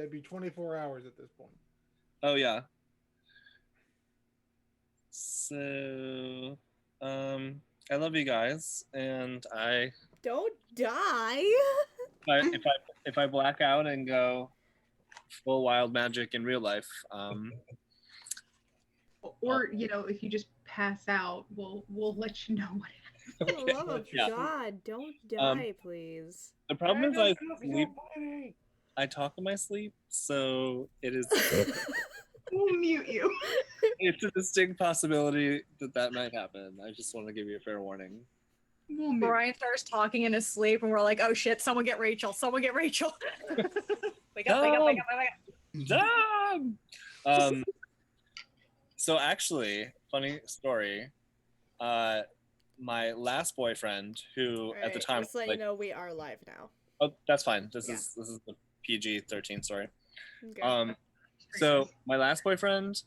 it'd be 24 hours at this point. Oh yeah. So, I love you guys, and Don't die. if I black out and go full wild magic in real life, Or if you just pass out, we'll let you know what For the okay, love of yeah. God, don't Um, die, please. The problem is I talk in my sleep, so we'll mute you. it's a distinct possibility that might happen. I just want to give you a fair warning. We'll mute. Brian starts talking in his sleep, and we're like, "Oh shit! Someone get Rachel! Someone get Rachel! Wake up! Wake up! Wake up! Wake up!" Dumb. So actually, funny story. My last boyfriend, who at the time, just let you know we are live now. oh, that's fine. This is the PG-13 story. Okay. So my last boyfriend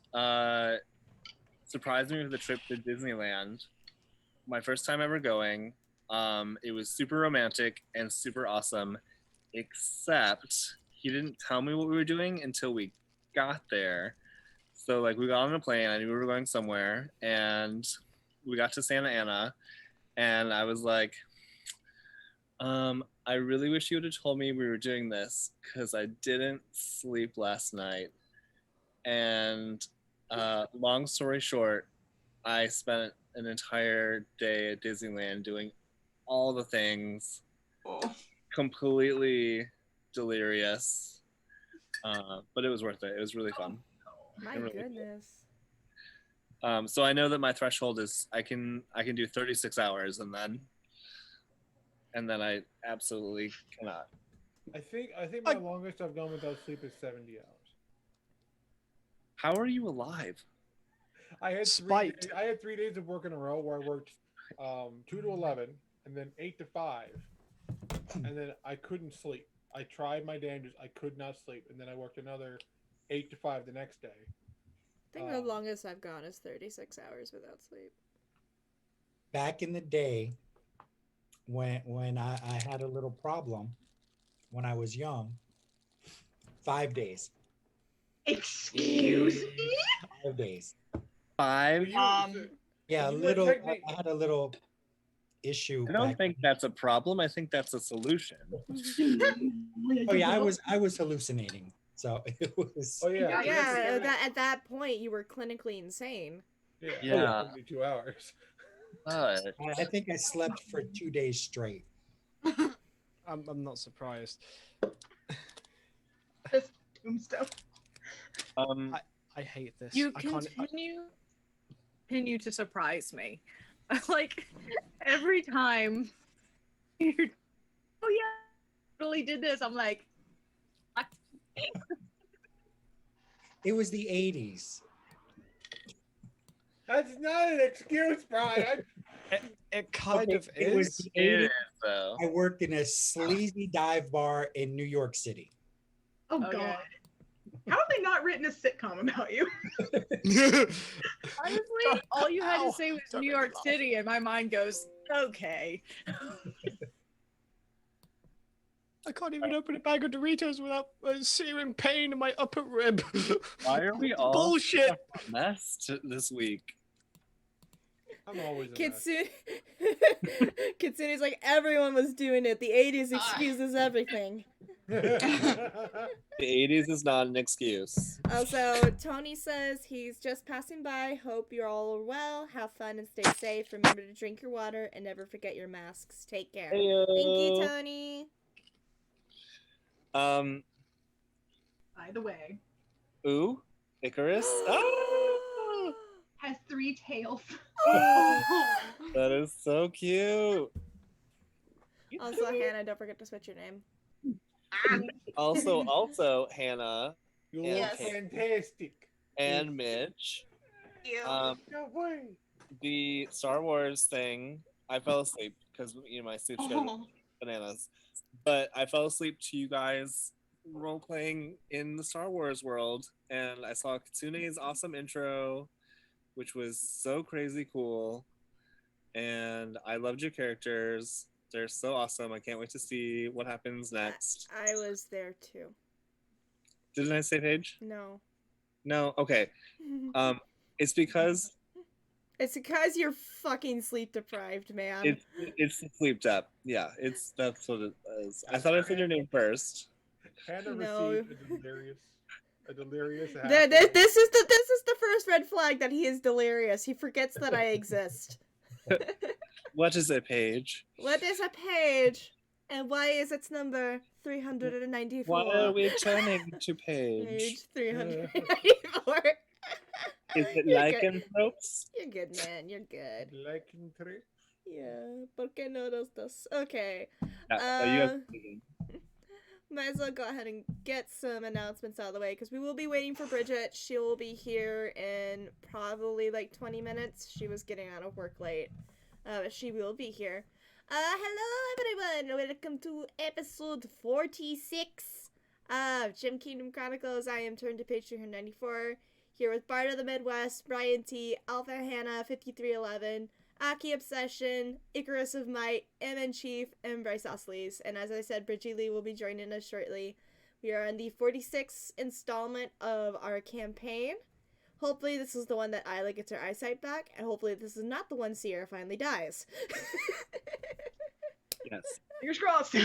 surprised me with a trip to Disneyland. My first time ever going. It was super romantic and super awesome, except he didn't tell me what we were doing until we got there. So like we got on a plane, I knew we were going somewhere, and we got to Santa Ana, and I was like, I really wish you would have told me we were doing this because I didn't sleep last night. And long story short, I spent an entire day at Disneyland doing all the things, completely delirious, but it was worth it. It was really fun. My really goodness. So I know that my threshold is I can do 36 hours and then I absolutely cannot. I think my longest I've gone without sleep is 70 hours. How are you alive? I had 3 days of work in a row where I worked 2 to 11 and then 8 to 5, and then I couldn't sleep. I tried my damnedest. I could not sleep, and then I worked another 8 to 5 the next day. I think the longest I've gone is 36 hours without sleep. Back in the day, when I had a little problem when I was young, 5 days. Excuse me? 5 days. 5? Yeah, a little. I had a little issue. I don't think that's a problem. I think that's a solution. Oh yeah, I was hallucinating. So it was. Oh yeah. Yeah, at that point you were clinically insane. Yeah. 72 hours. But I think I slept for 2 days straight. I'm not surprised. Just tombstone. I hate this. You I can't. continue to surprise me. Like every time you're, oh yeah, really did this. I'm like, what? It was the 80s. That's not an excuse, Brian. It kind of It was is. the 80s. though. I worked in a sleazy dive bar in New York City. Oh Okay. God. How have they not written a sitcom about you? Honestly, all you had to say was Don't New make me York laugh. City, and my mind goes, okay. I can't even open a bag of Doritos without searing pain in my upper rib. Why are we all Bullshit? a mess this week? I'm always a mess. Kitsune's like, everyone was doing it. The 80s excuses everything. The 80s is not an excuse. Also, Tony says he's just passing by. Hope you're all well. Have fun and stay safe. Remember to drink your water and never forget your masks. Take care. Heyo. Thank you, Tony. By the way, Ooh, Icarus. Oh, has 3 tails. that is so cute. Also, Hannah, don't forget to switch your name. Also, Hannah You and look Kate fantastic. and Mitch. No way. The Star Wars thing, I fell asleep because my sleep schedule bananas. But I fell asleep to you guys role playing in the Star Wars world, and I saw Kitsune's awesome intro, which was so crazy cool. And I loved your characters. They're so awesome. I can't wait to see what happens next. I was there too. Didn't I say Paige? No. No. Okay. It's because It's because you're fucking sleep deprived, man. it's sleeped up. Yeah, that's what it is. I thought I said your name first. Hannah No. received a delirious. This is the first red flag that he is delirious. He forgets that I exist. What is it, Paige? What is a page? And why is its number 394? Why are we turning to Page Paige? 394. Is it You're good. lycanthropes? You're good, man. You're good. Lycanthrope. Yeah. ¿Por qué no nos das? Okay. Yeah, you guys. Might as well go ahead and get some announcements out of the way because we will be waiting for Bridget. She will be here in probably like 20 minutes. She was getting out of work late. But she will be here. Hello everyone! Welcome to episode 46 of Kingdom Chronicles. I am turned to page 394. Here with Bard of the Midwest, Brian T, Alpha Hannah 5311, Aki Obsession, Icarus of Might, MN Chief, and Bryce Osleys. And as I said, Bridgie Lee will be joining us shortly. We are on the 46th installment of our campaign. Hopefully this is the one that Isla gets her eyesight back, and hopefully this is not the one Sierra finally dies. Yes. Fingers crossed.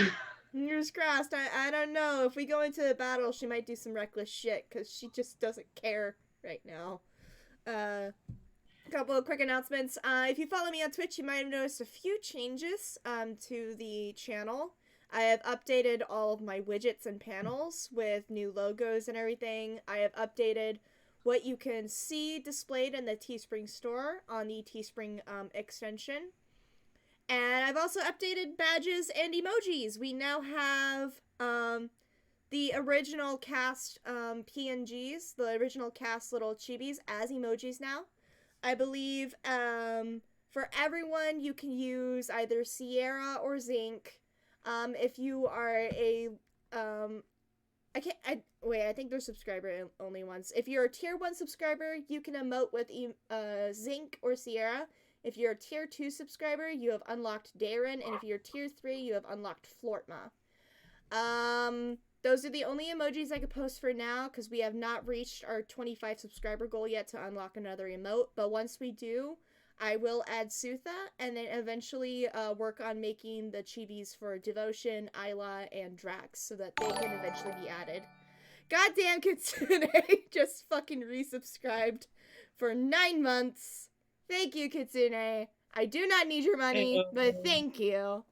Fingers crossed. I don't know. If we go into the battle, she might do some reckless shit, because she just doesn't care right now. A couple of quick announcements. If you follow me on Twitch, you might have noticed a few changes to the channel. I have updated all of my widgets and panels with new logos and everything. I have updated what you can see displayed in the Teespring store on the Teespring extension. And I've also updated badges and emojis. We now have the original cast PNGs, the original cast little chibis as emojis now. I believe for everyone you can use either Sierra or Zinc. If you are a I think they're subscriber only ones. If you're a tier 1 subscriber, you can emote with Zinc or Sierra. If you're a tier 2 subscriber, you have unlocked Darren, and if you're tier 3, you have unlocked Flortma. Those are the only emojis I could post for now, because we have not reached our 25 subscriber goal yet to unlock another emote, but once we do, I will add Sutha, and then eventually work on making the chibis for Devotion, Isla, and Drax, so that they can eventually be added. Goddamn Kitsune just fucking resubscribed for 9 months. Thank you, Kitsune. I do not need your money, but thank you.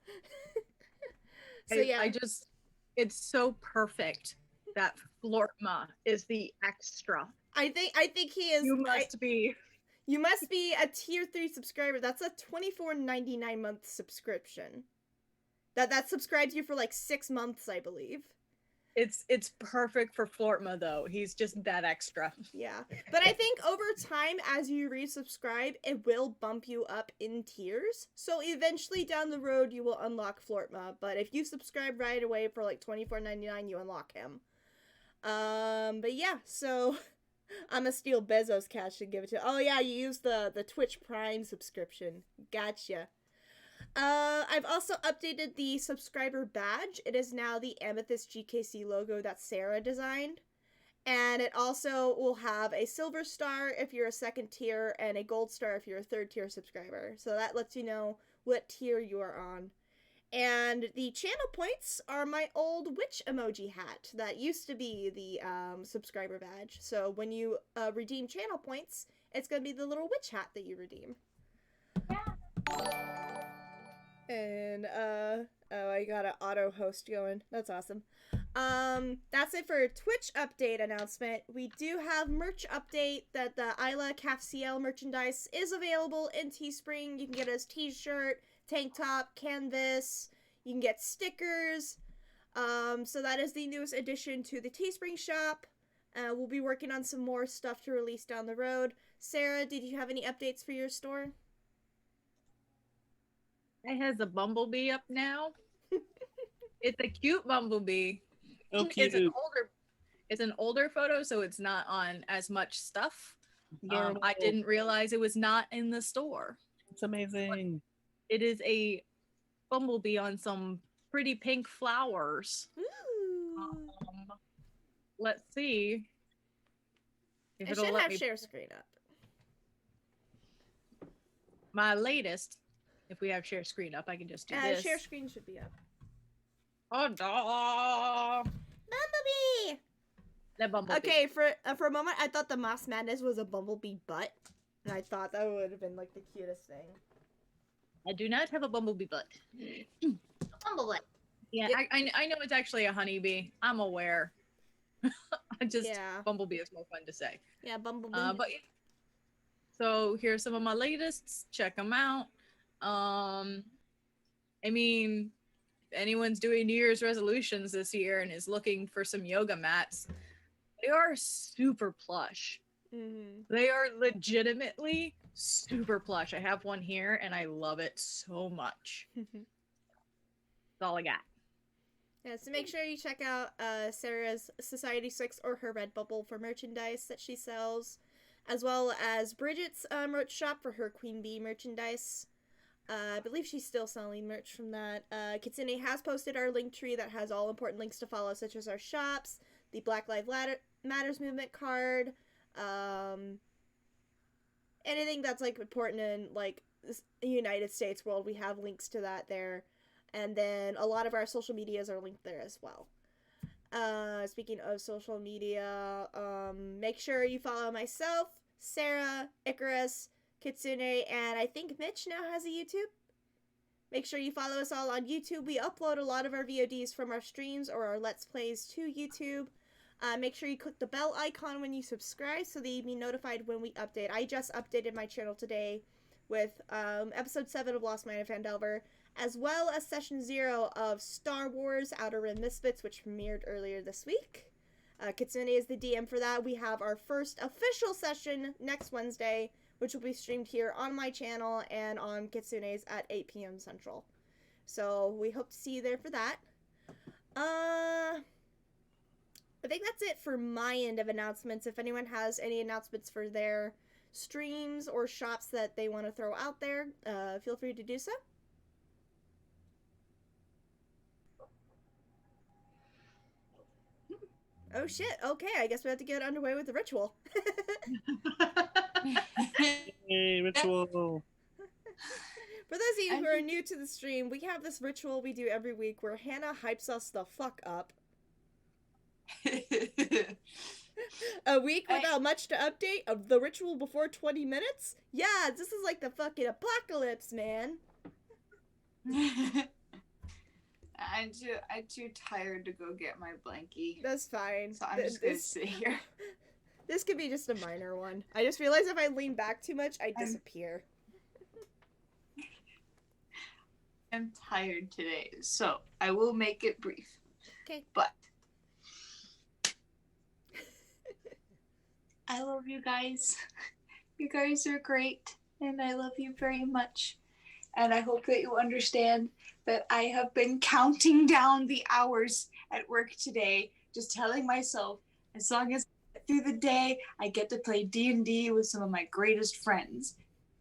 So yeah. It's so perfect that Flortma is the extra. I think he is. You must be a tier 3 subscriber. That's a $24.99 month subscription. That subscribes you for like 6 months, I believe. It's perfect for Flortma though. He's just that extra. Yeah. But I think over time, as you resubscribe, it will bump you up in tiers. So eventually down the road, you will unlock Flortma. But if you subscribe right away for like $24.99, you unlock him. But yeah, so I'm gonna steal Bezos' cash and give it to. Oh yeah, you use the Twitch Prime subscription. Gotcha. I've also updated the subscriber badge. It is now the Amethyst GKC logo that Sarah designed. And it also will have a silver star if you're a 2nd tier and a gold star if you're a 3rd tier subscriber. So that lets you know what tier you are on. And the channel points are my old witch emoji hat that used to be the subscriber badge. So when you redeem channel points, it's going to be the little witch hat that you redeem. And oh, I got an auto host going. That's awesome. That's it for Twitch update announcement. We do have merch update that the Isla CAF merchandise is available in Teespring. You can get us t-shirt, tank top, canvas. You can get stickers. So that is the newest addition to the Teespring shop. We'll be working on some more stuff to release down the road. Sarah, did you have any updates for your store? It has a bumblebee up now. It's a cute bumblebee. Oh, cute. It's an older photo, so it's not on as much stuff. I didn't realize it was not in the store. It's amazing. It is a bumblebee on some pretty pink flowers. let's see if It it'll should let have me. share screen up. My latest, if we have share screen up, I can just do this. Share screen should be up. Oh no! Bumblebee! That bumblebee. Okay, for a moment, I thought the Moss Madness was a bumblebee butt. And I thought that would have been, like, the cutest thing. I do not have a bumblebee butt. Bumblebee. Yeah, I know it's actually a honeybee. I'm aware. I just Yeah. bumblebee is more fun to say. Yeah, bumblebee. But so here's some of my latest. Check them out. I mean, if anyone's doing New Year's resolutions this year and is looking for some yoga mats, they are super plush. Mm-hmm. They are legitimately super plush. I have one here and I love it so much. That's all I got. Yeah, so make sure you check out Sarah's Society 6 or her Redbubble for merchandise that she sells, as well as Bridget's merch shop for her Queen Bee merchandise. I believe she's still selling merch from that. Kitsune has posted our link tree that has all important links to follow, such as our shops, the Black Lives Matters movement card, anything that's like important in like the United States world. We have links to that there. And then a lot of our social medias are linked there as well. Speaking of social media, make sure you follow myself, Sarah, Icarus, Kitsune, and I think Mitch now has a YouTube. Make sure you follow us all on YouTube. We upload a lot of our VODs from our streams or our Let's Plays to YouTube. Make sure you click the bell icon when you subscribe so that you'll be notified when we update. I just updated my channel today with episode 7 of Lost Mine of Phandelver, as well as session 0 of Star Wars Outer Rim Misfits, which premiered earlier this week. Kitsune is the DM for that. We have our first official session next Wednesday, which will be streamed here on my channel and on Kitsune's at 8 p.m. Central. So we hope to see you there for that. I think that's it for my end of announcements. If anyone has any announcements for their streams or shops that they want to throw out there, feel free to do so. Oh shit, okay, I guess we have to get underway with the ritual. Hey, ritual. For those of you who are new to the stream, we have this ritual we do every week where Hannah hypes us the fuck up. A week without much to update of the ritual before 20 minutes? Yeah, this is like the fucking apocalypse, man. I'm too tired to go get my blankie. That's fine. So I'm just gonna sit here. This could be just a minor one. I just realized if I lean back too much, I disappear. I'm tired today, so I will make it brief. Okay. But I love you guys. You guys are great, and I love you very much. And I hope that you understand that I have been counting down the hours at work today, just telling myself, as long as I get through the day, I get to play D&D with some of my greatest friends.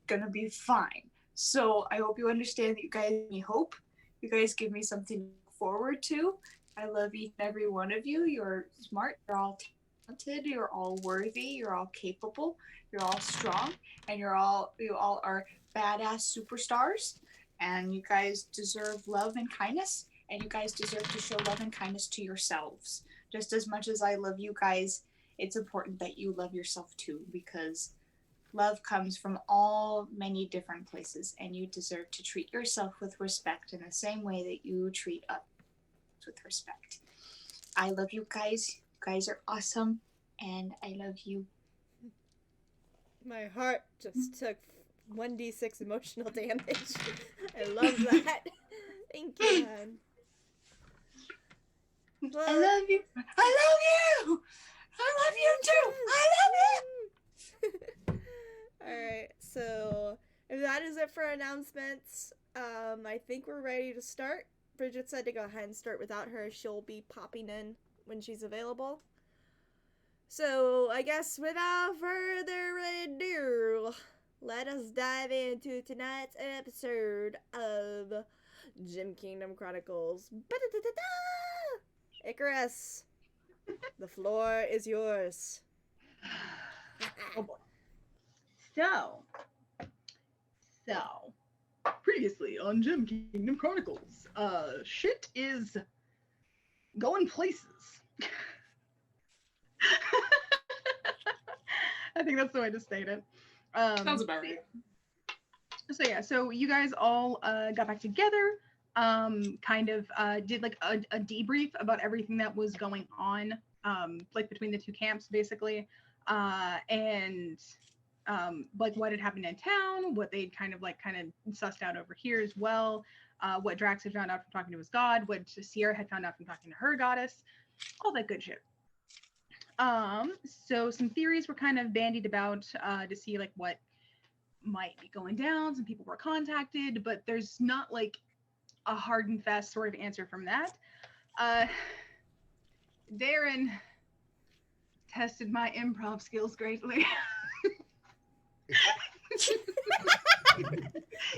Gonna be fine. So I hope you understand that you guys give me hope. You guys give me something to look forward to. I love each and every one of you. You're smart. You're all talented. You're all worthy. You're all capable. You're all strong. And you all are badass superstars. And you guys deserve love and kindness. And you guys deserve to show love and kindness to yourselves. Just as much as I love you guys, it's important that you love yourself too, because love comes from all many different places, and you deserve to treat yourself with respect in the same way that you treat others with respect. I love you guys. You guys are awesome, and I love you. My heart just took 1d6 emotional damage. I love that. Thank you, man. Well, I love you. I love you. I love you too. I love you. Alright, so if that is it for announcements, I think we're ready to start. Bridget said to go ahead and start without her. She'll be popping in when she's available. So I guess without further ado, let us dive into tonight's episode of Kingdom Chronicles. Ba-da-da-da-da! Icarus, The floor is yours. Oh boy. So, previously on Kingdom Chronicles, shit is going places. I think that's the way to state it. Sounds about right. So yeah, so you guys all got back together, kind of did like a debrief about everything that was going on, like between the two camps basically, and like what had happened in town, what they'd kind of sussed out over here as well, what Drax had found out from talking to his god, what Sierra had found out from talking to her goddess, all that good shit. So some theories were kind of bandied about to see like what might be going down. Some people were contacted, but there's not like a hard and fast sort of answer from that. Darren tested my improv skills greatly.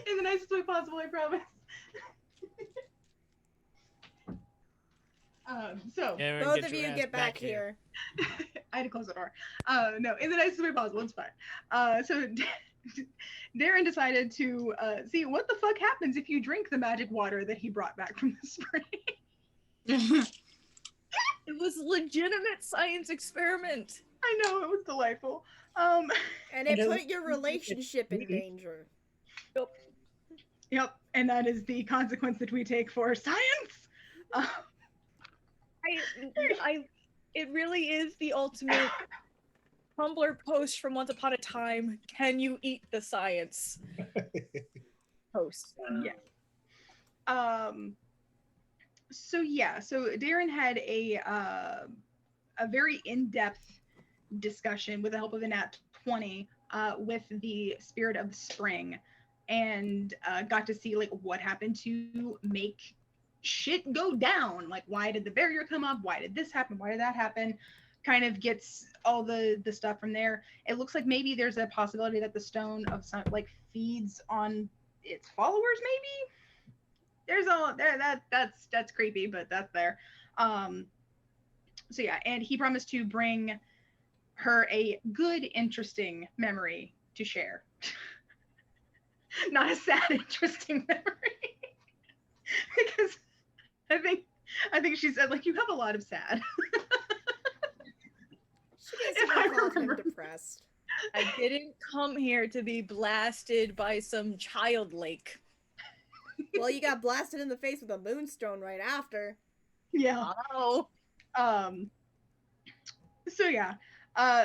In the nicest way possible, I promise. So Aaron, both of you get back here. I had to close the door. No, in the nicest way possible, it's fine. So Darren decided to see what the fuck happens if you drink the magic water that he brought back from the spring. It was a legitimate science experiment. I know, it was delightful. And it put your relationship in danger. Yep, and that is the consequence that we take for science. It really is the ultimate Tumblr post from Once Upon a Time. Can you eat the science? Post. Yeah. So Darren had a very in-depth discussion with the help of a nat 20 with the spirit of the spring, and got to see like what happened to make shit go down. Like, why did the barrier come up? Why did this happen? Why did that happen? Kind of gets all the stuff from there. It looks like maybe there's a possibility that the stone of sun like feeds on its followers. Maybe there's all there. That's creepy, but that's there. So yeah, and he promised to bring her a good, interesting memory to share. Not a sad, interesting memory. Because I think she said like you have a lot of sad. She basically called him depressed. I didn't come here to be blasted by some child lake. Well, you got blasted in the face with a moonstone right after. Yeah. Oh. So yeah.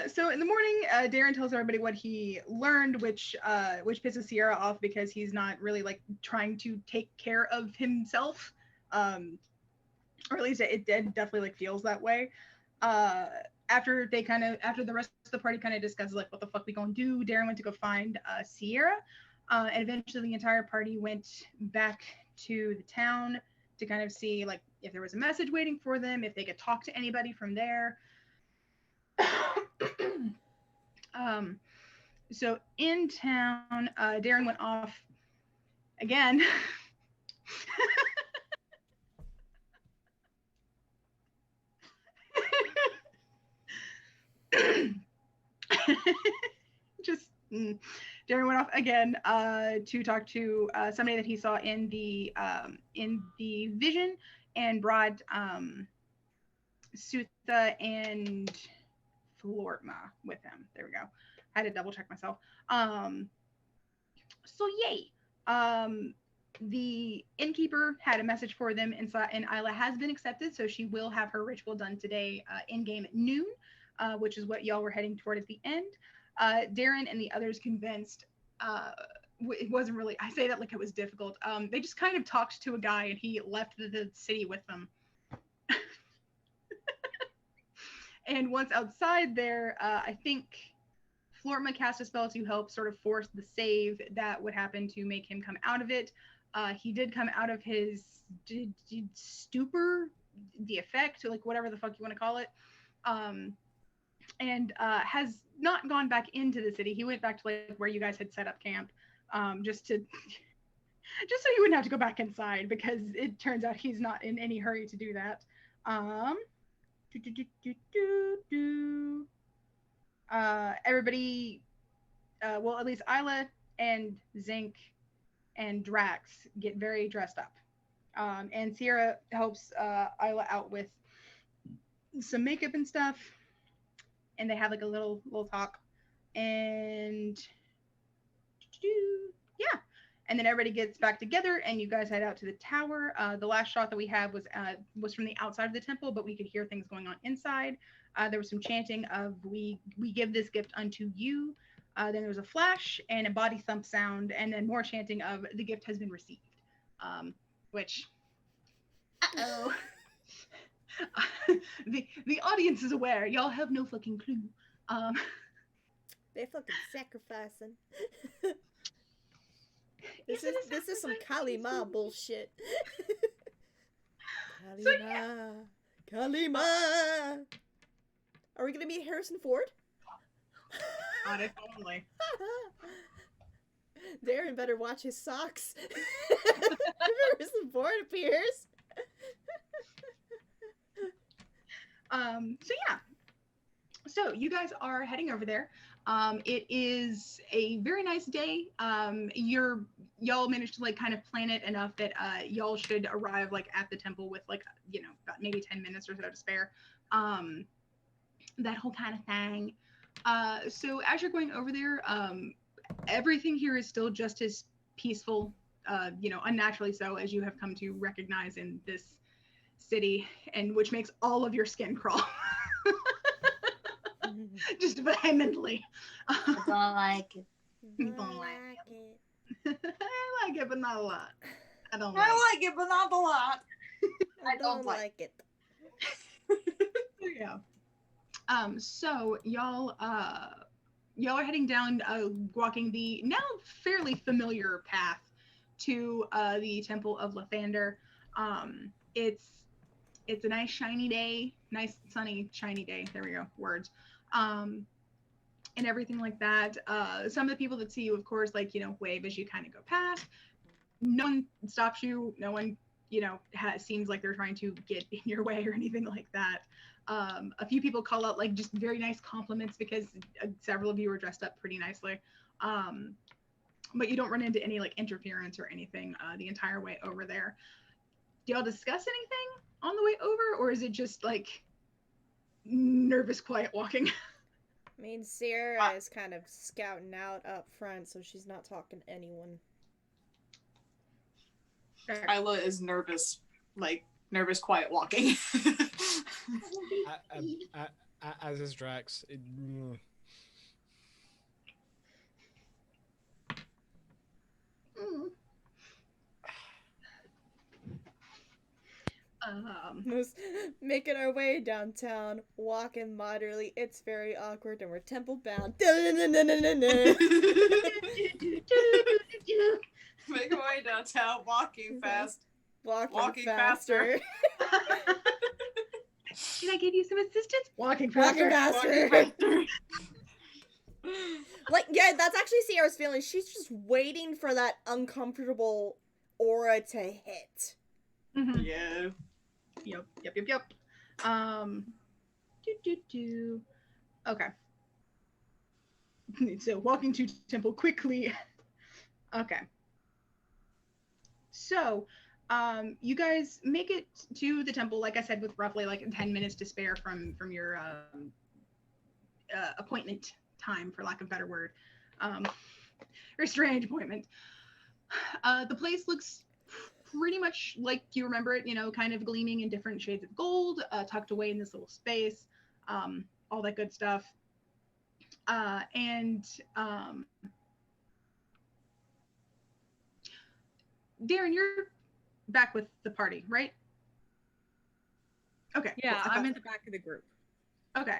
So in the morning, Darren tells everybody what he learned, which pisses Sierra off because he's not really like trying to take care of himself. Or at least it definitely like feels that way. After the rest of the party kind of discusses like what the fuck we gonna do, Darren went to go find Sierra, and eventually the entire party went back to the town to kind of see like if there was a message waiting for them, if they could talk to anybody from there. So in town, Darren went off again. Darren went off again to talk to somebody that he saw in the vision, and brought Sutha and Flortma with him. There we go. I had to double check myself. So yay. The innkeeper had a message for them inside, and Isla has been accepted, so she will have her ritual done today in game at noon, which is what y'all were heading toward at the end. Darren and the others convinced, it wasn't really, I say that like it was difficult. They just kind of talked to a guy and he left the city with them. And once outside there, I think Flortma cast a spell to help sort of force the save that would happen to make him come out of it. He did come out of his stupor, the effect, like whatever the fuck you want to call it, and has not gone back into the city. He went back to like where you guys had set up camp, just so he wouldn't have to go back inside, because it turns out he's not in any hurry to do that. Do, do, do, do, do, do. Everybody, well, at least Isla and Zinc and Drax get very dressed up. And Sierra helps Isla out with some makeup and stuff. And they have like a little talk. And yeah. And then everybody gets back together, and you guys head out to the tower. The last shot that we had was from the outside of the temple, but we could hear things going on inside. There was some chanting of "We give this gift unto you." Then there was a flash and a body thump sound, and then more chanting of "The gift has been received," which, uh-oh. the audience is aware. Y'all have no fucking clue. They're fucking sacrificing. This is some Kali Ma bullshit. Kali So, Ma. Kali Ma. Are we gonna meet Harrison Ford? God, if only. Darren better watch his socks. Harrison Ford appears. So yeah. So you guys are heading over there. It is a very nice day. Y'all managed to like kind of plan it enough that y'all should arrive like at the temple with like, you know, about maybe 10 minutes or so to spare. That whole kind of thing. So as you're going over there, everything here is still just as peaceful, you know, unnaturally so, as you have come to recognize in this city, and which makes all of your skin crawl. Just vehemently. I don't like it. Don't like it. I like it, but not a lot. I don't I like it, but not a lot. I don't like it. Yeah. So y'all are heading down, walking the now fairly familiar path to the Temple of Lathander. It's a nice shiny day, nice sunny shiny day. There we go, words. And everything like that. Some of the people that see you, of course, like, you know, wave as you kind of go past. No one stops you. No one, you know, seems like they're trying to get in your way or anything like that. A few people call out like just very nice compliments because several of you are dressed up pretty nicely. But you don't run into any like interference or anything the entire way over there. Do y'all discuss anything on the way over, or is it just like nervous, quiet walking? I mean, Sierra is kind of scouting out up front, so she's not talking to anyone. Isla is nervous, quiet walking. As is Drax. Making our way downtown, walking moderately. It's very awkward, and we're temple bound. Make our way downtown, walking fast. Walking faster. Can I give you some assistance? Walking faster. Walking faster. Like, yeah, that's actually Sierra's feeling. She's just waiting for that uncomfortable aura to hit. Mm-hmm. Yeah. Yep. Okay. So walking to temple quickly. Okay. So, you guys make it to the temple, like I said, with roughly like 10 minutes to spare from your appointment time, for lack of a better word. Very strange appointment. The place looks pretty much like you remember it, you know, kind of gleaming in different shades of gold, tucked away in this little space, all that good stuff. And Darren, you're back with the party, right? Okay. Yeah, cool. I'm in the back of the group. Okay.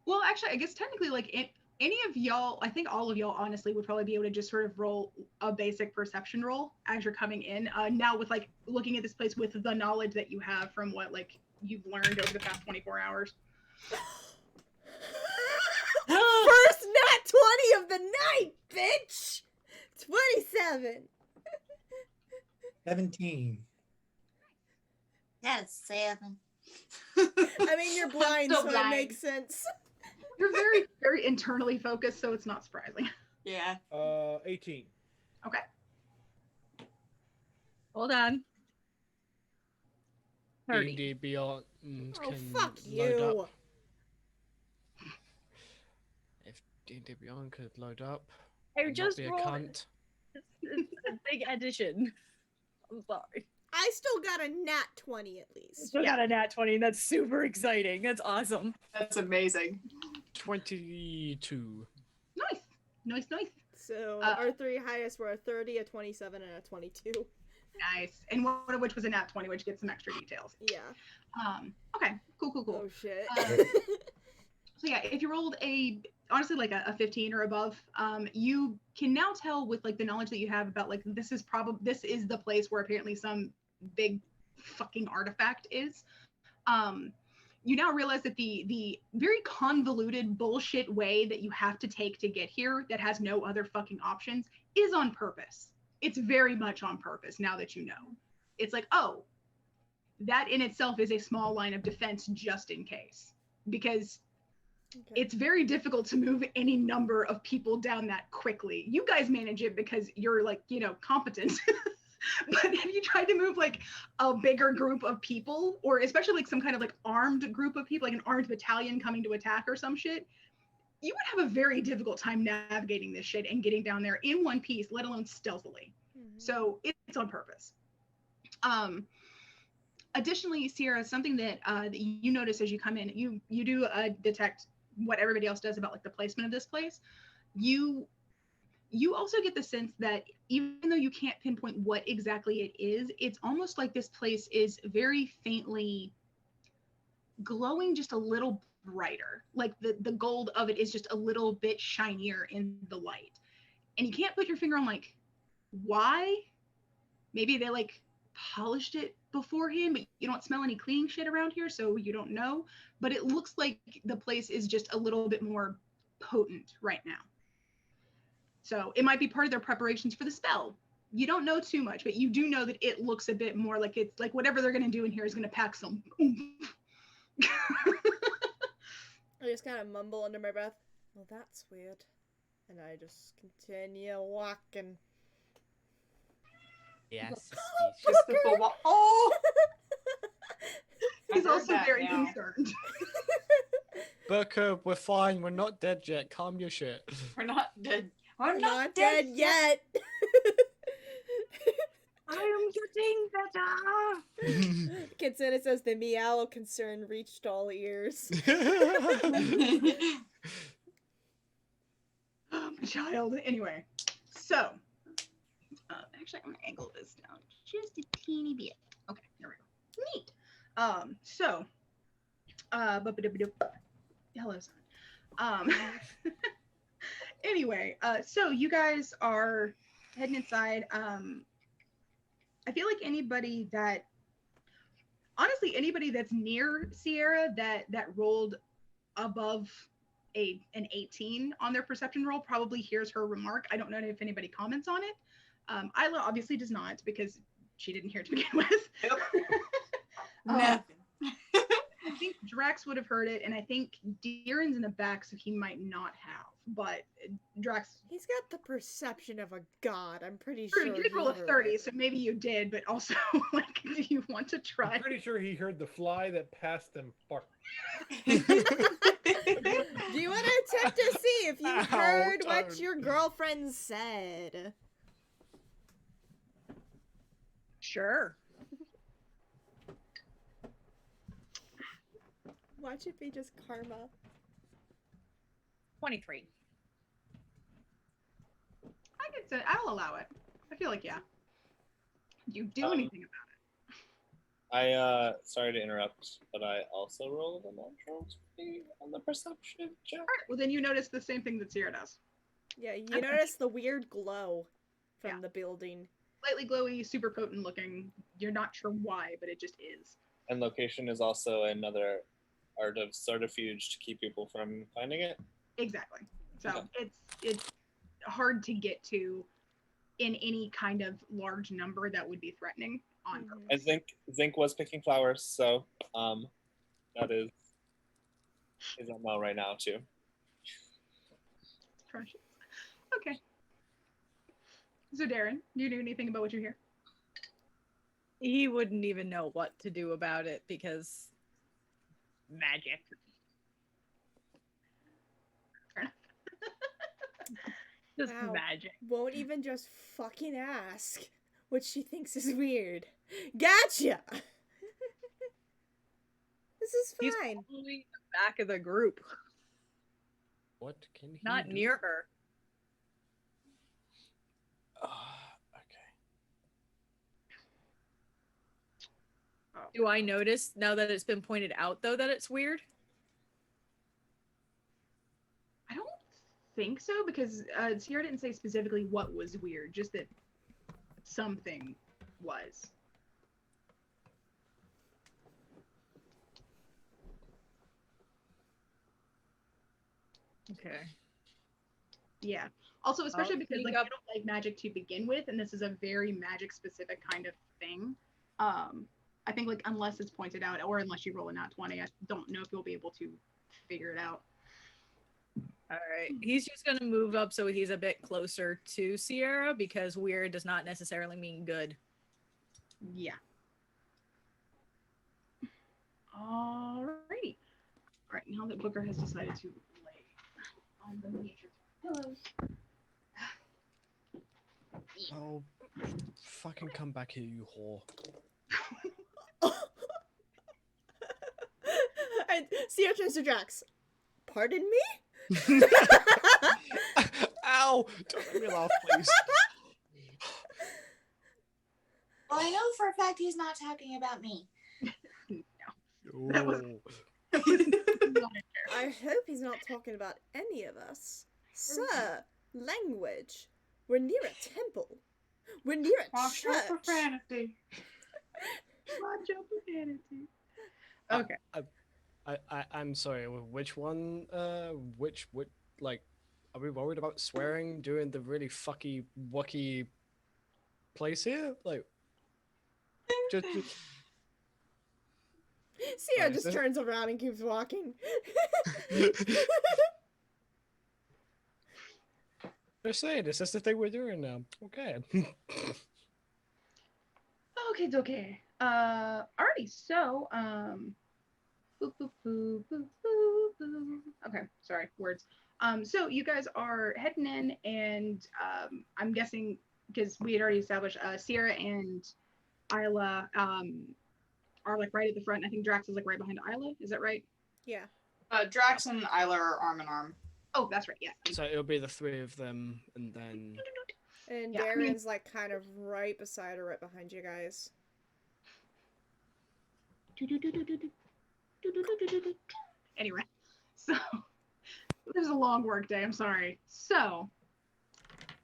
Well, actually, I guess technically, like, any of y'all, I think all of y'all, honestly, would probably be able to just sort of roll a basic perception roll as you're coming in. Now, with, like, looking at this place with the knowledge that you have from what, like, you've learned over the past 24 hours. First nat 20 of the night, bitch! 27. 17. That's 7. I mean, you're blind, Still so it blind. makes sense. You're very, very internally focused, so it's not surprising. Yeah. 18. Okay. Hold on. 30. D&D Beyond Oh, can fuck load you. up. If D&D Beyond could load up I and just not be a rolled cunt. it's a big addition. I'm sorry. I still got a nat 20 at least. Still got a nat 20, and that's super exciting. That's awesome. That's amazing. 22. Nice. Nice, nice. So Uh, our three highest were a 30, a 27, and a 22. Nice. And one of which was a nat 20, which gets some extra details. Yeah. Okay. Cool, cool, cool. Oh shit. So yeah, if you rolled honestly like a 15 or above, you can now tell with like the knowledge that you have about like this is the place where apparently some big fucking artifact is. You now realize that the very convoluted bullshit way that you have to take to get here that has no other fucking options is on purpose. It's very much on purpose now that you know. It's like, oh, that in itself is a small line of defense just in case. Because Okay. it's very difficult to move any number of people down that quickly. You guys manage it because you're like, competent. But have you tried to move like a bigger group of people, or especially like some kind of like armed group of people, like an armed battalion coming to attack or some shit? You would have a very difficult time navigating this shit and getting down there in one piece, let alone stealthily. Mhm. So it's on purpose. Additionally, Sierra, something that you notice as you come in, you do detect what everybody else does about like the placement of this place. You also get the sense that even though you can't pinpoint what exactly it is, it's almost like this place is very faintly glowing just a little brighter. Like the gold of it is just a little bit shinier in the light. And you can't put your finger on like why. Maybe they like polished it beforehand, but you don't smell any cleaning shit around here, so you don't know. But it looks like the place is just a little bit more potent right now. So it might be part of their preparations for the spell. You don't know too much, but you do know that it looks a bit more like it's like whatever they're going to do in here is going to pack some oomph. I just kind of mumble under my breath. Well, that's weird. And I just continue walking. Yes. Just the full wall. Oh! He's I heard also that very now. concerned. Booker, we're fine. We're not dead yet. Calm your shit. We're not dead. We're I'm not dead yet. I am getting better. Kitsune says the meow of concern reached all ears. Child. Anyway, so actually, I'm gonna angle this down just a teeny bit. Okay, there we go. Neat. So, hello, son. Anyway, so you guys are heading inside. I feel like anybody that's near Sierra that rolled above an 18 on their perception roll probably hears her remark. I don't know if anybody comments on it. Isla obviously does not because she didn't hear it to begin with. Nothing. I think Drax would have heard it, and I think Deeran's in the back, so he might not have. But Drax, He's got the perception of a god. I'm pretty sure. you did roll a he heard 30, it. so maybe you did. But also, like, do you want to try? I'm pretty sure he heard the fly that passed them fart. Do you want to attempt to see if you Ow, heard what don't. your girlfriend said? Sure. Watch it be just karma. 23. I could say I'll allow it. I feel like yeah. Do you do anything about I sorry to interrupt, but I also rolled a natural 20 on the perception check. it? All right. Well, then you notice the same thing that Sierra does. Yeah, you notice the weird glow from Yeah. the building. Slightly glowy, super potent looking. You're not sure why, but it just is. And location is also another art of subterfuge to keep people from finding it. Exactly. So Okay. it's hard to get to in any kind of large number that would be threatening on Mhm. purpose. And Zinc was picking flowers, so That is ML right now too. Precious. Okay. So Darren, do you know anything about what you hear? He wouldn't even know what to do about it because magic. Fair enough. Just Wow. magic. Won't even just fucking ask what she thinks is weird. Gotcha! This is He's fine. probably in the back of the group, What can he not do? near her. Okay. Do I notice now that it's been pointed out though that it's weird? I don't think so because Sierra didn't say specifically what was weird, just that something was. Okay. Yeah. Also, especially because sneak like up. you don't like magic to begin with, and this is a very magic specific kind of thing. I think like unless it's pointed out, or unless you roll a nat 20, I don't know if you'll be able to figure it out. All right. He's just going to move up so he's a bit closer to Sierra because weird does not necessarily mean good. Yeah. Alrighty. Alright, now that Booker has decided to lay on the miniature pillows. Oh, fucking come back here, you whore. And Sierra turns to Drax. Pardon me? Ow! Don't let me laugh, please. Well, I know for a fact he's not talking about me. That was- Oh. I hope he's not talking about any of us. Sir, language. We're near a temple. We're near a Watch your church. profanity. Watch out, profanity. Okay. I'm sorry. Which one? Which like? Are we worried about swearing during the really fucky wucky place here? Like, just Sierra Is just it? turns around and keeps walking. just saying, this is the thing we're doing now. Okay. Okay, it's okay. Alrighty, so, boop, boop, boop, boop, boop, boop. Okay, sorry, words. So you guys are heading in, and I'm guessing because we had already established Sierra and Isla are like right at the front. I think Drax is like right behind Isla. Is that right? Yeah. Drax and Isla are arm in arm. Oh, that's right. Yeah. So it'll be the three of them, and then And Yeah, I mean- Darren's like kind of right beside her, right behind you guys. Anyway, so this is a long work day. I'm sorry. So,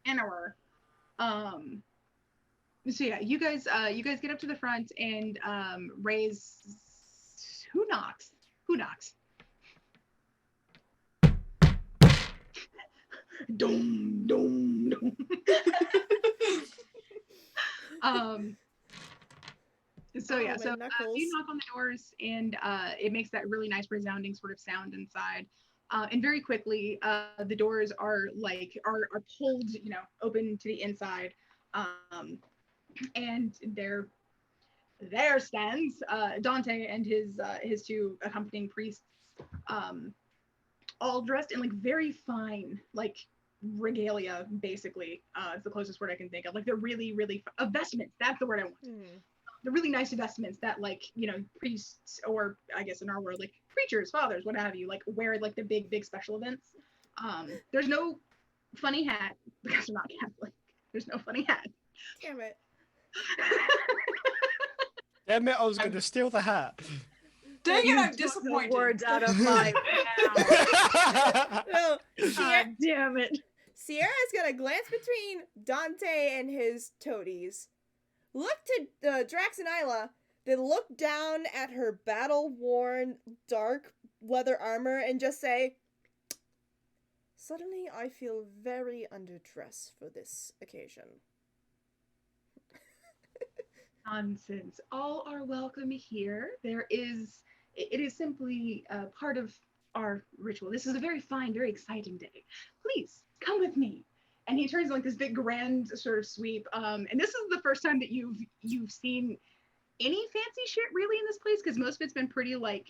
so yeah, you guys get up to the front and raise. Who knocks? Who knocks? Dum dum dum. So yeah, Oh, so my knuckles. you knock on the doors, and it makes that really nice resounding sort of sound inside. And very quickly, the doors are pulled, open to the inside, and there stands Dante and his two accompanying priests, all dressed in like very fine regalia, basically. It's the closest word I can think of. Like they're really vestments. That's the word I want. They're really nice vestments that priests, or I guess in our world preachers, fathers, what have you, wear at the big special events. There's no funny hat because they're not Catholic. There's no funny hat. Damn it. damn it, I was gonna steal the hat. Dang it, You I'm took the disappointed. words out of my mouth. No, God damn it. Sierra's gonna glance between Dante and his toadies, look to Drax and Isla, then look down at her battle-worn dark leather armor and just say, "Suddenly I feel very underdressed for this occasion." Nonsense. All are welcome here. There is It is simply part of our ritual. This is a very fine, very exciting day. Please come with me. And he turns like this big grand sort of sweep. And this is the first time that you've seen any fancy shit really in this place, because most of it's been pretty like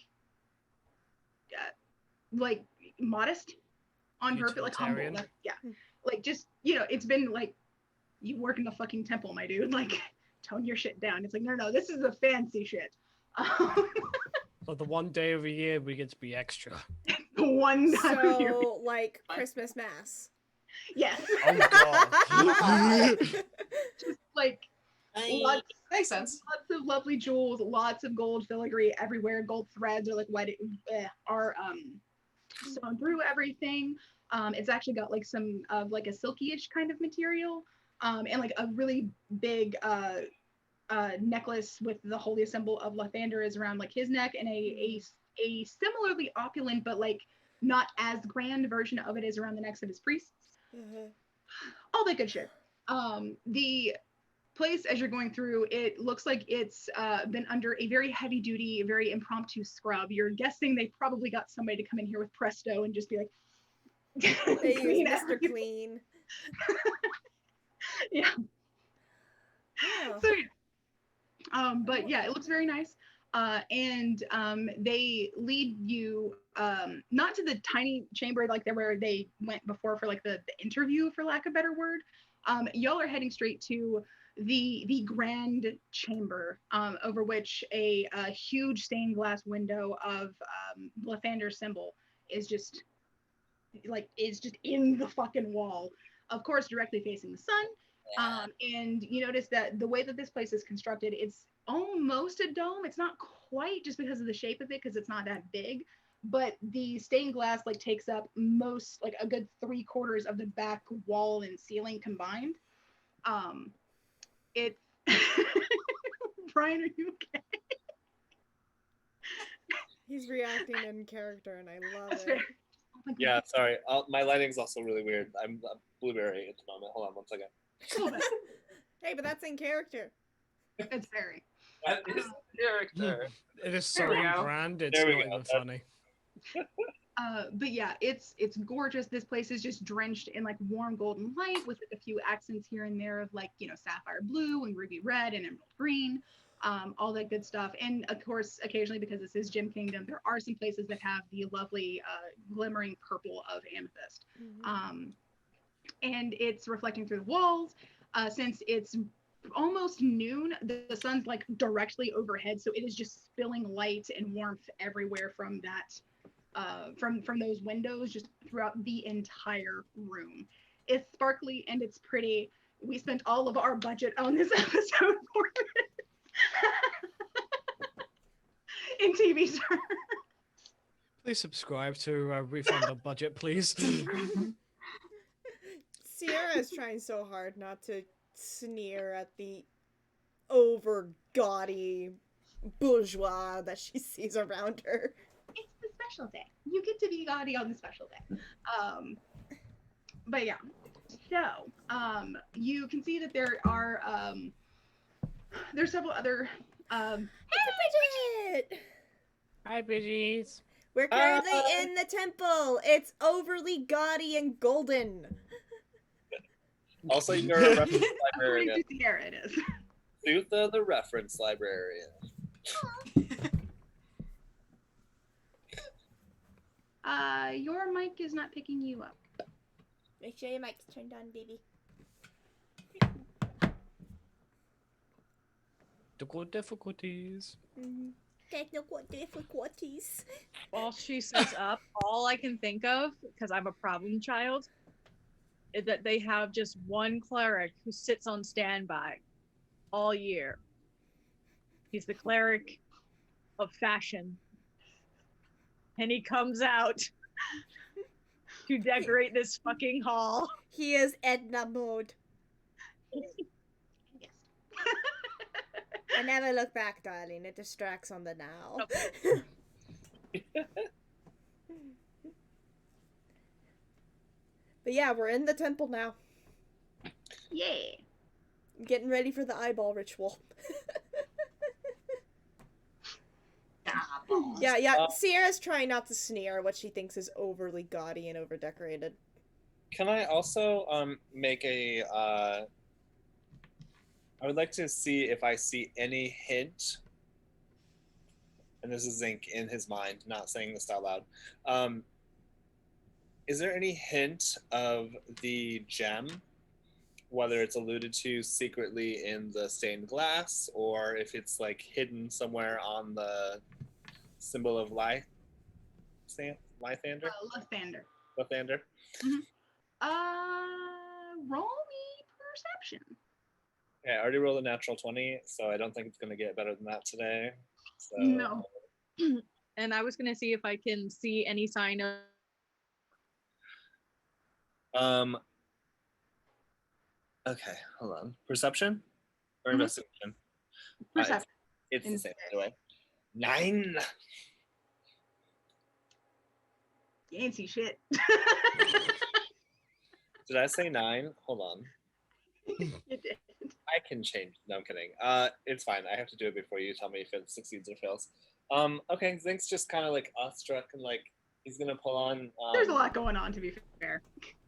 modest on purpose, like humble. Utilitarian. Yeah, like just it's been like you work in the fucking temple, my dude. Like tone your shit down. It's like no, this is the fancy shit. But the one day of the year we get to be extra. The one time of year. So, like Christmas Mass. Yes. Oh god. Just like lots, Makes sense. lots of lovely jewels, lots of gold filigree everywhere. Gold threads are like sewn through everything. It's actually got like some of like a silky-ish kind of material, and like a really big necklace with the holy symbol of Lathander is around like his neck, and a similarly opulent but like not as grand version of it is around the necks of his priests. All that good shit. The place, as you're going through, it looks like it's been under a very heavy duty, very impromptu scrub. You're guessing they probably got somebody to come in here with Presto and just be like, They clean use Mr. everything. Clean. Yeah. Oh. So, but yeah, it looks very nice. And they lead you not to the tiny chamber like where they went before for like the interview, for lack of a better word. Y'all are heading straight to the grand chamber, over which a huge stained glass window of Lathander's symbol is just in the fucking wall, of course directly facing the sun. And you notice that the way that this place is constructed, it's almost a dome. It's not quite, just because of the shape of it, because it's not that big, but the stained glass like takes up most, like a good 3/4 of the back wall and ceiling combined. It Brian, are you okay? He's reacting in character, and I love That's it. fair. Oh my Yeah, sorry. My lighting's also really weird. I'm a blueberry at the moment. Hold on one second. God. Hey, but that's in character. It's very. That is the character. It is so There we go. on brand, it's There we not go. even funny. But yeah, it's gorgeous. This place is just drenched in like warm golden light with like a few accents here and there of like, sapphire blue and ruby red and emerald green, all that good stuff. And of course, occasionally, because this is Gem Kingdom, there are some places that have the lovely glimmering purple of amethyst. And it's reflecting through the walls. Since it's almost noon, the sun's like directly overhead, so it is just spilling light and warmth everywhere from that. From those windows, just throughout the entire room. It's sparkly and it's pretty. We spent all of our budget on this episode for it. In TV terms. Please subscribe to Refund the Budget, please. Sierra is trying so hard not to sneer at the over gaudy bourgeois that she sees around her. It's the special day. You get to be gaudy on the special day. But yeah. So, you can see that there are there's several other Hey, Bridget! Hi, Bridgies. We're currently in the temple. It's overly gaudy and golden. Also, you're a reference according librarian. to Sierra, it is. Sutha, the reference librarian. Your mic is not picking you up. Make sure your mic's turned on, baby. Technical difficulties. Technical difficulties. While she sets up, all I can think of, because I'm a problem child, is that they have just one cleric who sits on standby all year. He's the cleric of fashion. And he comes out to decorate this fucking hall. He is Edna mode. Yes. I never look back, darling. It distracts on the now. But yeah, we're in the temple now. Yeah. Getting ready for the eyeball ritual. Yeah. Sierra's trying not to sneer what she thinks is overly gaudy and overdecorated. Can I also make a? I would like to see if I see any hint, and this is Zink in his mind, not saying this out loud. Is there any hint of the gem, whether it's alluded to secretly in the stained glass, or if it's like hidden somewhere on the symbol of Lithander? Lathander. Lathander. Roll me perception. Yeah, I already rolled a natural 20, so I don't think it's gonna get better than that today. So No. And I was gonna see if I can see any sign of. Okay, hold on. Perception or Mhm. investigation? Perception. It's the same anyway. 9. You ain't see shit. Did I say 9? Hold on. You did. I can change. No, I'm kidding. It's fine. I have to do it before you tell me if it succeeds or fails. Okay, Zink's just kind of like awestruck and like he's gonna pull on. There's a lot going on, to be fair.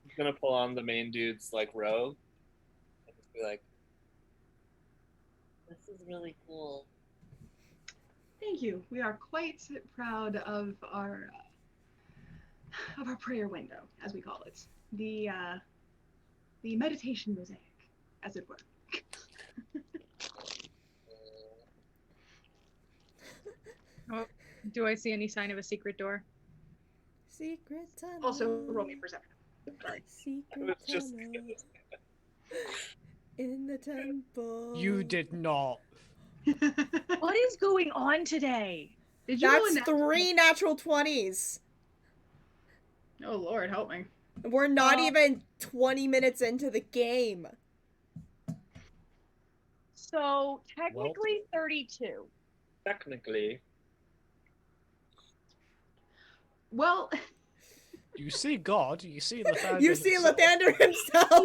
He's gonna pull on the main dude's like robe and just be like, "This is really cool." Thank you. We are quite proud of our prayer window, as we call it. The meditation mosaic, as it were. Oh, do I see any sign of a secret door? Secret tunnel. Also, roll me perception. Sorry. Secret tunnel. In the temple. You did not. What is going on today? Did you roll a That's natural 3 natural 20s. Oh Lord, help me. We're not even 20 minutes into the game. So technically 32. Technically. Well, You see God, you see Lathander. You see Lathander himself.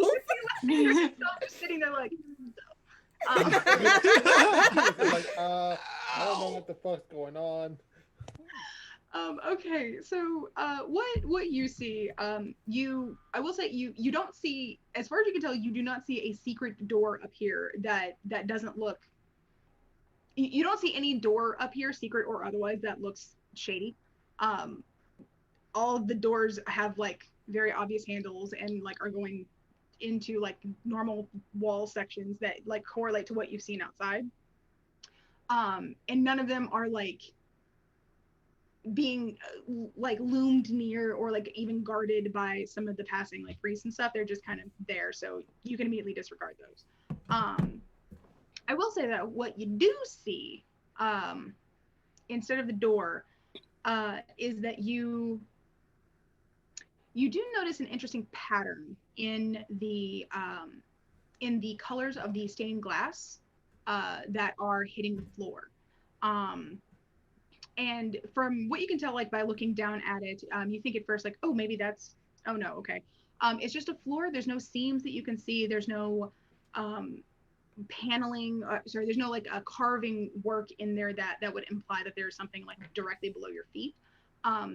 you're just sitting there like. Like, I don't know what the fuck's going on. Okay, so what you see, I will say you don't see, as far as you can tell, you do not see a secret door up here that doesn't look. You don't see any door up here, secret or otherwise, that looks shady. All of the doors have like very obvious handles and like are going into like normal wall sections that like correlate to what you've seen outside. And none of them are like being like loomed near or like even guarded by some of the passing like priests and stuff. They're just kind of there, so you can immediately disregard those. I will say that what you do see instead of the door is that you do notice an interesting pattern in the colors of the stained glass that are hitting the floor. And from what you can tell, like by looking down at it, you think at first like, oh, maybe that's, oh no, okay. It's just a floor. There's no seams that you can see. There's no paneling. There's no like a carving work in there that would imply that there's something like directly below your feet.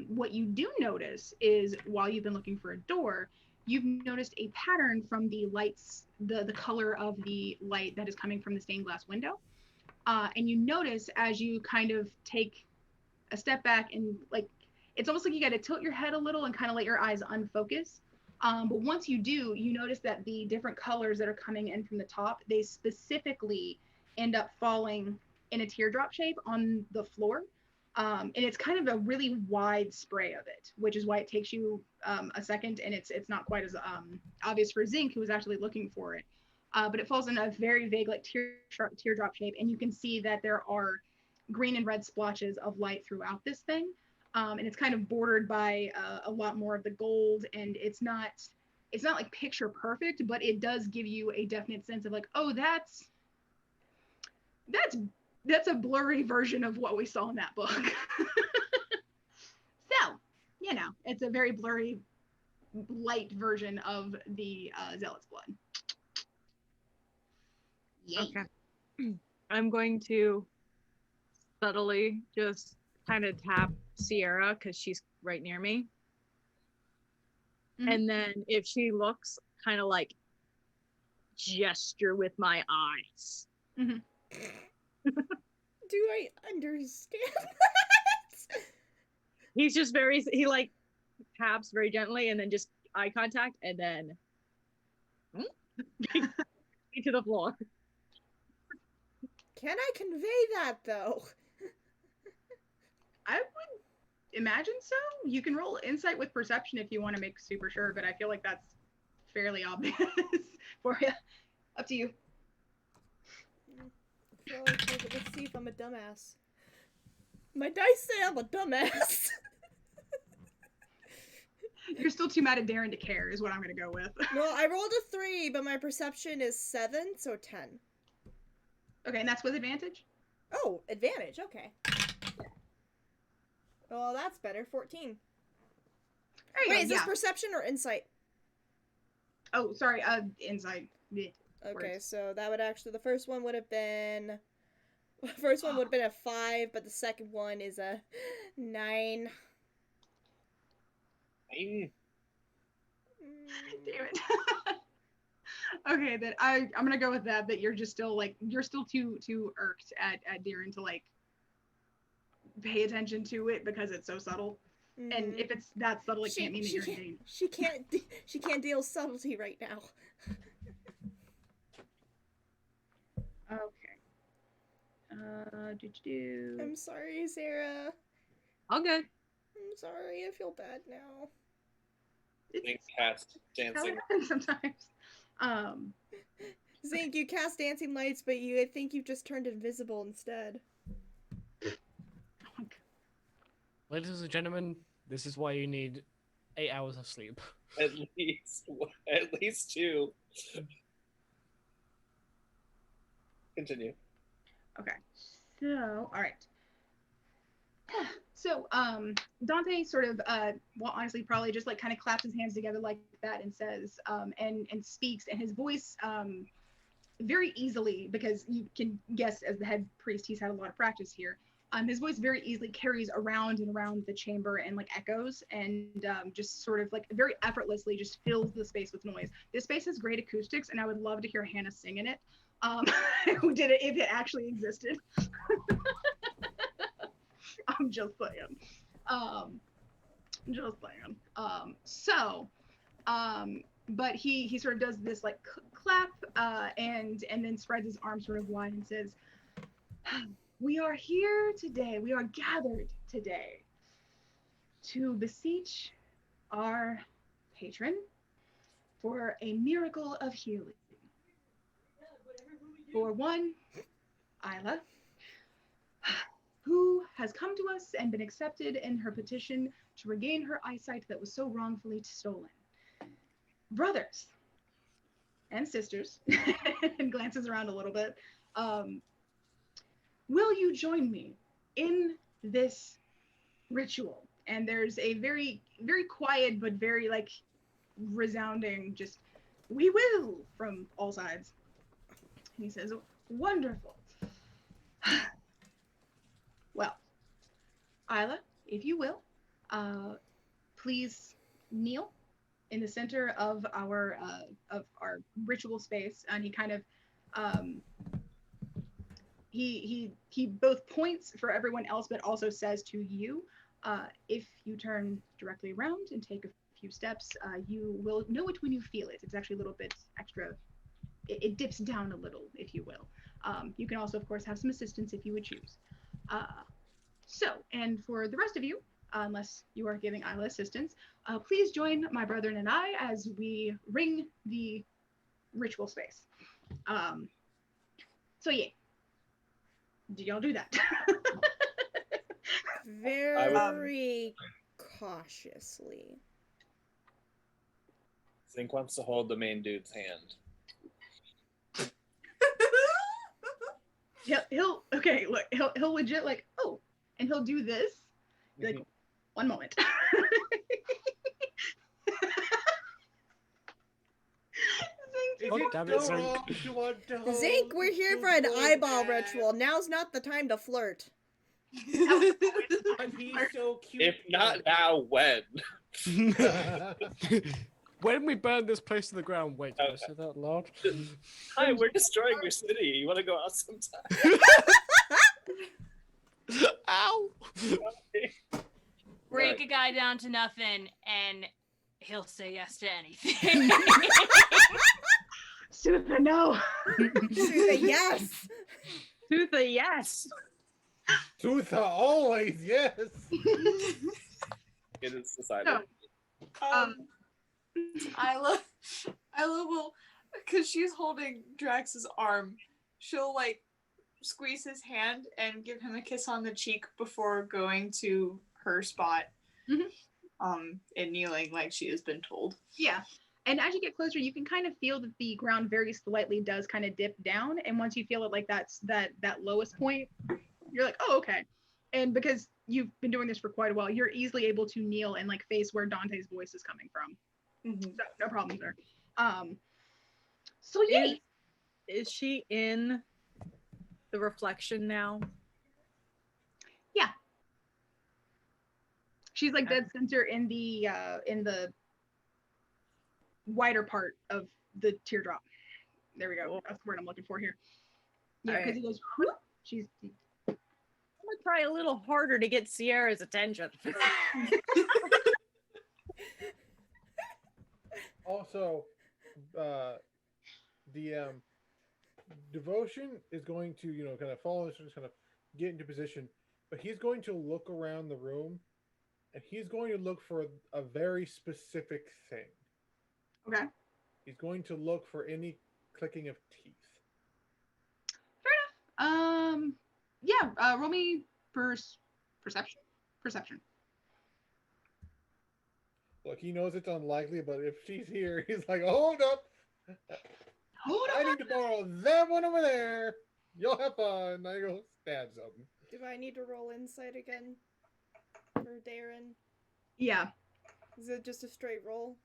What you do notice is while you've been looking for a door, you've noticed a pattern from the lights, the color of the light that is coming from the stained glass window. And you notice as you kind of take a step back and like, it's almost like you got to tilt your head a little and kind of let your eyes unfocus. But once you do, you notice that the different colors that are coming in from the top, they specifically end up falling in a teardrop shape on the floor. And it's kind of a really wide spray of it, which is why it takes you a second, and it's not quite as obvious for Zink, who was actually looking for it. But it falls in a very vague like teardrop shape, and you can see that there are green and red splotches of light throughout this thing. And it's kind of bordered by a lot more of the gold, and it's not like picture perfect, but it does give you a definite sense of like, oh, that's a blurry version of what we saw in that book. So, you know, it's a very blurry, light version of the Zealot's blood. Yay. Okay. I'm going to subtly just kind of tap Sierra because she's right near me. Mhm. And then if she looks, kind of like gesture with my eyes. Mhm. Do I understand that? He's just he like taps very gently and then just eye contact and then to the floor. Can I convey that though? I would imagine so. You can roll insight with perception if you want to make super sure, but I feel like that's fairly obvious for you. Up to you. So, let's see if I'm a dumbass. My dice say I'm a dumbass. You're still too mad at Darren to care, is what I'm gonna go with. No, I rolled a 3, but my perception is 7, so 10. Okay, and that's with advantage? Oh, advantage. Okay. Well, that's better. 14. There you Wait, go, is this yeah. perception or insight? Oh, sorry, insight. Yeah. Okay, Words. so that would actually, the first one would have been, the first one would have been a 5, but the second one is a 9. Mm. Damn it. Okay, then I'm gonna go with that. That you're just still like you're still too irked at Darren to like pay attention to it because it's so subtle. And if it's that subtle, it can't mean that you're in danger. She can't deal with subtlety right now. Okay. I'm sorry, Sarah. All good. I'm sorry. I feel bad now. Think cast How it dancing. happens sometimes. Zink, you cast dancing lights, but I think you just turned invisible instead. Ladies and gentlemen, this is why you need 8 hours of sleep. At least 2. Continue. Okay. So, all right. So, Dante sort of, well, honestly, probably just like kind of claps his hands together like that and says, and speaks, and his voice, very easily, because you can guess as the head priest, he's had a lot of practice here. His voice very easily carries around and around the chamber and like echoes and just sort of like very effortlessly just fills the space with noise. This space has great acoustics, and I would love to hear Hannah sing in it. Who did it if it actually existed? I'm just saying. But he sort of does this like clap and then spreads his arms sort of wide and says, "We are here today. We are gathered today to beseech our patron for a miracle of healing. For one, Isla, who has come to us and been accepted in her petition to regain her eyesight that was so wrongfully stolen. Brothers and sisters," and glances around a little bit, "will you join me in this ritual?" And there's a very, very quiet but very like resounding just, "We will," from all sides. And he says, "Wonderful. Well, Isla, if you will, please kneel in the center of our ritual space." And he kind of he both points for everyone else, but also says to you, if you turn directly around and take a few steps, you will know it when you feel it. It's actually a little bit extra. It dips down a little, if you will. You can also, of course, have some assistance if you would choose. So, and for the rest of you, unless you are giving Isla assistance, please join my brethren and I as we ring the ritual space. So yeah, do y'all do that? Very cautiously. Zink wants to hold the main dude's hand. He'll okay, look, he'll legit like, oh, and he'll do this. Be like, one moment. Zink, we're here for an eyeball ritual. Now's not the time to flirt. And he's so cute. If not now, when? When we burn this place to the ground, wait, did I say that loud? Hi, we're destroying your city. You want to go out sometime? Ow! Break a guy down to nothing, and he'll say yes to anything. Sutha, no. Sutha, yes. Sutha, yes. Sutha, always, yes. It is decided. No. Isla will, because she's holding Drax's arm, she'll like squeeze his hand and give him a kiss on the cheek before going to her spot. And kneeling like she has been told. Yeah. And as you get closer, you can kind of feel that the ground very slightly does kind of dip down. And once you feel it like that's that lowest point, you're like, oh, okay. And because you've been doing this for quite a while, you're easily able to kneel and like face where Dante's voice is coming from. So no problems there. So yay. Is she in the reflection now? Yeah. She's like dead center in the wider part of the teardrop. There we go. Cool. That's the word I'm looking for here. Yeah, Alright. because he goes, whoop. She's I'm gonna try a little harder to get Sierra's attention. Also, the devotion is going to, kind of follow this, just kind of get into position, but he's going to look around the room, and he's going to look for a very specific thing. okay. He's going to look for any clicking of teeth. Yeah, roll me perception. Look, he knows it's unlikely, but if she's here, he's like, hold up. I need to borrow that one over there. You'll have fun. I go stab something. Do I need to roll insight again for Darren? Yeah. Is it just a straight roll?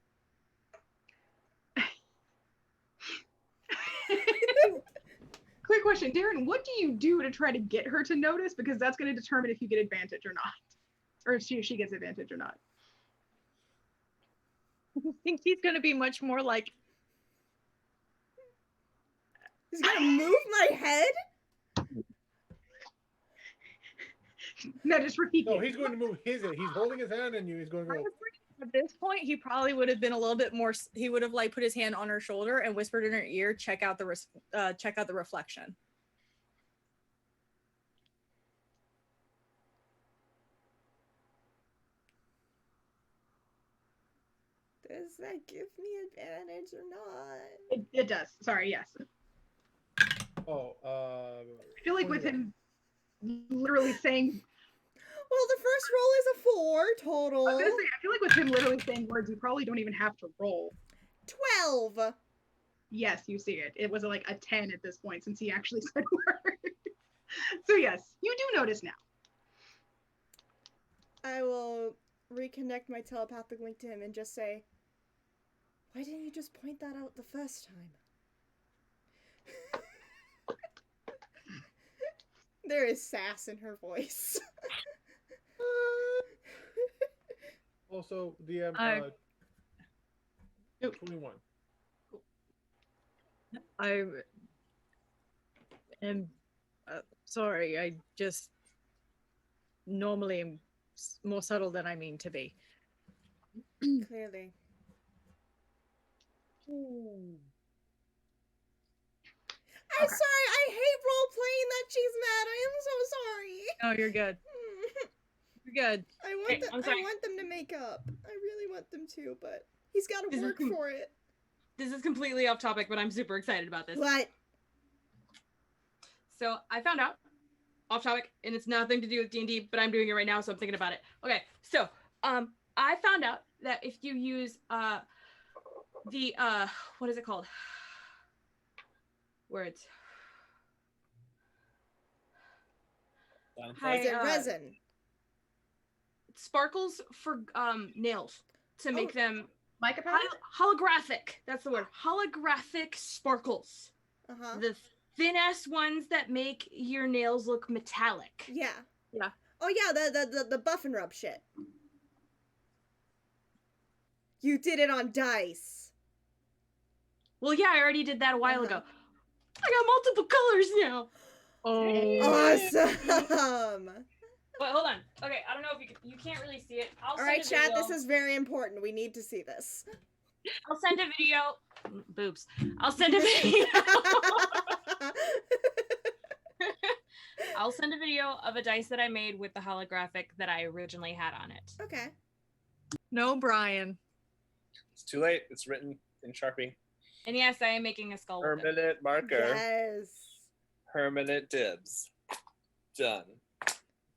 Quick question, Darren, what do you do to try to get her to notice? Because that's going to determine if you get advantage or not. Or if she gets advantage or not. I think he's gonna be much more like, He's gonna move my head? No, just repeat. No, he's going to move his head. He's holding his hand on you. He's going to go. at this point, he probably would have been a little bit more. He would have like put his hand on her shoulder and whispered in her ear, check out the reflection." Does that give me advantage or not? It does. Sorry, yes. Oh, I feel like with 21. him literally saying, Well, the first roll is a 4 total. I was gonna say, I feel like with him literally saying words, you probably don't even have to roll. 12. Yes, you see it. It was like a 10 at this point since he actually said words. So yes, you do notice now. I will reconnect my telepathic link to him and just say, why didn't you just point that out the first time? There is sass in her voice. Also, the 21. I am sorry. I just normally am more subtle than I mean to be. Clearly. I'm sorry, I hate role-playing that she's mad. I am so sorry. Oh, you're good. You're good. I want, Hey, them, I'm I sorry. want them to make up. I really want them to, but he's got to This is work for it. This is completely off topic, but I'm super excited about this. What? So I found out, off topic, and it's nothing to do with D&D, but I'm doing it right now, so I'm thinking about it. Okay, so I found out that if you use the what is it called? Words. Is it resin? Sparkles for nails to make them Mica powder? holographic. That's the word. Holographic sparkles. Uh-huh. The thin ass ones that make your nails look metallic. Yeah. Yeah. Oh yeah, the buff and rub shit. You did it on dice. Well, yeah, I already did that a while Uh-huh. ago. I got multiple colors now. Awesome. Wait, hold on. Okay, I don't know if you can't really see it. I'll All send right, a chat. video. This is very important. We need to see this. I'll send a video. Boobs. I'll send a video. I'll send a video of a dice that I made with the holographic that I originally had on it. Okay. No, Brian. It's too late. It's written in Sharpie. And yes, I am making a skull with it. Permanent marker. Yes. Permanent dibs. Done.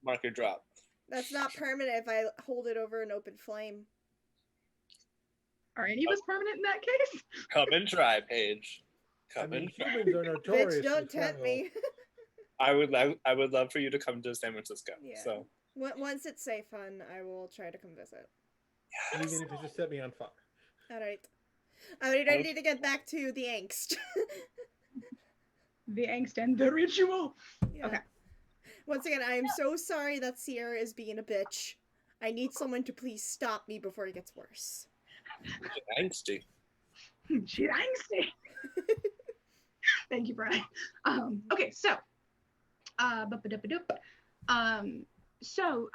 Marker drop. That's not permanent if I hold it over an open flame. Are any of us permanent in that case? Come and try, Paige. I Come mean, and try. humans are notorious. Bitch, don't for tempt travel. me. I would love for you to come to San Francisco. Yeah. So Once it's safe, hun, I will try to come visit. Even if you just set me on fire. All right. Are we ready to get back to the angst? The angst and the ritual. Yeah. Okay. Once again, I am so sorry that Sierra is being a bitch. I need someone to please stop me before it gets worse. angsty. She's angsty. Thank you, Brian. Okay, so so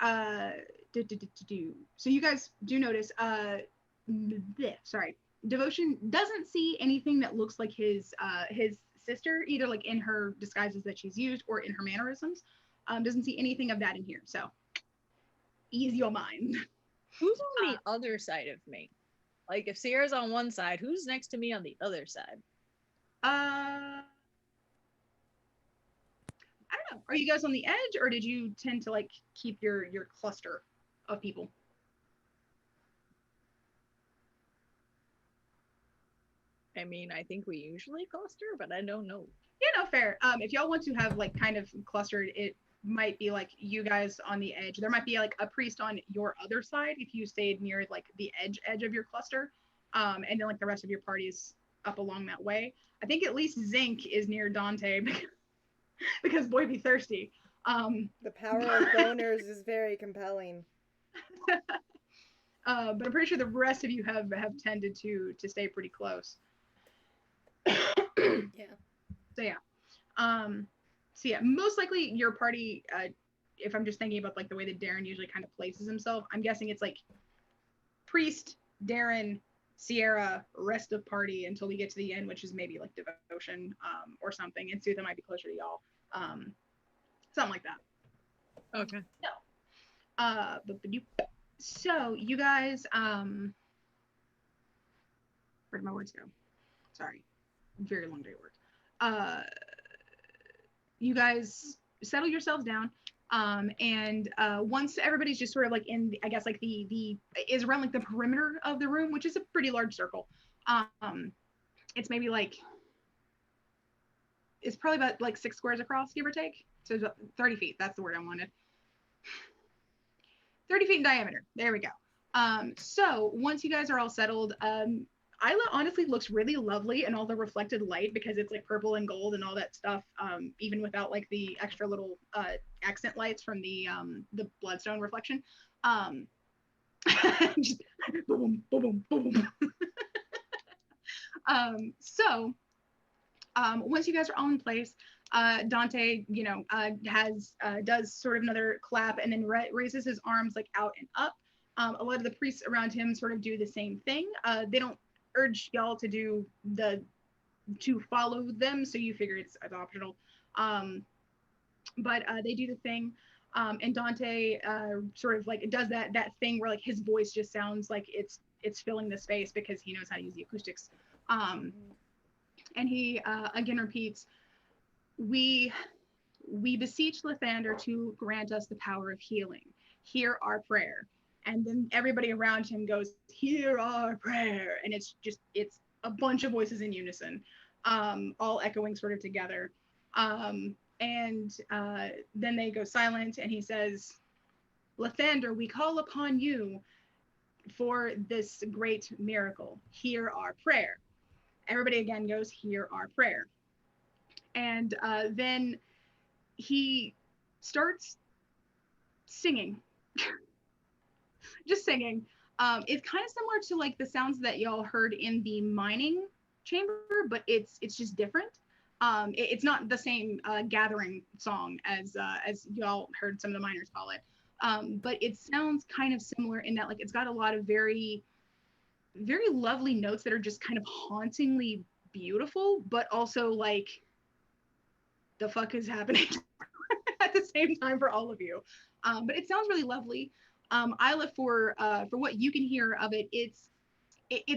you guys do notice sorry, Devotion doesn't see anything that looks like his sister, either like in her disguises that she's used or in her mannerisms. Doesn't see anything of that in here, so ease your mind. Who's on the other side of me? Like, if Sierra's on one side, who's next to me on the other side? I don't know. Are you guys on the edge, or did you tend to like keep your cluster of people? I mean, I think we usually cluster, but I don't know. Yeah, no, fair. If y'all want to have like kind of clustered, it might be like you guys on the edge. There might be like a priest on your other side if you stayed near like the edge of your cluster, and then like the rest of your party is up along that way. I think at least Zinc is near Dante because boy be thirsty. The power of boners is very compelling. But I'm pretty sure the rest of you have tended to stay pretty close. Yeah. So yeah. Most likely your party, if I'm just thinking about like the way that Darren usually kind of places himself, I'm guessing it's like Priest, Darren, Sierra, rest of party until we get to the end, which is maybe like Devotion or something, and Sutha might be closer to y'all. Something like that. Okay. So you guys, where'd my words go? Sorry, very long day at work. You guys settle yourselves down, and once everybody's just sort of like in, I guess like the is around like the perimeter of the room, which is a pretty large circle. It's maybe like it's probably about like 6 squares across, give or take. So it's about 30 feet. That's the word I wanted. 30 feet in diameter. There we go. So once you guys are all settled, Isla honestly looks really lovely in all the reflected light because it's like purple and gold and all that stuff, even without like the extra little accent lights from the bloodstone reflection. Just boom, boom, boom, boom. So once you guys are all in place, Dante, does sort of another clap and then raises his arms like out and up. A lot of the priests around him sort of do the same thing. They don't urge y'all to follow them, so you figure it's optional. But they do the thing, and Dante sort of like does that thing where like his voice just sounds like it's filling the space because he knows how to use the acoustics. And he again repeats, we beseech Lathander to grant us the power of healing. Hear our prayer. And then everybody around him goes, hear our prayer. And it's a bunch of voices in unison, all echoing sort of together. And then they go silent and he says, Lathander, we call upon you for this great miracle. Hear our prayer. Everybody again goes, hear our prayer. And then he starts singing. Just singing. It's kind of similar to like the sounds that y'all heard in the mining chamber, but it's just different. It's not the same gathering song as y'all heard some of the miners call it. But it sounds kind of similar in that like it's got a lot of very, very lovely notes that are just kind of hauntingly beautiful, but also like the fuck is happening at the same time for all of you. But it sounds really lovely. Isla, for what you can hear of it, it's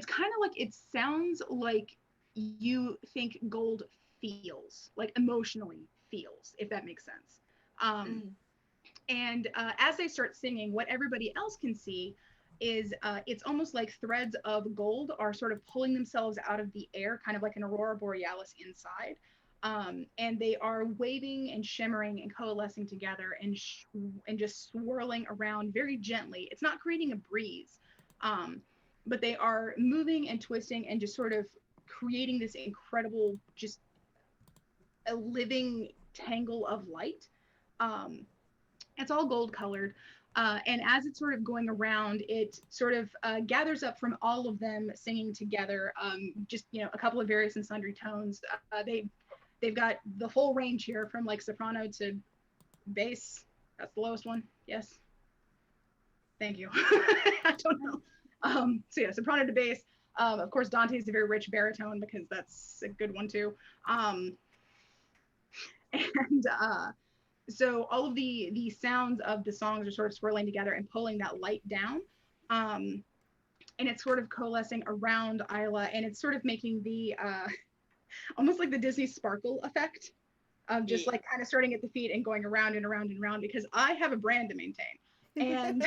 kind of like it sounds like you think gold feels, like emotionally feels, if that makes sense. And as they start singing, what everybody else can see is it's almost like threads of gold are sort of pulling themselves out of the air, kind of like an aurora borealis inside. And they are waving and shimmering and coalescing together and just swirling around very gently. It's not creating a breeze, but they are moving and twisting and just sort of creating this incredible, just a living tangle of light. It's all gold colored. And as it's sort of going around, it sort of gathers up from all of them singing together, just, a couple of various and sundry tones. They've got the whole range here from like soprano to bass. That's the lowest one. Yes. Thank you. I don't know. So yeah, soprano to bass. Of course, Dante's a very rich baritone because that's a good one too. So all of the sounds of the songs are sort of swirling together and pulling that light down. And it's sort of coalescing around Isla, and it's sort of making the almost like the Disney sparkle effect of just like kind of starting at the feet and going around and around and around, because I have a brand to maintain. And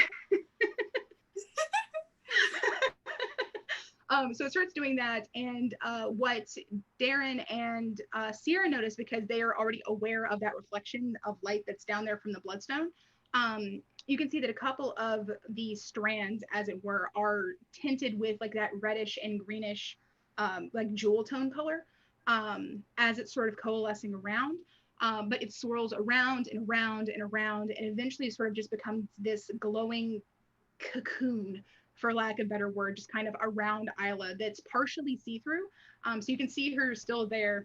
so it starts doing that, and what Darren and Sierra notice, because they are already aware of that reflection of light that's down there from the bloodstone, you can see that a couple of the strands, as it were, are tinted with like that reddish and greenish like jewel tone color as it's sort of coalescing around. But it swirls around and around and around, and eventually sort of just becomes this glowing cocoon, for lack of a better word, just kind of around Isla that's partially see-through. So you can see her still there.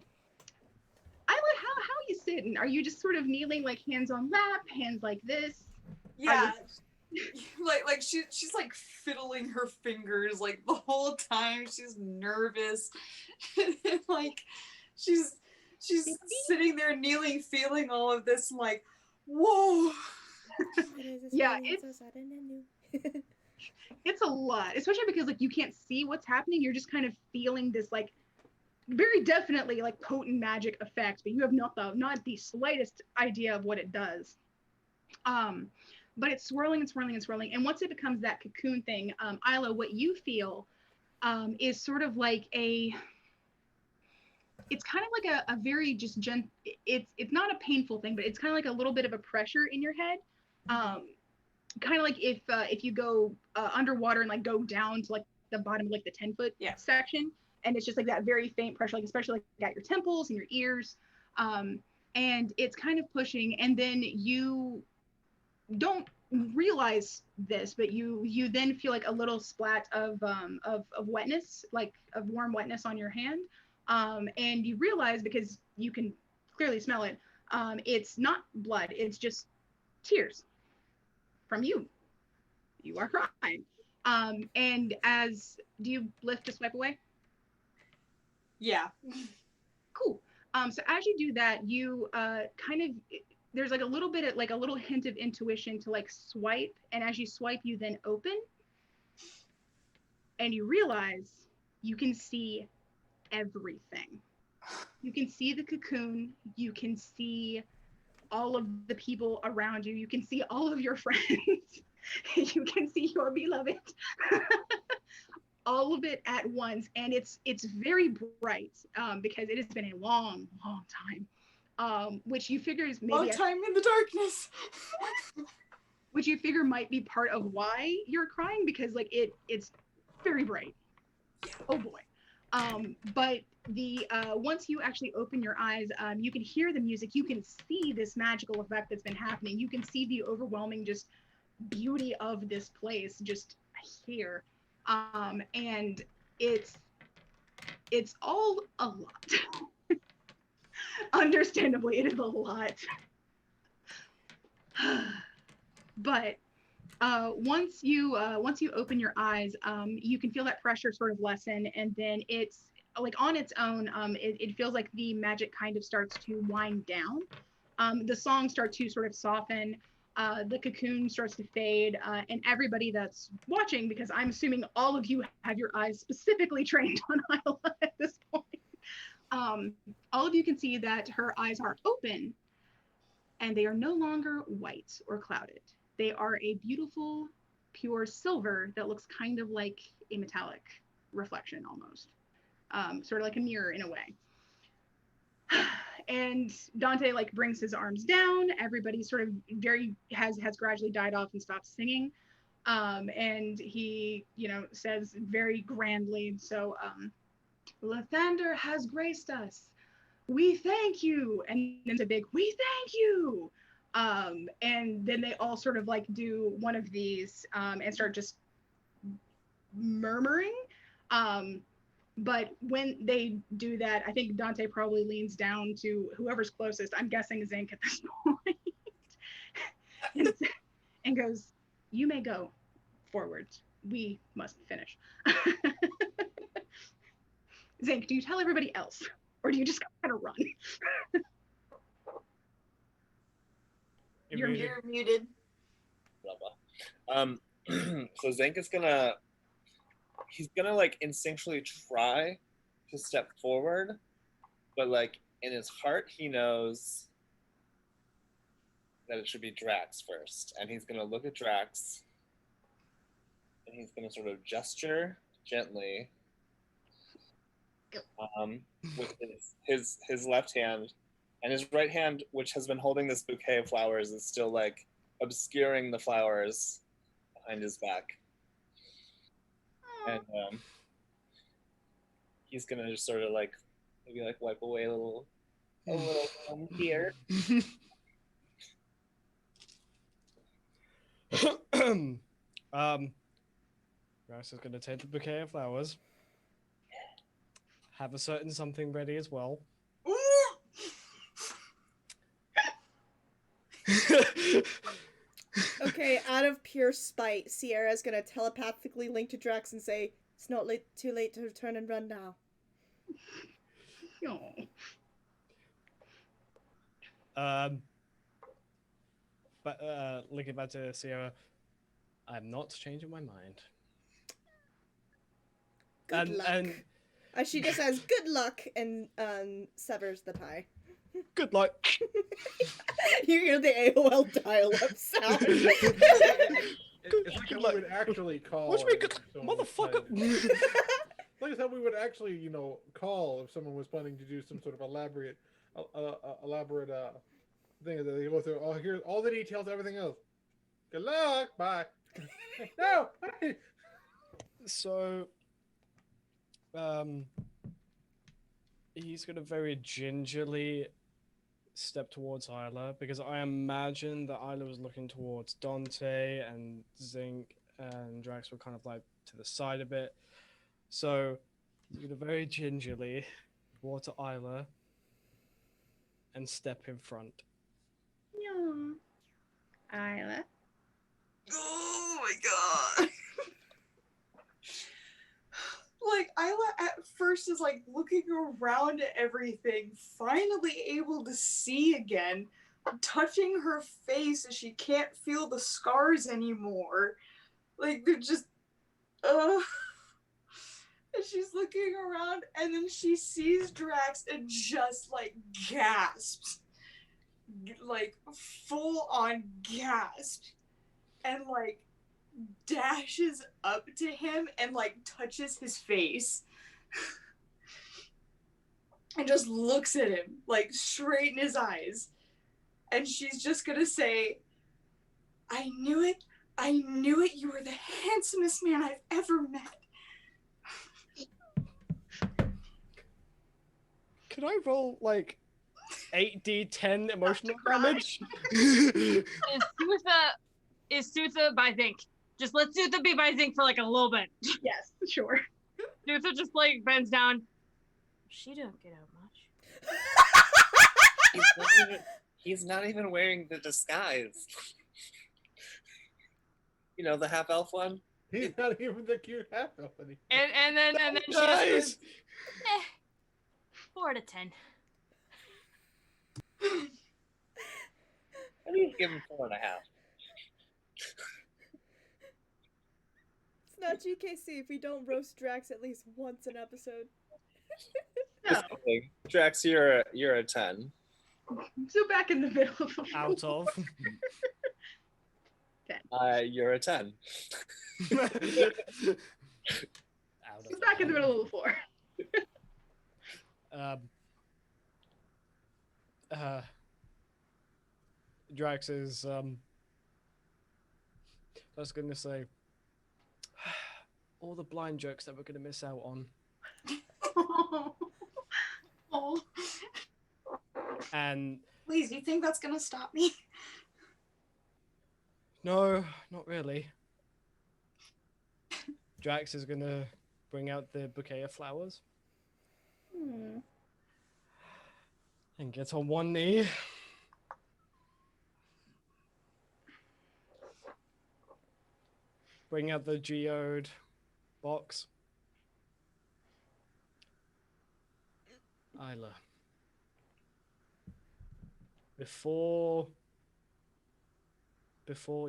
Isla, how are you sitting? Are you just sort of kneeling, like hands on lap, hands like this? Yeah. like she's like fiddling her fingers like the whole time. She's nervous. Like she's sitting there kneeling, feeling all of this, like, whoa. Yeah, it's a lot, especially because like you can't see what's happening. You're just kind of feeling this like very definitely like potent magic effect, but you have not the slightest idea of what it does. But it's swirling and swirling and swirling, and once it becomes that cocoon thing, Isla, what you feel is sort of like it's kind of like a very just it's not a painful thing, but it's kind of like a little bit of a pressure in your head. Kind of like if you go underwater and like go down to like the bottom of like the 10-foot section, and it's just like that very faint pressure, like especially like at your temples and your ears, and it's kind of pushing, and then you don't realize this, but you then feel like a little splat of wetness, like of warm wetness on your hand, and you realize, because you can clearly smell it, it's not blood, it's just tears from you. You are crying. And do you lift to swipe away? Yeah. Cool. So as you do that, you kind of, there's like a little bit of like a little hint of intuition to like swipe, and as you swipe, you then open, and you realize you can see everything. You can see the cocoon, you can see all of the people around you, you can see all of your friends, you can see your beloved, all of it at once, and it's very bright, because it has been a long time, which you figure is maybe long time in the darkness. which you figure might be part of why you're crying, because like it's very bright. Oh boy. But the once you actually open your eyes, you can hear the music. You can see this magical effect that's been happening. You can see the overwhelming just beauty of this place just here, and it's all a lot. Understandably, it is a lot. But once you open your eyes, you can feel that pressure sort of lessen, and then it's like on its own. It feels like the magic kind of starts to wind down. The songs start to sort of soften. The cocoon starts to fade, and everybody that's watching, because I'm assuming all of you have your eyes specifically trained on Isla at this point. All of you can see that her eyes are open, and they are no longer white or clouded. They are a beautiful, pure silver that looks kind of like a metallic reflection almost, sort of like a mirror in a way. And Dante like brings his arms down. Everybody sort of has gradually died off and stopped singing. And he, says very grandly, so Lathander has graced us. We thank you. And then it's a big, we thank you. And then they all sort of like do one of these and start just murmuring. But when they do that, I think Dante probably leans down to whoever's closest. I'm guessing Zinc at this point. and goes, you may go forward. We must finish. Zinc, do you tell everybody else? Or do you just kind of run? You're muted. Blah, blah. So Zank is gonna like instinctually try to step forward, but like in his heart he knows that it should be Drax first, and he's gonna look at Drax, and he's gonna sort of gesture gently with his left hand, and his right hand, which has been holding this bouquet of flowers, is still like obscuring the flowers behind his back. And he's gonna just sort of like maybe like wipe away a little tear. Rice is gonna take the bouquet of flowers. Have a certain something ready as well. Okay, out of pure spite, Sierra's gonna telepathically link to Drax and say, it's not too late to return and run now. But looking back to Sierra, I'm not changing my mind. Good luck. She just says, good luck, and severs the tie. Good luck. You hear the AOL dial-up sound. It's like how we would actually call. What do you mean, motherfucker? Like how we would actually, call if someone was planning to do some sort of elaborate thing that they go through. Oh, here's all the details, everything else. Good luck. Bye. No. So, he's gonna very gingerly step towards Isla, because I imagine that Isla was looking towards Dante, and Zinc and Drax were kind of like to the side a bit. So he's gonna very gingerly walk to Isla and step in front. No. Isla. Oh my god. Like Isla at first is like looking around at everything, finally able to see again, touching her face as she can't feel the scars anymore. Like they're just and she's looking around, and then she sees Drax and just like gasps. Like full on gasps. And like dashes up to him and like touches his face and just looks at him like straight in his eyes, and she's just gonna say, I knew it, you were the handsomest man I've ever met. can I roll like 8d10 emotional cry. damage? Is Sutha by Zinc? Just let Sutha be by Zinc for like a little bit. Yes, sure. Sutha just like bends down. She don't get out much. He's not even wearing the disguise. You know, the half elf one. He's not even the cute half elf anymore. And then she just Nice. goes, 4 out of 10. I need to give him 4.5. It's not GKC if we don't roast Drax at least once an episode. Drax, you're a 10. So back in the middle of the Out of. You're a 10. Out He's back in the middle of the floor. Drax is I was gonna say all the blind jokes that we're gonna miss out on. Oh. And Please, you think that's gonna stop me? no, not really. Drax is gonna bring out the bouquet of flowers and get on one knee. Bring out the geode box. Isla. Before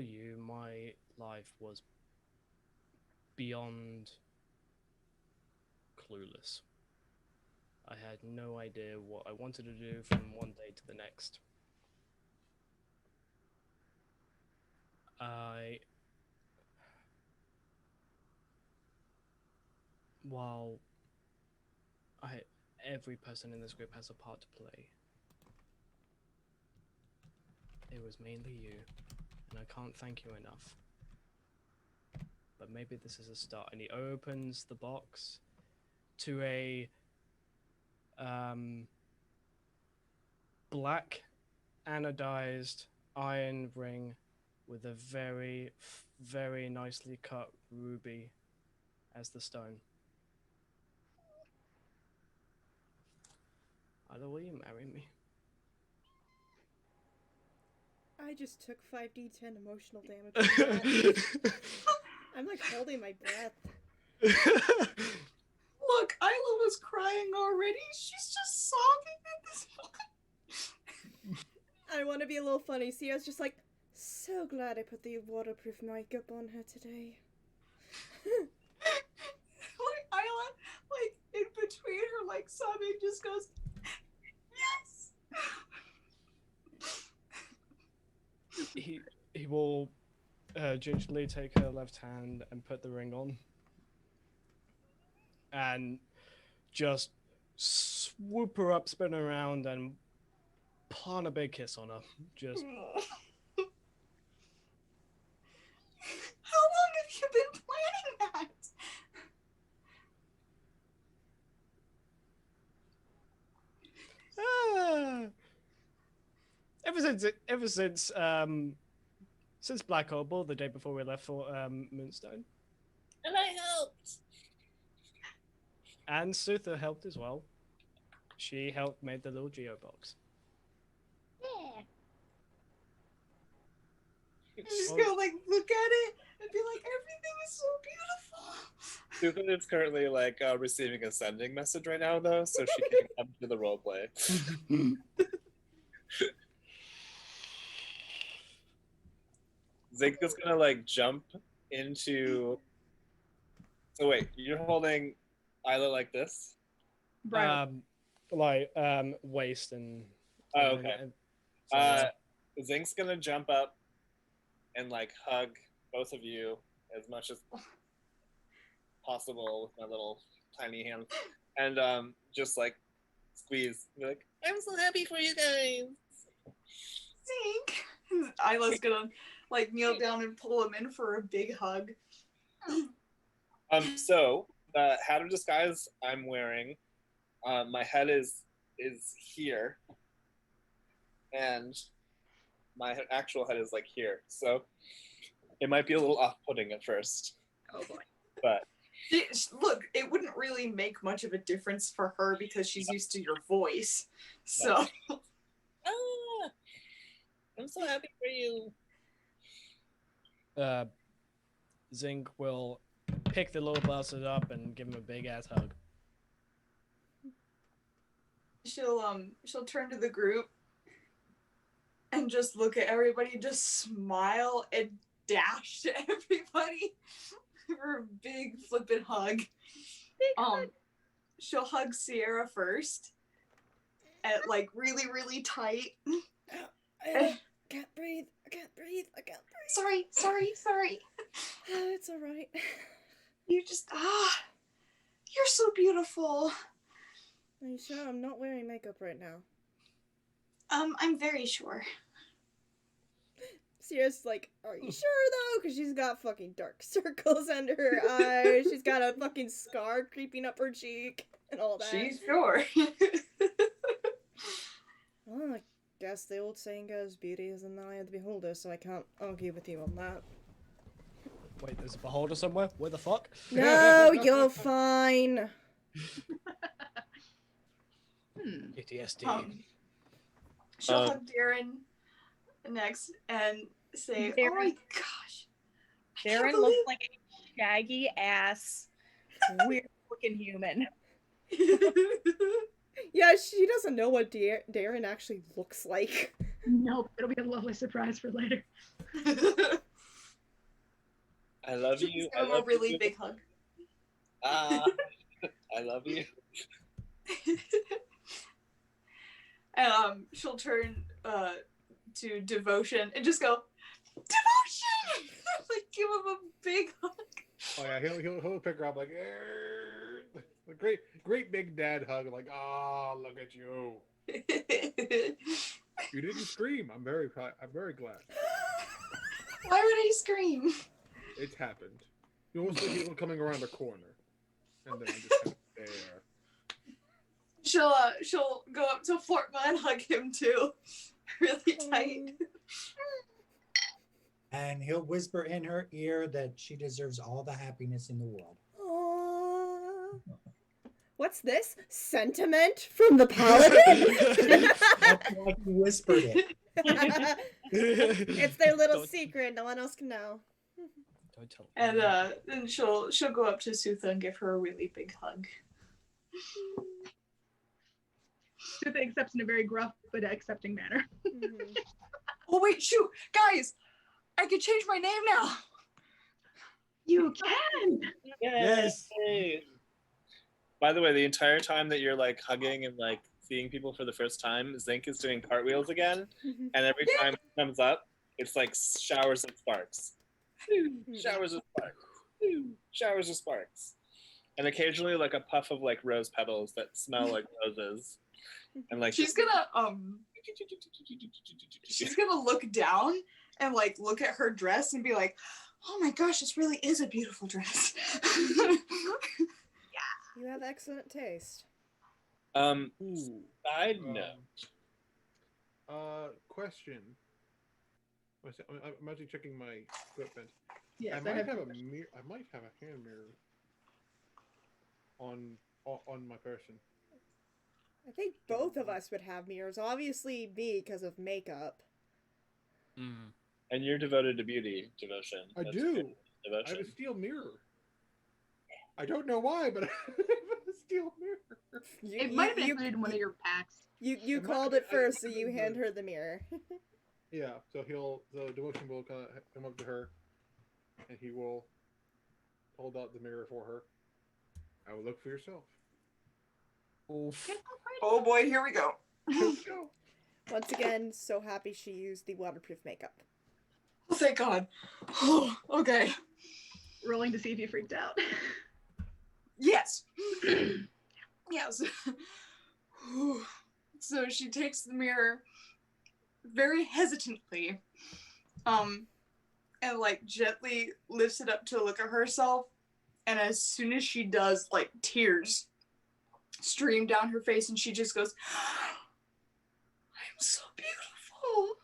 you, my life was beyond clueless. I had no idea what I wanted to do from one day to the next. While every person in this group has a part to play, it was mainly you, and I can't thank you enough. But maybe this is a start. And he opens the box to a black anodized iron ring with a very, very nicely cut ruby as the stone. Either will you marry me? I just took 5d10 emotional damage from that. I'm like holding my breath. Look, Isla was crying already. She's just sobbing at this point. I want to be a little funny. Sierra's just like, so glad I put the waterproof makeup on her today. Like Isla, like in between her like sobbing, just goes, yes. He will gingerly take her left hand and put the ring on, and just swoop her up, spin her around, and plant a big kiss on her. Just. How long have you been planning that? Since Black Opal, the day before we left for Moonstone. And I helped. And Sutha helped as well. She helped make the little geo box. Yeah. I'm just gonna like look at it and be like, everything is so beautiful. Sutha is currently like receiving a sending message right now though, so she can't come to the roleplay. Zeke is gonna like jump into. So wait, you're holding Isla like this? Waist and. Oh, okay. Zink's gonna jump up and like hug both of you as much as possible with my little tiny hand, and just like squeeze. Be like, I'm so happy for you guys. Zink. Isla's gonna like kneel down and pull him in for a big hug. So the hat of disguise I'm wearing, my head is is here, and my actual head is like here. So it might be a little off-putting at first. Oh boy. But Look, it wouldn't really make much of a difference for her because she's used to your voice. So I'm so happy for you. Zinc will pick the little bastard up and give him a big ass hug. she'll turn to the group and just look at everybody, just smile and dash to everybody for a big flippin' hug. She'll hug Sierra first, at like really, really tight. I can't breathe. I can't breathe. I can't breathe. Sorry. It's all right. You just you're so beautiful. Are you sure I'm not wearing makeup right now? I'm very sure. Sierra's like, are you sure though? Because she's got fucking dark circles under her eyes. She's got a fucking scar creeping up her cheek and all that. She's sure. Well, I guess the old saying goes, beauty is in the eye of the beholder, so I can't argue with you on that. Wait, there's a beholder somewhere? Where the fuck? No, you're fine. PTSD. She'll hug Darren next and say, Darren- "Oh my gosh, I can't Darren believe-" looks like a shaggy ass, weird looking human. Yeah, she doesn't know what Darren actually looks like. Nope, it'll be a lovely surprise for later. I love She'll you. just I give him a love really you. big hug. I love you. And she'll turn to Devotion and just go, Devotion! Like give him a big hug. Oh yeah, he'll pick her up like, a great big dad hug, like, ah, look at you. You didn't scream. I'm very glad. Why would I scream? It's happened. You almost see people coming around a corner, and then I just kind of there. She'll go up to Flortma and hug him too, really tight. And he'll whisper in her ear that she deserves all the happiness in the world. Aww. What's this? Sentiment from the paladin? That's why he whispered it. It's their little Don't- secret. No one else can know. Don't tell And then she'll go up to Sutha and give her a really big hug. Sutha accepts in a very gruff but accepting manner. Mhm. Oh wait, shoot, guys! I can change my name now. You can. Yes. Yay. By the way, the entire time that you're like hugging and like seeing people for the first time, Zinc is doing cartwheels again, and every time it comes up, it's like showers of sparks. Showers of sparks. Showers of sparks. And occasionally like a puff of like rose petals that smell like roses. And like She's gonna look down and like look at her dress and be like, oh my gosh, this really is a beautiful dress. You have excellent taste. Side note. Question. I'm actually checking my equipment. Yes, I might have a mirror. I might have a hand mirror on my person. I think both of us would have mirrors. Obviously, me because of makeup. And you're devoted to beauty, Devotion. I That's do. good. I Devotion. have a steel mirror. I don't know why, but I have a steel mirror. It might have been included in one of your packs. You It might- called it I- first, so I- you hand her the mirror. Yeah, so Devotion will kind of come up to her, and he will hold out the mirror for her. I will look for yourself. Oof. Oh boy, here we go. Let's go. Once again, so happy she used the waterproof makeup. Oh, thank God. Oh, okay. Rolling to see if you freaked out. Yes. Yes. So she takes the mirror very hesitantly, and like gently lifts it up to look at herself. And as soon as she does, like tears stream down her face, and she just goes, "I'm so beautiful."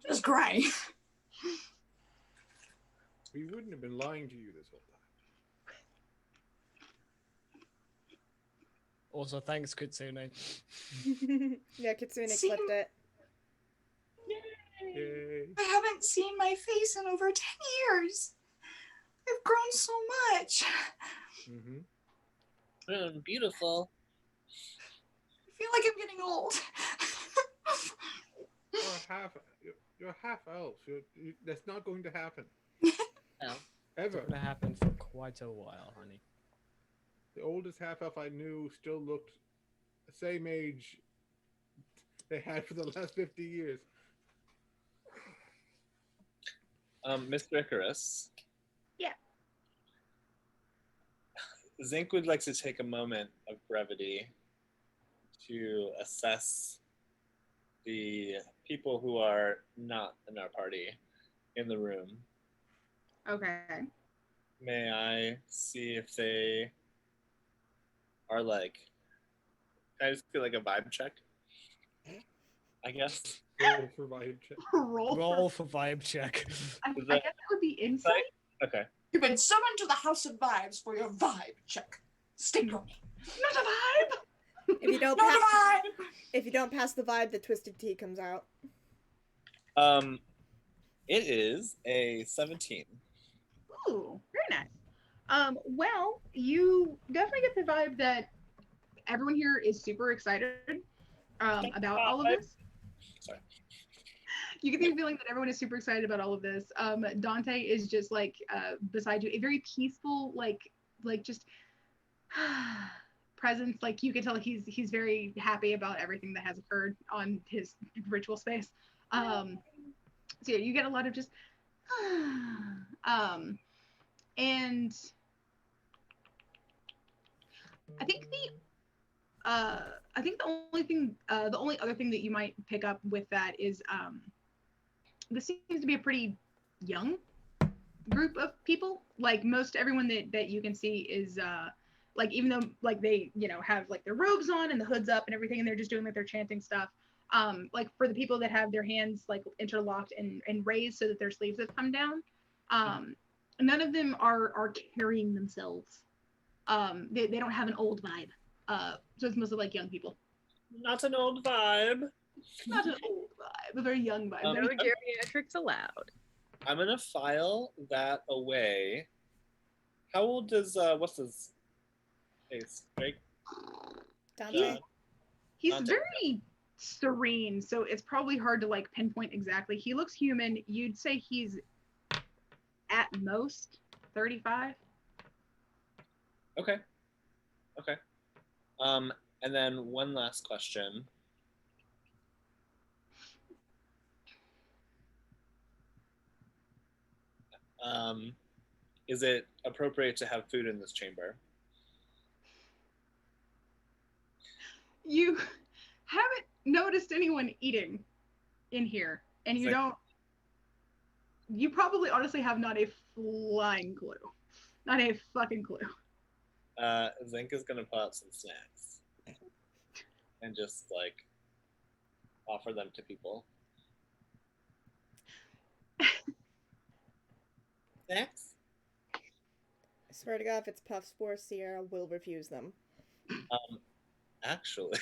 Just crying. We wouldn't have been lying to you this whole time. Also, thanks, Kitsune. Yeah, Kitsune See? clipped it. Yay. I haven't seen my face in over 10 years. I've grown so much. Mm-hmm. Beautiful. I feel like I'm getting old. You're half elf. That's not going to happen. No. Ever. It's gonna happen for quite a while, honey. The oldest half elf I knew still looked the same age they had for the last 50 years. Mr. Icarus. Yeah. Zinc would like to take a moment of brevity to assess the people who are not in our party in the room. Okay. May I see if they are like, can I just get like a vibe check? I guess. Roll for vibe check. Roll for vibe check. I guess that would be insight. Okay. You've been summoned to the House of Vibes for your vibe check. State your name. Not a vibe. If you don't Not pass, a vibe. if you don't pass the vibe, the twisted tea comes out. It is a 17. Ooh, very nice. Well, you definitely get the vibe that everyone here is super excited about all of this. Sorry. You get the feeling that everyone is super excited about all of this. Dante is just like beside you, a very peaceful, like just presence. Like you can tell he's very happy about everything that has occurred on his ritual space. So yeah, you get a lot of just and I think the only other thing that you might pick up with that is this seems to be a pretty young group of people. Like most everyone that you can see is like, even though like they have like their robes on and the hoods up and everything, and they're just doing like their chanting stuff. Like for the people that have their hands like interlocked and raised so that their sleeves have come down, none of them are carrying themselves. They don't have an old vibe. So it's mostly like young people. Not an old vibe. Not an old vibe, a very young vibe. No Very- geriatrics allowed. I'm gonna file that away. How old is what's his face? Drake? Dante. He's Dante. very serene, so it's probably hard to like pinpoint exactly. He looks human. You'd say he's at most 35. Okay. And then one last question. Is it appropriate to have food in this chamber? You haven't noticed anyone eating in here, and you don't. You probably honestly have not a flying clue. Not a fucking clue. Zinc is gonna pull out some snacks and just like offer them to people. Snacks? I swear to God, if it's Puff Spores, Sierra will refuse them. Actually,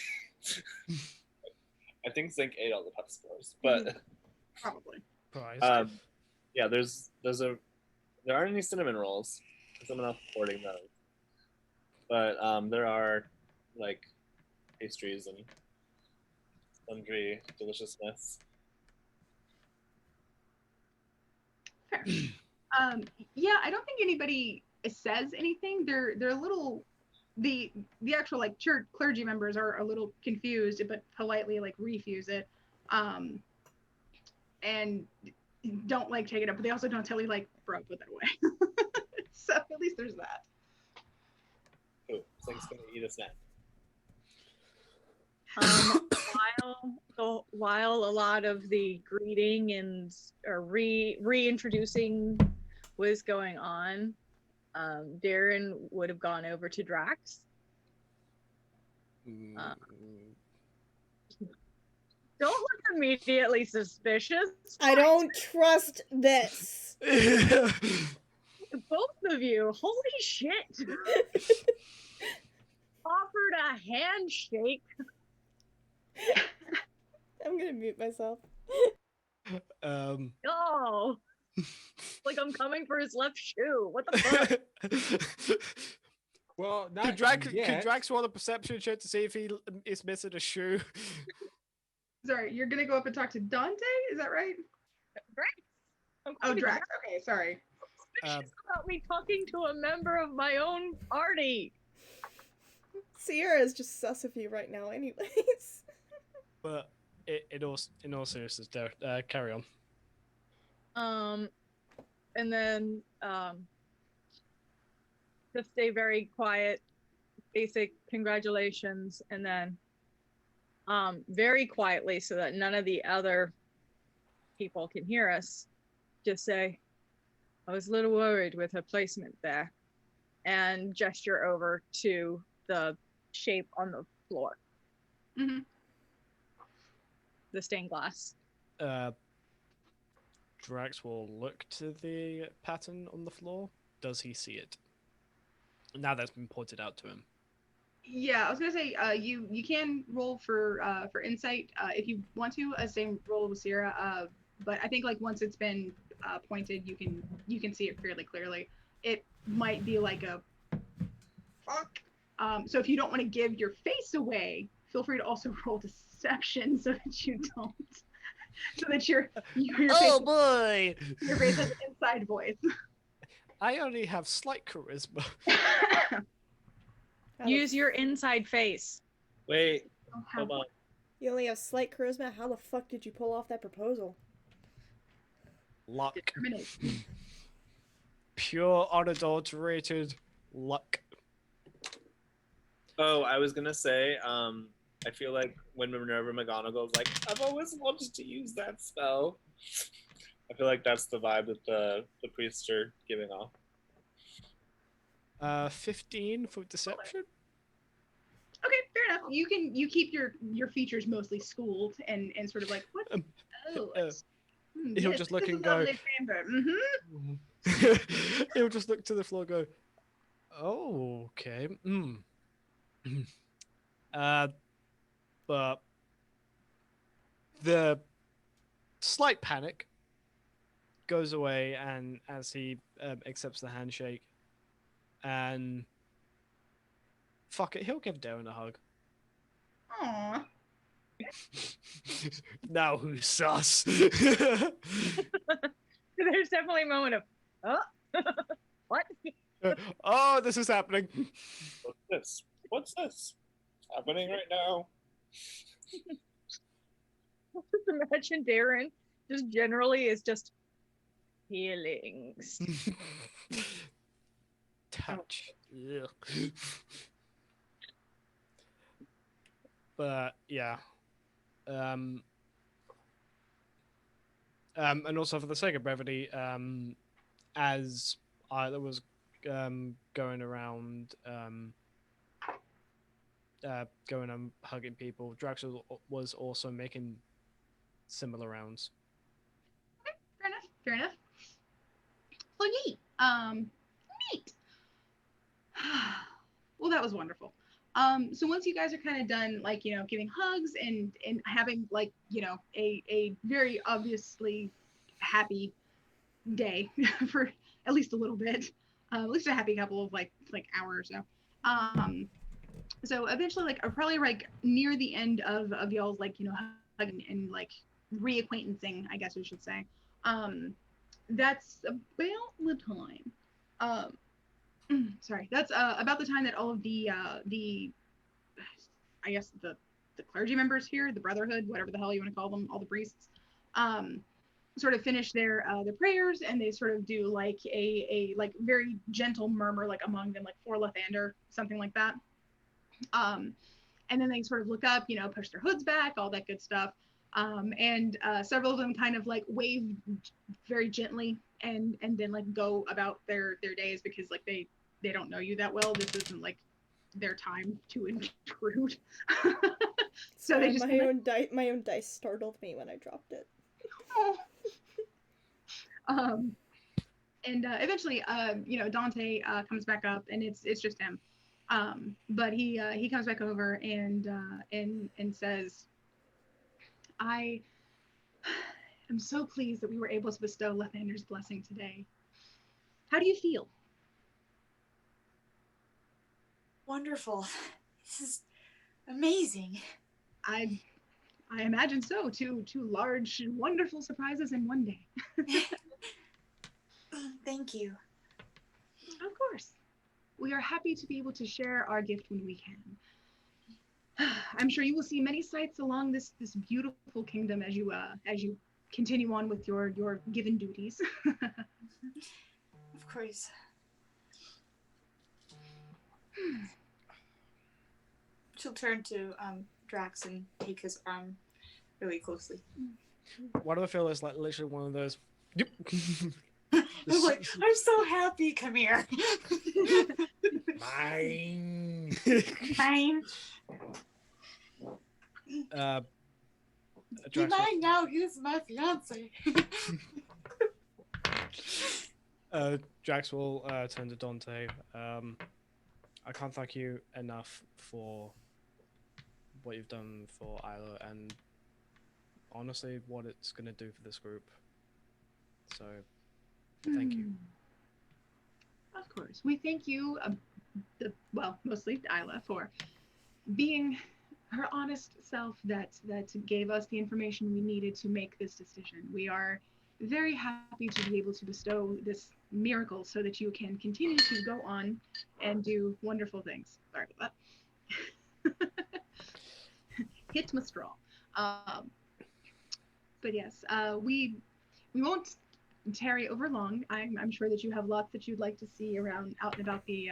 I think Zinc ate all the puff spores, but Probably. Prize. yeah, there aren't any cinnamon rolls. Someone else hoarding those, but there are like pastries and sundry deliciousness. Fair. Yeah, I don't think anybody says anything. They're a little. The actual like church clergy members are a little confused, but politely like refuse it, and don't like take it up. But they also don't tell you like, bro, put that away. So at least there's that. Ooh, Zinc's gonna eat a snack. While a lot of the greeting and reintroducing was going on, Darren would have gone over to Drax. Don't look immediately suspicious. I don't trust this. Both of you, holy shit. Offered a handshake. I'm gonna mute myself. Oh, like I'm coming for his left shoe. What the fuck? Well, not Could Drax, yet. could Drax roll a perception check to see if he is missing a shoe? Sorry, you're gonna go up and talk to Dante? Is that right? Drax. Oh, Drax. Okay, sorry. Suspicious about me talking to a member of my own party. Sierra is just sus of you right now, anyways. But in all seriousness, carry on. And then just stay very quiet, basic congratulations, and then very quietly so that none of the other people can hear us, just say, I was a little worried with her placement there, and gesture over to the shape on the floor. Mm-hmm. The stained glass. Drax will look to the pattern on the floor. Does he see it? Now that's been pointed out to him. Yeah, I was gonna say you can roll for insight if you want to, same roll with Sierra. But I think like once it's been pointed, you can see it fairly clearly. It might be like a fuck. So if you don't want to give your face away, feel free to also roll deception so that you don't. So that your oh boy! Your face has an inside voice. I only have slight charisma. Use your inside face. Wait, hold on. You only have slight charisma. How the fuck did you pull off that proposal? Luck. Pure, unadulterated luck. Oh, I was gonna say, I feel like when Minerva McGonagall's like, I've always wanted to use that spell. I feel like that's the vibe that the priests are giving off. 15 for deception. Okay, fair enough. You keep your features mostly schooled and sort of like what? He'll just look and go. He'll just look to the floor and go, oh, okay. But the slight panic goes away, and as he accepts the handshake, and fuck it, he'll give Darren a hug. Aww. Now who's sus? There's definitely a moment of, oh, what? Oh, this is happening. What's this? What's this? It's happening right now. Just imagine Darren just generally is just feelings. Touch. But yeah. And also for the sake of brevity, as I was going around going and hugging people, Drax was also making similar rounds. Okay, fair enough. Well, neat. Neat. Well, that was wonderful. So once you guys are kind of done, like, giving hugs and having, like, a very obviously happy day for at least a little bit, at least a happy couple of like hour or so. So eventually, like, probably like near the end of y'all's, like, hugging and like reacquaintancing, I guess we should say. That's about the time. Sorry, that's about the time that all of the I guess the clergy members here, the brotherhood, whatever the hell you want to call them, all the priests, sort of finish their prayers, and they sort of do like a like very gentle murmur, like among them, like for Lathander, something like that. And then they sort of look up, push their hoods back, all that good stuff. And several of them kind of like wave very gently and then like go about their days because like they don't know you that well. This isn't like their time to intrude. So they Sorry, just my own dice startled me when I dropped it. And eventually, Dante comes back up, and it's just him. But he comes back over and says, "I am so pleased that we were able to bestow Lethander's blessing today. How do you feel?" Wonderful. This is amazing. I imagine so. Two large, wonderful surprises in one day. Thank you. Of course. We are happy to be able to share our gift when we can. I'm sure you will see many sights along this beautiful kingdom as you continue on with your given duties. Of course. She'll turn to Drax and take his arm really closely. Why do I feel it's like literally one of those? Yep. I'm like, I'm so happy. Come here. Mine. Mine. Be Drax mine now. He's my fiance. Drax will turn to Dante. I can't thank you enough for what you've done for Isla and honestly what it's going to do for this group. So, thank you. Of course. We thank you, mostly Isla, for being her honest self that gave us the information we needed to make this decision. We are very happy to be able to bestow this miracle so that you can continue to go on and do wonderful things. Sorry about that. Hit my straw. But yes, we won't tarry over long. I'm sure that you have lots that you'd like to see around out and about the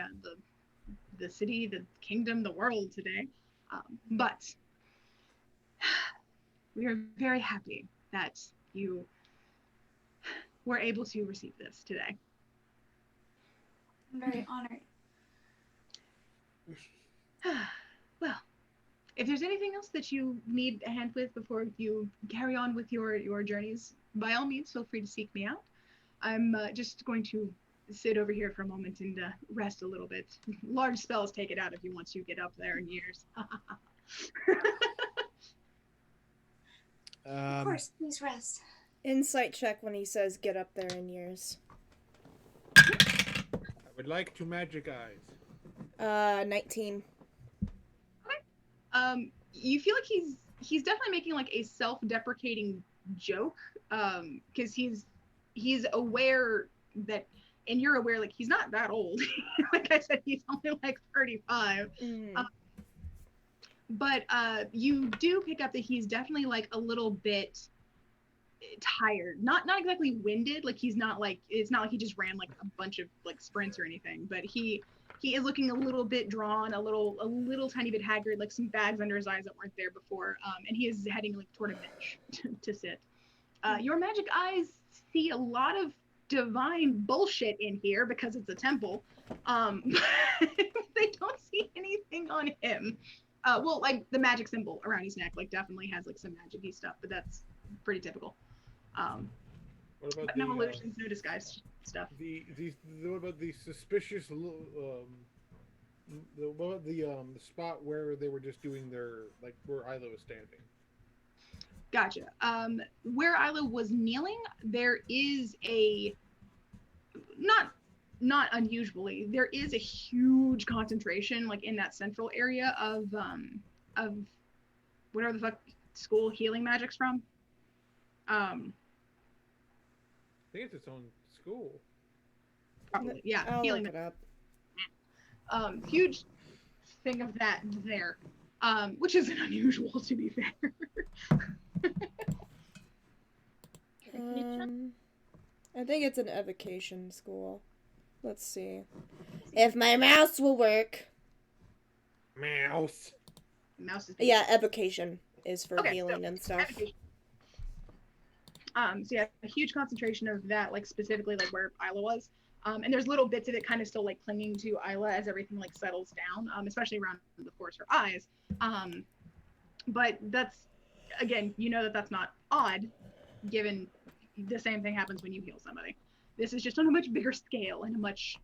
city, the kingdom, the world today. But we are very happy that you were able to receive this today. I'm very honored. Well, if there's anything else that you need a hand with before you carry on with your journeys, by all means, feel free to seek me out. I'm just going to sit over here for a moment and rest a little bit. Large spells take it out of you once you get up there in years. Of course, please rest. Insight check when he says get up there in years. I would like to magic eyes. 19. Okay. You feel like he's definitely making like a self-deprecating joke, because he's aware that, and you're aware like he's not that old. Like I said, he's only like 35. But you do pick up that he's definitely like a little bit tired, not exactly winded, like he's not like, it's not like he just ran like a bunch of like sprints or anything, but he is looking a little bit drawn, a little tiny bit haggard, like some bags under his eyes that weren't there before, and he is heading like toward a bench to sit. Your magic eyes see a lot of divine bullshit in here because it's a temple. They don't see anything on him. Well, like the magic symbol around his neck, like definitely has like some magic-y stuff, but that's pretty typical. What about no illusions, no disguise stuff. What about the suspicious? What about the spot where they were just doing their, like where Isla was standing? Gotcha. Where Isla was kneeling, there is a not unusually, there is a huge concentration like in that central area of whatever the fuck school healing magic's from. I think it's its own school. Probably, yeah. I'll Healing look it up. Huge thing of that there, which isn't unusual to be fair. I think it's an evocation school. Let's see. If my mouse will work. Mouse. Mouse is Yeah, evocation is for okay, healing so and stuff. So yeah, a huge concentration of that, like specifically like where Isla was. And there's little bits of it kind of still like clinging to Isla as everything like settles down, especially around, of course, her eyes. But that's, again, you know that's not odd, given the same thing happens when you heal somebody. This is just on a much bigger scale and a much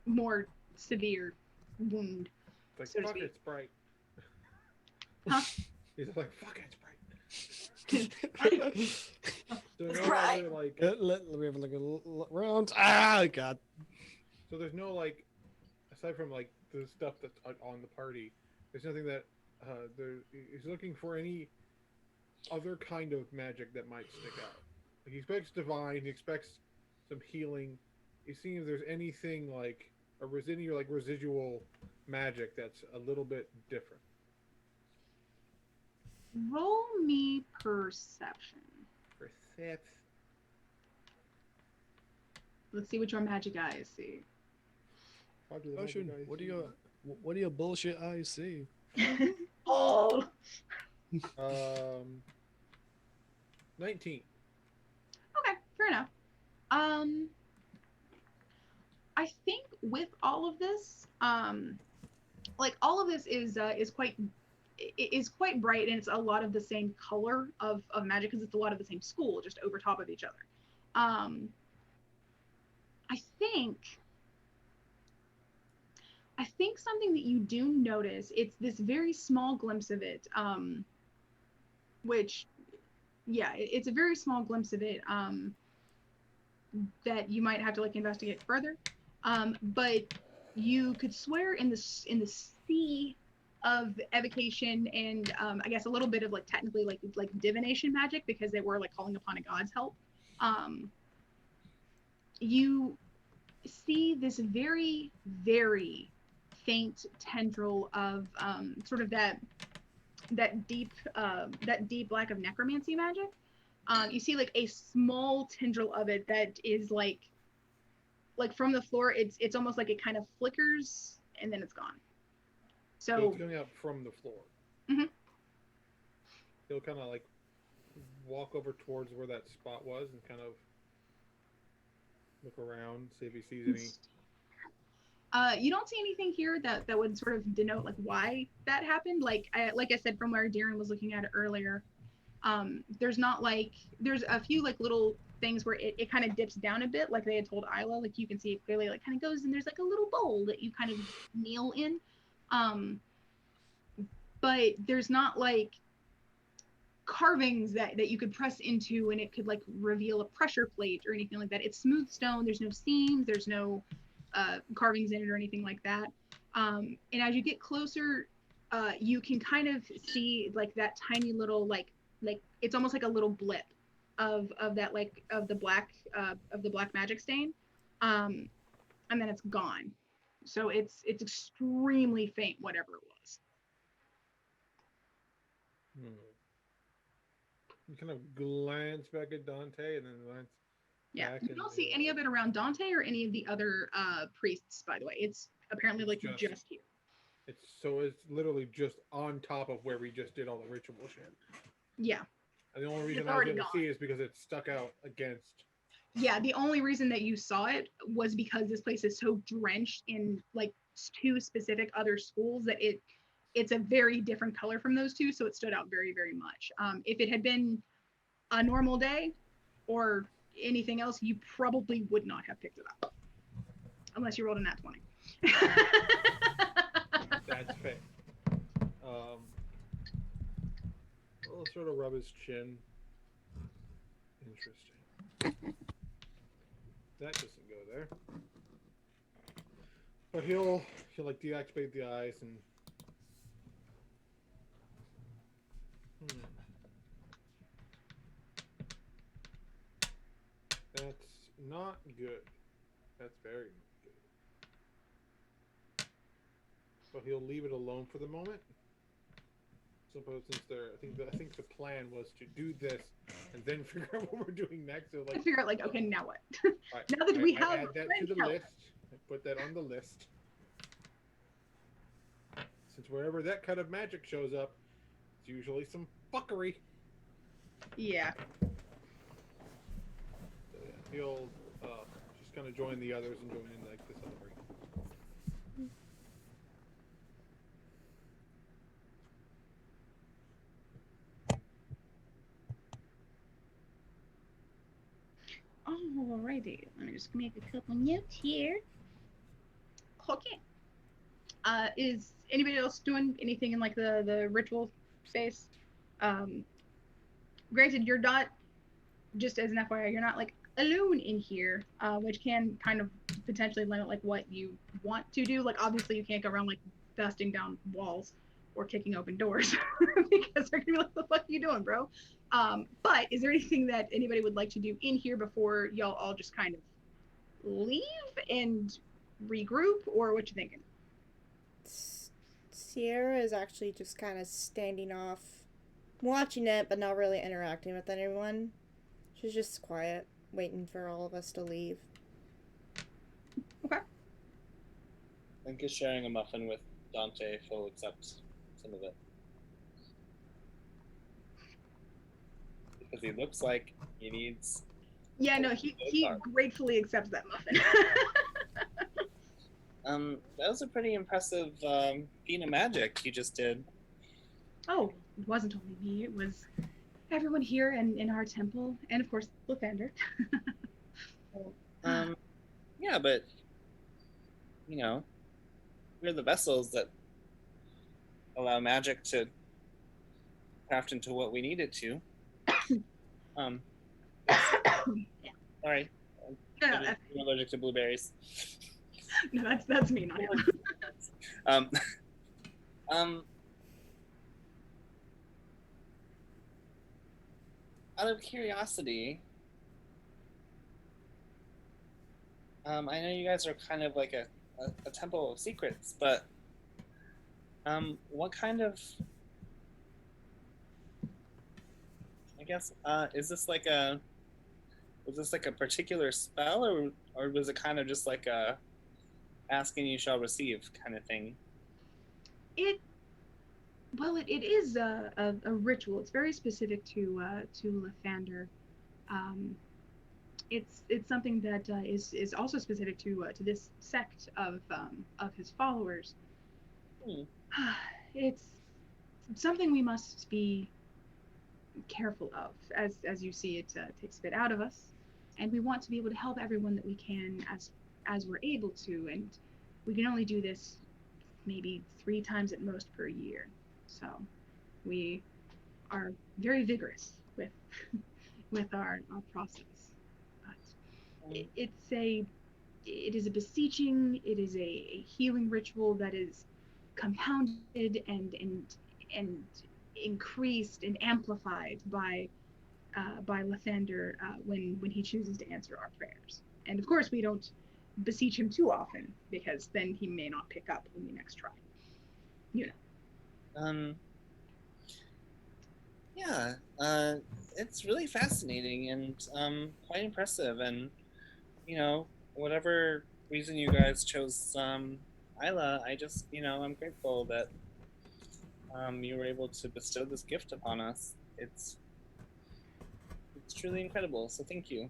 more severe wound. It's so like, to fuck speak. it, Sprite. Huh? He's like, fuck it, Sprite. So It's no right. other, like, Let me have like a look around. Ah, God. so there's no, like, aside from like the stuff that's on the party, there's nothing that he's looking for any other kind of magic that might stick out. Like, he expects divine, he expects some healing. He's seeing if there's anything like residual magic that's a little bit different. Roll me perception. Perception. Let's see what your magic eyes see. What do the Ocean, magic eyes what do see? what do your bullshit eyes see? Oh. 19. Okay, fair enough. I think with all of this, like all of this is quite bright, and it's a lot of the same color of magic because it's a lot of the same school, just over top of each other. I think something that you do notice, it's this very small glimpse of it, which, yeah, it's a very small glimpse of it, that you might have to like investigate further. But you could swear in the sea of evocation and I guess a little bit of like technically like divination magic, because they were like calling upon a god's help. You see this very, very faint tendril of sort of that deep lack of necromancy magic. You see like a small tendril of it that is like from the floor. It's almost like it kind of flickers and then it's gone. So it's coming out from the floor. Mhm. He'll kind of like walk over towards where that spot was and kind of look around, see if he sees any. You don't see anything here that would sort of denote like why that happened. Like I said, from where Darren was looking at it earlier, there's not like, there's a few like little things where it kind of dips down a bit, like they had told Isla. Like you can see it clearly, like kind of goes, and there's like a little bowl that you kind of kneel in. But there's not like carvings that you could press into and it could like reveal a pressure plate or anything like that. It's smooth stone. There's no seams. There's no carvings in it or anything like that. And as you get closer, you can kind of see like that tiny little like it's almost like a little blip of that like of the black magic stain, and then it's gone. So it's extremely faint, whatever it was. You kind of glance back at Dante and then glance back. You don't see any of it around Dante or any of the other priests, by the way. It's apparently like just here. It's literally just on top of where we just did all the ritual shit. Yeah. And the only reason I was able to see is because it stuck out against. Yeah, the only reason that you saw it was because this place is so drenched in like two specific other schools that it's a very different color from those two, so it stood out very, very much. If it had been a normal day or anything else, you probably would not have picked it up. Unless you rolled a nat 20. That's fair. I'll sort of rub his chin. Interesting. That doesn't go there. But he'll like deactivate the eyes and that's not good. That's very not good. But he'll leave it alone for the moment. Suppose since I think the plan was to do this and then figure out what we're doing next. So like figure out like, okay, now what? Right, now that we have add that to the list. I put that on the list. Since wherever that kind of magic shows up, it's usually some fuckery. Yeah. he'll just kind of join the others and join in like the celebration. Alrighty, let me just make a couple notes here. Okay. Is anybody else doing anything in like the ritual space? Granted, you're not, just as an FYI, you're not like alone in here, which can kind of potentially limit like what you want to do. Like obviously you can't go around like busting down walls or kicking open doors because they're gonna be like, "What the fuck are you doing, bro?" But is there anything that anybody would like to do in here before y'all all just kind of leave and regroup, or what you thinking? Sierra is actually just kind of standing off, watching it, but not really interacting with anyone. She's just quiet, waiting for all of us to leave. Okay. I think is sharing a muffin with Dante if he'll accept some of it. Because he looks like he needs... Yeah, no, he gratefully accepts that muffin. That was a pretty impressive feat of magic you just did. Oh, it wasn't only me, it was everyone here and in our temple, and of course, Lathander. Yeah, but, you know, we're the vessels that allow magic to craft into what we need it to. Sorry. No, I'm allergic to blueberries. No, that's me, not him. Out of curiosity, I know you guys are kind of like a temple of secrets, but what kind of, I guess, was this like a particular spell, or was it kind of just like a ask and you shall receive kind of thing? It is a ritual. It's very specific to Lathander. It's something that is also specific to this sect of his followers. It's something we must be careful of, as you see, it takes a bit out of us, and we want to be able to help everyone that we can as we're able to, and we can only do this maybe 3 times at most per year. So we are very vigorous with with our process. But it is a beseeching, it is a healing ritual that is compounded and increased and amplified by Lathander when he chooses to answer our prayers. And of course, we don't beseech him too often, because then he may not pick up when we next try. You know. Yeah, it's really fascinating and quite impressive. And you know, whatever reason you guys chose Isla, I just, you know, I'm grateful that you were able to bestow this gift upon us. It's truly incredible. So thank you.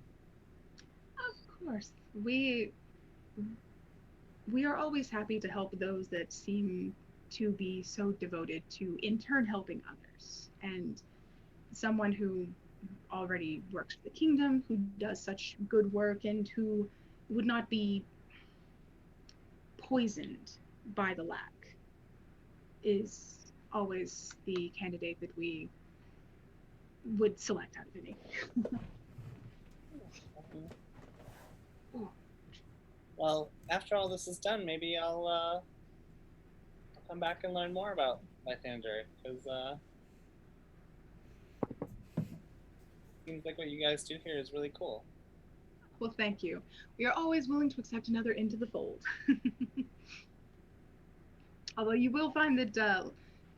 Of course, we are always happy to help those that seem to be so devoted to, in turn, helping others. And someone who already works for the kingdom, who does such good work, and who would not be poisoned by the lack is always the candidate that we would select out of any. Well, after all this is done, maybe I'll come back and learn more about Lathander, because seems like what you guys do here is really cool. Well, thank you. We are always willing to accept another into the fold. Although you will find that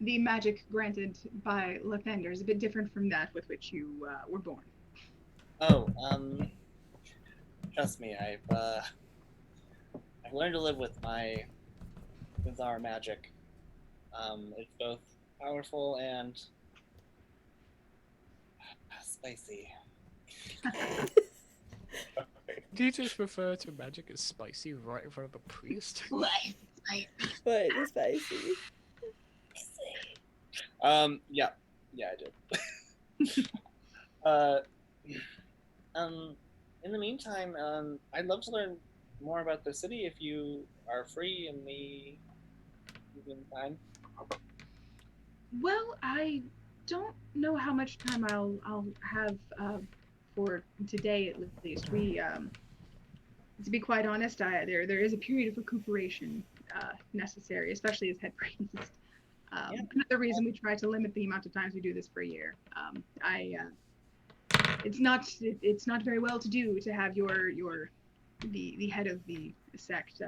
the magic granted by Lathander is a bit different from that with which you were born. Oh, trust me, I've learned to live with my bizarre magic. It's both powerful and spicy. Do you just refer to magic as spicy right in front of the priest? But it's spicy. Yeah, I did. uh, in the meantime, I'd love to learn more about the city if you are free in the evening time. Well, I don't know how much time I'll have for today at least. We to be quite honest, there is a period of recuperation necessary, especially as head priest. Another reason we try to limit the amount of times we do this per year. It's not very well to do to have the head of the sect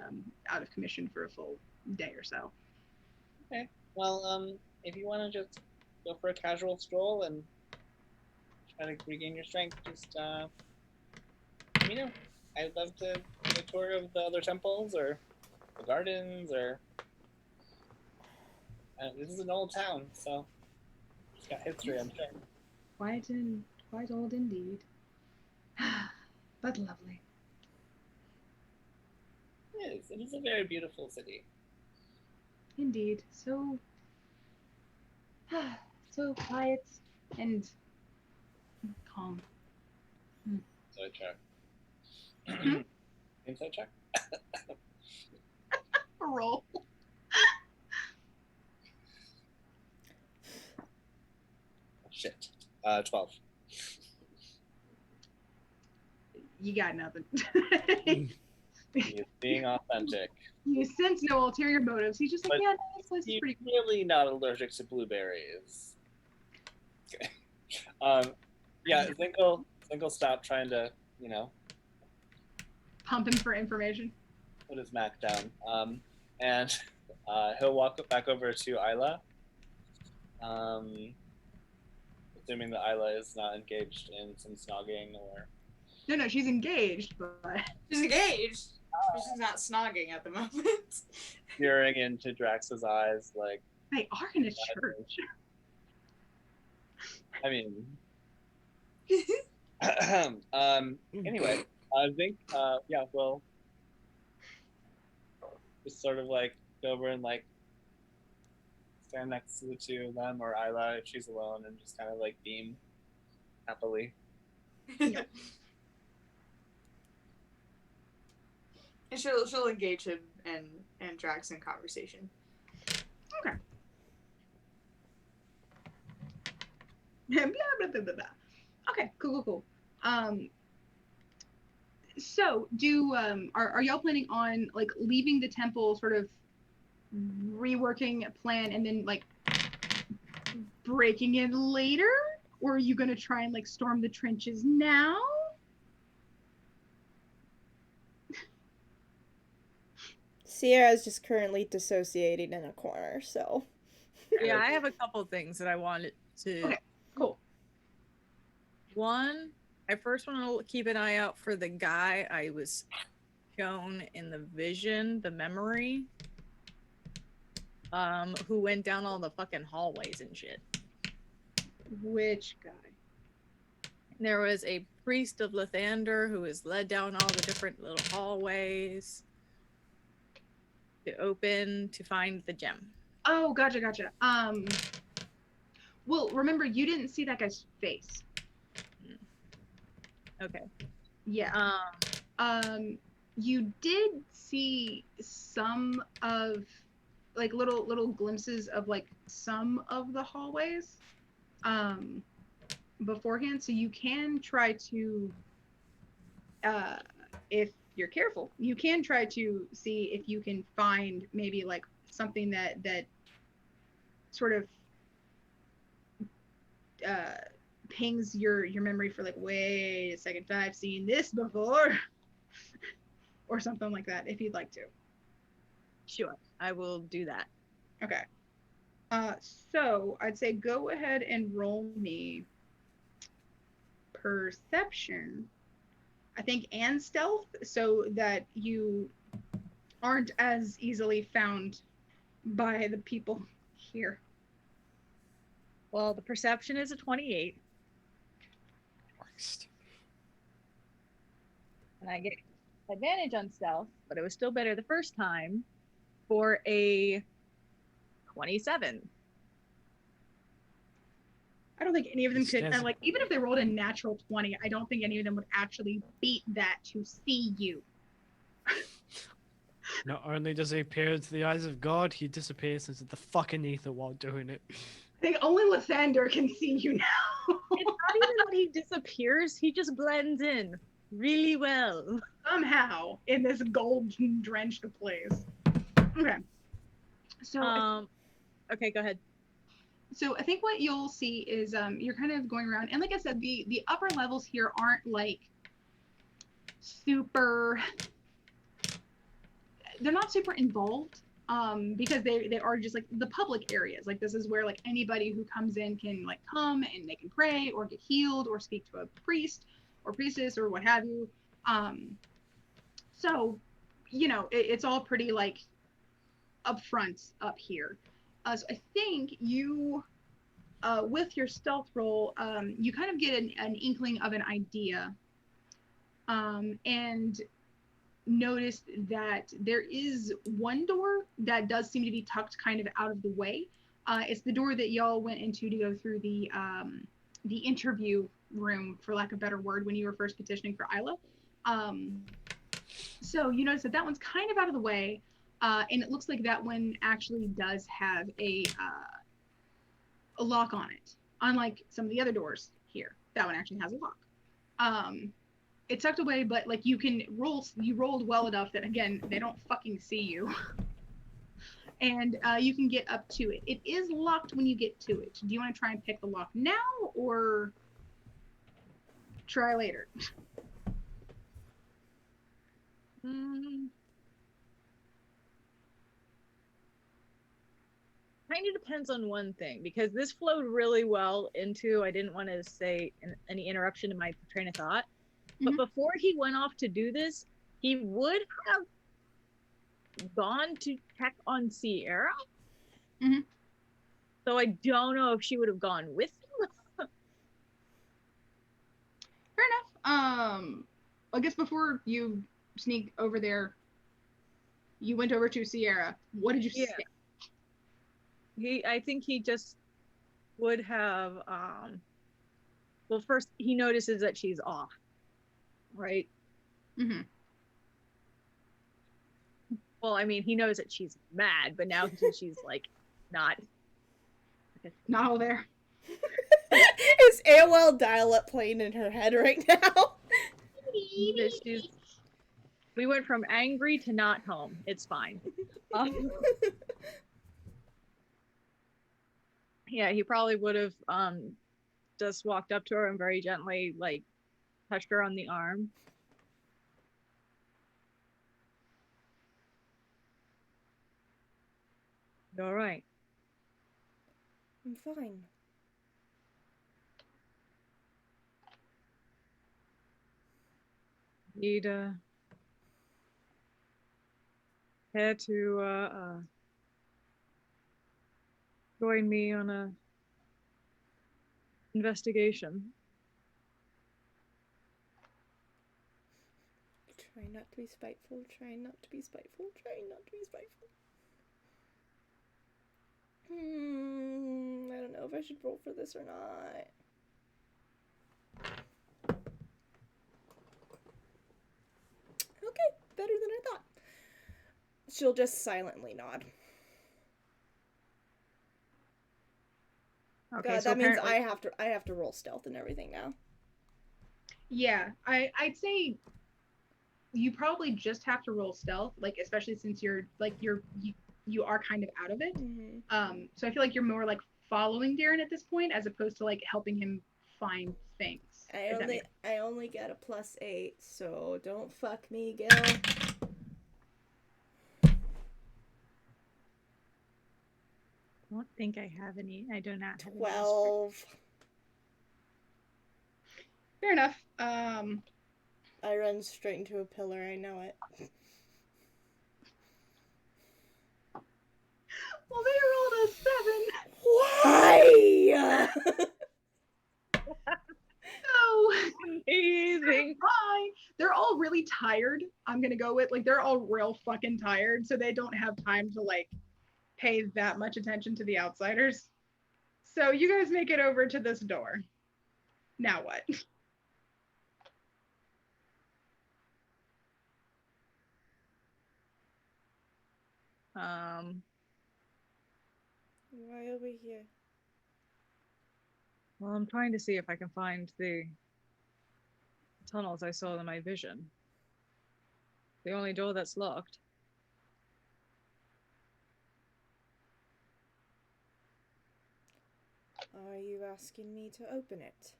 out of commission for a full day or so. Okay. Well, if you want to just go for a casual stroll and try to regain your strength, just let me know. I'd love to do a tour of the other temples or the gardens or. This is an old town, so it's got history, I'm sure. Quite old indeed. But lovely. It is a very beautiful city. Indeed. So quiet and calm. Inside check. Inside check? Roll. Shit. 12. You got nothing. He is being authentic. You sense no ulterior motives. He's just like, But yeah, this place is He's pretty cool. really not allergic to blueberries. Okay. Yeah, Zinkel stopped trying to, Pump him for information. put his Mac down. And he'll walk back over to Isla. Assuming that Isla is not engaged in some snogging or. No, she's engaged, but She's engaged. She's not snogging at the moment. Peering into Drax's eyes, like. they are in a church. I mean. Anyway, I think, we'll just sort of like go over and like stand next to the two of them or Isla if she's alone and just kind of like beam happily. And she'll engage him and Drax in conversation. Okay. blah, blah, blah, blah, blah. Okay, cool. So are y'all planning on like leaving the temple, sort of reworking a plan, and then like breaking in later, or are you gonna try and like storm the trenches now? Sierra is just currently dissociating in a corner, so. Yeah, I have a couple things that I wanted to. Okay, cool. One, I first want to keep an eye out for the guy I was shown in the vision, the memory, who went down all the fucking hallways and shit. Which guy? There was a priest of Lathander who was led down all the different little hallways to find the gem. Oh, gotcha. Well, remember, you didn't see that guy's face. Okay. Yeah. You did see some of, like, little glimpses of, like, some of the hallways, beforehand. So you can try to, if you're careful, you can try to see if you can find maybe like something that sort of pings your memory for like, wait a second, I've seen this before, or something like that, if you'd like to. Sure, I will do that. Okay. So I'd say go ahead and roll me perception, I think, and stealth, so that you aren't as easily found by the people here. Well, the perception is a 28. And I get advantage on stealth, but it was still better the first time for a 27. I don't think any of them It could. stands- And like, even if they rolled a natural 20, I don't think any of them would actually beat that to see you. Not only does he appear into the eyes of God, he disappears into the fucking ether while doing it. I think only Lathander can see you now. It's not even that he disappears, he just blends in really well. Somehow in this gold-drenched place. Okay. So, Okay, go ahead. so I think what you'll see is you're kind of going around, and like I said, the upper levels here aren't like super. They're not super involved because they are just like the public areas. Like this is where like anybody who comes in can like come and they can pray or get healed or speak to a priest or priestess or what have you. So, you know, it's all pretty like upfront up here. So I think you, with your stealth roll, you kind of get an inkling of an idea, and noticed that there is one door that does seem to be tucked kind of out of the way. It's the door that y'all went into to go through the interview room, for lack of a better word, when you were first petitioning for Isla. So you notice that that one's kind of out of the way, and it looks like that one actually does have a lock on it, unlike some of the other doors here. That one actually has a lock. It's tucked away, but like you rolled well enough that again they don't fucking see you, and you can get up to it. It is locked when you get to it. Do you want to try and pick the lock now or try later? Kind of depends on one thing, because this flowed really well into, I didn't want to say any interruption to my train of thought, but before he went off to do this, he would have gone to check on Sierra. So I don't know if she would have gone with him. Fair enough. I guess before you sneak over there, you went over to Sierra. What did you say? I think he just would have, well, first he notices that she's off, right? Well, I mean, he knows that she's mad, but now she's like not all there. Is AOL dial-up playing in her head right now? We went from angry to not home. It's fine. Yeah, he probably would have just walked up to her and very gently like touched her on the arm. You all right? I'm fine. Need care to join me on a investigation? Try not to be spiteful, try not to be spiteful, try not to be spiteful. I don't know if I should roll for this or not. Okay, better than I thought. She'll just silently nod. Okay, God, so that means apparently I have to roll stealth and everything now. Yeah, I'd say you probably just have to roll stealth, like especially since you are kind of out of it. So I feel like you're more like following Darren at this point as opposed to like helping him find things. I only get a +8, so don't fuck me, Gil. I don't think I have any. I do not have 12. Fair enough. I run straight into a pillar, I know it. Well, they rolled a 7. Why? So amazing. Bye. They're all really really tired. I'm gonna go with, like, they're all real fucking tired, so they don't have time to like pay that much attention to the outsiders. So you guys make it over to this door. Now what? Why over here? Well, I'm trying to see if I can find the tunnels I saw in my vision. The only door that's locked. Are you asking me to open it?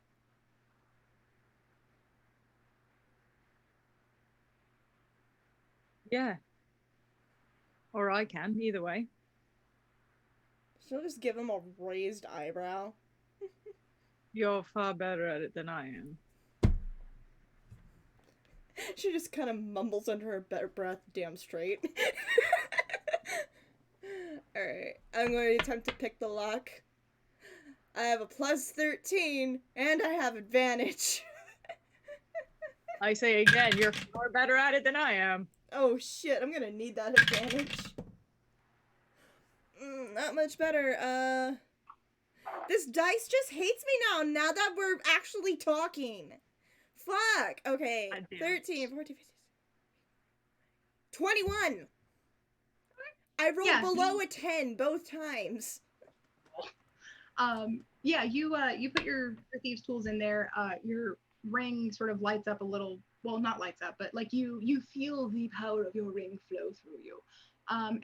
Yeah. Or I can, either way. She'll just give him a raised eyebrow. You're far better at it than I am. She just kind of mumbles under her breath, damn straight. Alright, I'm going to attempt to pick the lock. I have a plus 13, and I have advantage. I say again, you're far better at it than I am. Oh shit, I'm gonna need that advantage. Not much better. This dice just hates me now that we're actually talking. Fuck. Okay. 13, 14, 15, 21. I rolled below a 10 both times. Yeah, you put your thieves tools in there. Your ring sort of lights up a little. Well, not lights up, but like you feel the power of your ring flow through you. And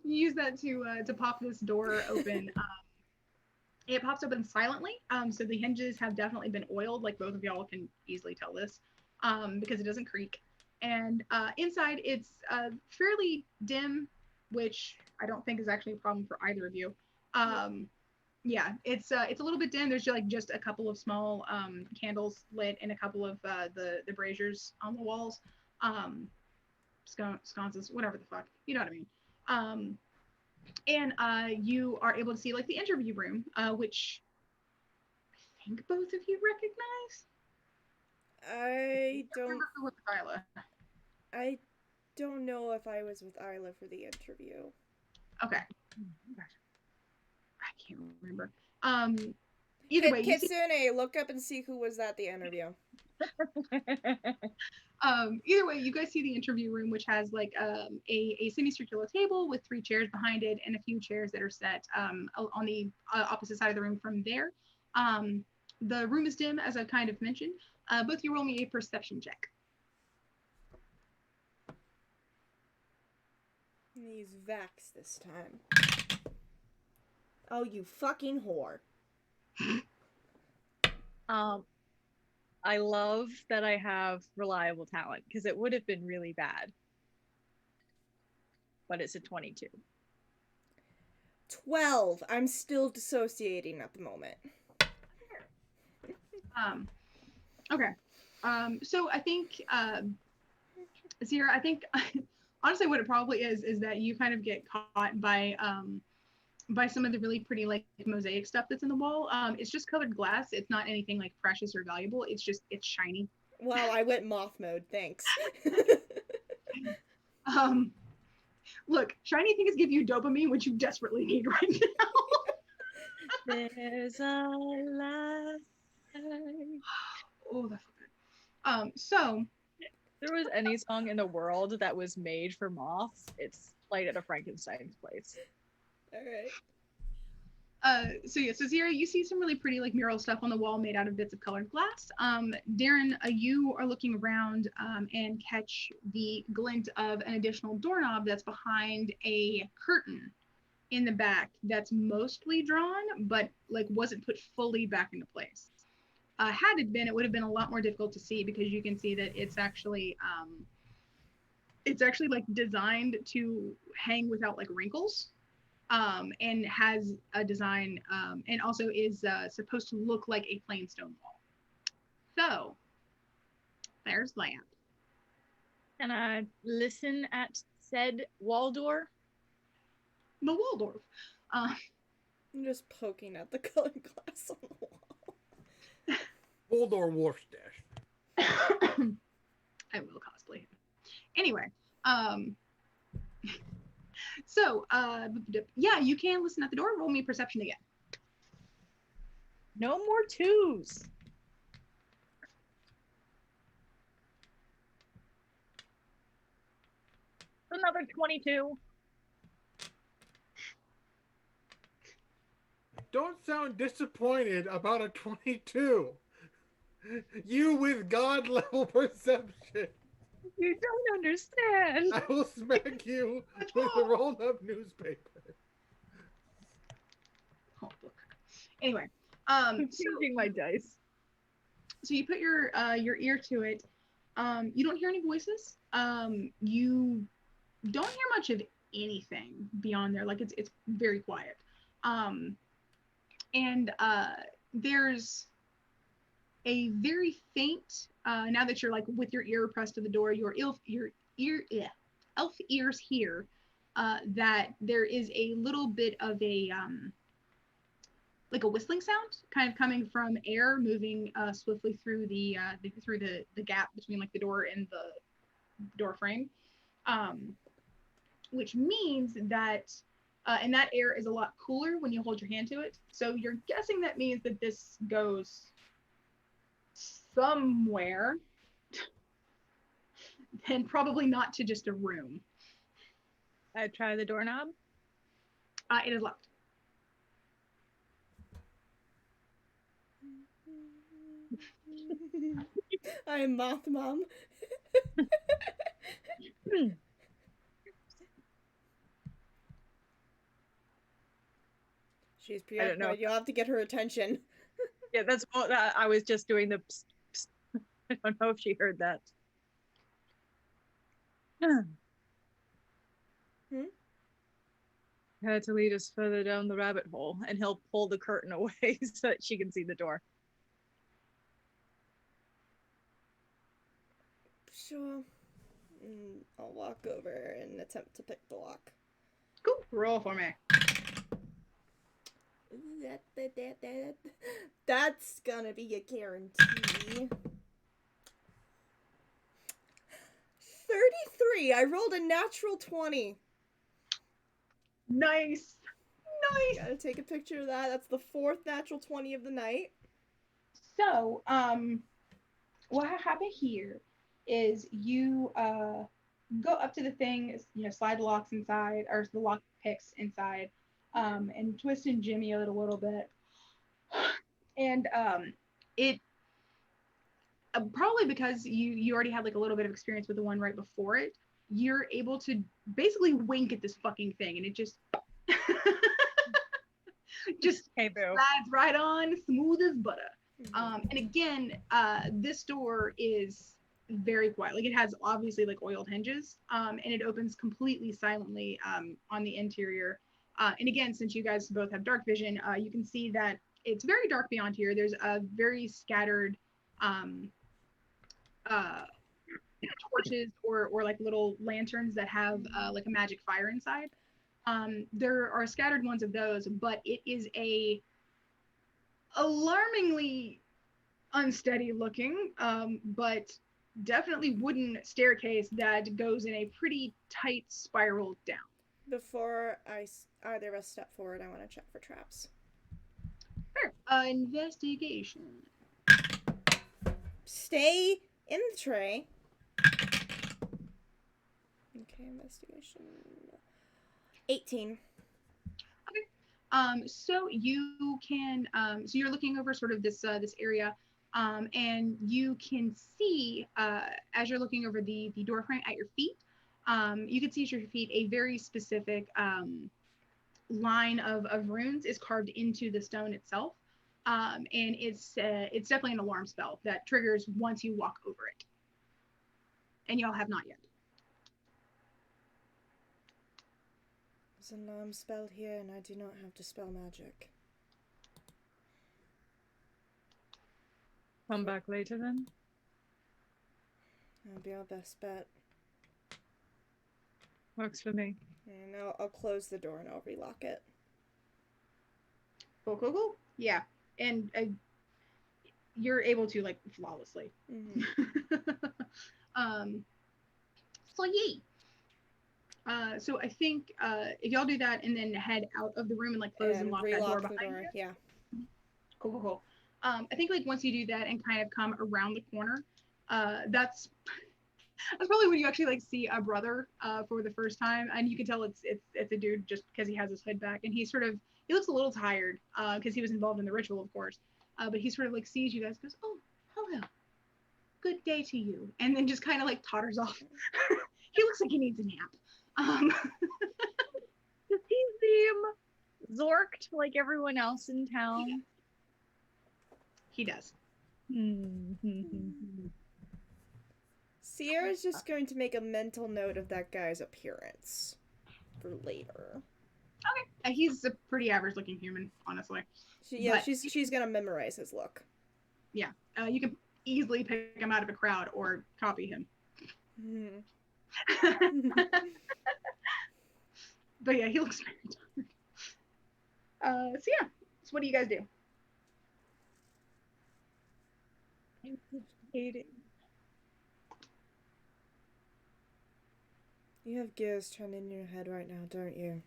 you use that to pop this door open. It pops open silently. So the hinges have definitely been oiled. Like both of y'all can easily tell this, because it doesn't creak. And inside it's fairly dim, which I don't think is actually a problem for either of you. Yeah, it's a little bit dim. There's just a couple of small candles lit and a couple of the braziers on the walls, sconces, whatever the fuck, you know what I mean. And you are able to see like the interview room, which I think both of you recognize. I don't. Remember who was with Isla. I don't know if I was with Isla for the interview. Okay. I can't remember. Either way, Kitsune, look up and see who was at the interview. Either way, you guys see the interview room, which has like a semicircular table with 3 chairs behind it and a few chairs that are set on the opposite side of the room from there. The room is dim, as I've kind of mentioned. Both you roll me a perception check. I'm gonna use Vax this time. Oh, you fucking whore. I love that I have reliable talent because it would have been really bad. But it's a 22. 12. I'm still dissociating at the moment. Okay. So I think, Zira, I think honestly what it probably is that you kind of get caught by some of the really pretty like mosaic stuff that's in the wall. It's just colored glass. It's not anything like precious or valuable. It's shiny. Wow, I went moth mode. Thanks. Look, shiny things give you dopamine, which you desperately need right now. There's a light. Oh, that's good. So if there was any song in the world that was made for moths, it's played at a Frankenstein's place. All right. So Zira, you see some really pretty like mural stuff on the wall made out of bits of colored glass. Darren, you are looking around and catch the glint of an additional doorknob that's behind a curtain in the back that's mostly drawn, but like wasn't put fully back into place. Had it been, it would have been a lot more difficult to see because you can see that it's actually like designed to hang without like wrinkles. And has a design, and also is supposed to look like a plain stone wall. So, there's that. Can I listen at said Waldorf? The Waldorf. I'm just poking at the colored glass on the wall. Waldorf Warstash. I will cosplay him. Anyway, so yeah, you can listen at the door. Roll me perception again. No more twos. Another 22. Don't sound disappointed about a 22. You with God level perception. You don't understand. I will smack you with a rolled up newspaper. Oh, look. Anyway, I'm so changing my dice. you put your ear to it. You don't hear any voices. You don't hear much of anything beyond there. Like it's very quiet. And there's a very faint. Now that you're like with your ear pressed to the door, your elf ears hear that there is a little bit of a like a whistling sound kind of coming from air moving swiftly through the gap between like the door and the door frame, which means that and that air is a lot cooler when you hold your hand to it, so you're guessing that means that this goes somewhere and probably not to just a room. I try the doorknob. It is locked. I am Moth Mom. She's I don't know. preoccupied. You'll have to get her attention. Yeah, that's what I was just doing the psst, psst. I don't know if she heard that. Had to lead us further down the rabbit hole, and he'll pull the curtain away so that she can see the door. Sure. I'll walk over and attempt to pick the lock. Cool. Roll for me. That's gonna be a guarantee. 33. I rolled a natural 20. Nice. Gotta take a picture of that. That's the 4th natural 20 of the night. So, what happened here is you go up to the thing, slide the locks inside, or the lock picks inside, and twist and jimmy it a little bit. And it probably because you already had like a little bit of experience with the one right before it, you're able to basically wink at this fucking thing, and it just Hey, boo. slides right on, smooth as butter. And again, this door is very quiet. Like, it has obviously like oiled hinges, and it opens completely silently on the interior. And again, since you guys both have dark vision, you can see that it's very dark beyond here. There's a very scattered torches or like little lanterns that have like a magic fire inside. There are scattered ones of those, but it is a alarmingly unsteady looking, but definitely wooden staircase that goes in a pretty tight spiral down. Before either of us step forward, I want to check for traps. Fair. Investigation. Stay in the tray. Okay, investigation. 18. So you can, so you're looking over sort of this area, and you can see, as you're looking over the door frame at your feet, you can see at your feet a very specific line of runes is carved into the stone itself, and it's definitely an alarm spell that triggers once you walk over it, and y'all have not yet. There's an alarm spell here, and I do not have to spell magic. Come back later then. That'll be our best bet. Works for me. And I'll close the door and I'll relock it. Cool. Yeah, and you're able to like flawlessly. Mhm. So yay. So I think if y'all do that and then head out of the room and like close and lock that door relock the behind door. you. Yeah. Cool. I think like once you do that and kind of come around the corner, that's probably when you actually like see a brother for the first time, and you can tell it's a dude just because he has his hood back and he looks a little tired because he was involved in the ritual, of course. But he sort of like sees you guys, goes, "Oh, hello, good day to you," and then just kind of like totters off. He looks like he needs a nap. Does he seem zorked like everyone else in town? He does. Sierra's just going to make a mental note of that guy's appearance for later. Okay. He's a pretty average looking human, honestly. She's gonna memorize his look. Yeah. You can easily pick him out of a crowd or copy him. But yeah, he looks very tired. So yeah. So what do you guys do? You have gears turning in your head right now, don't you?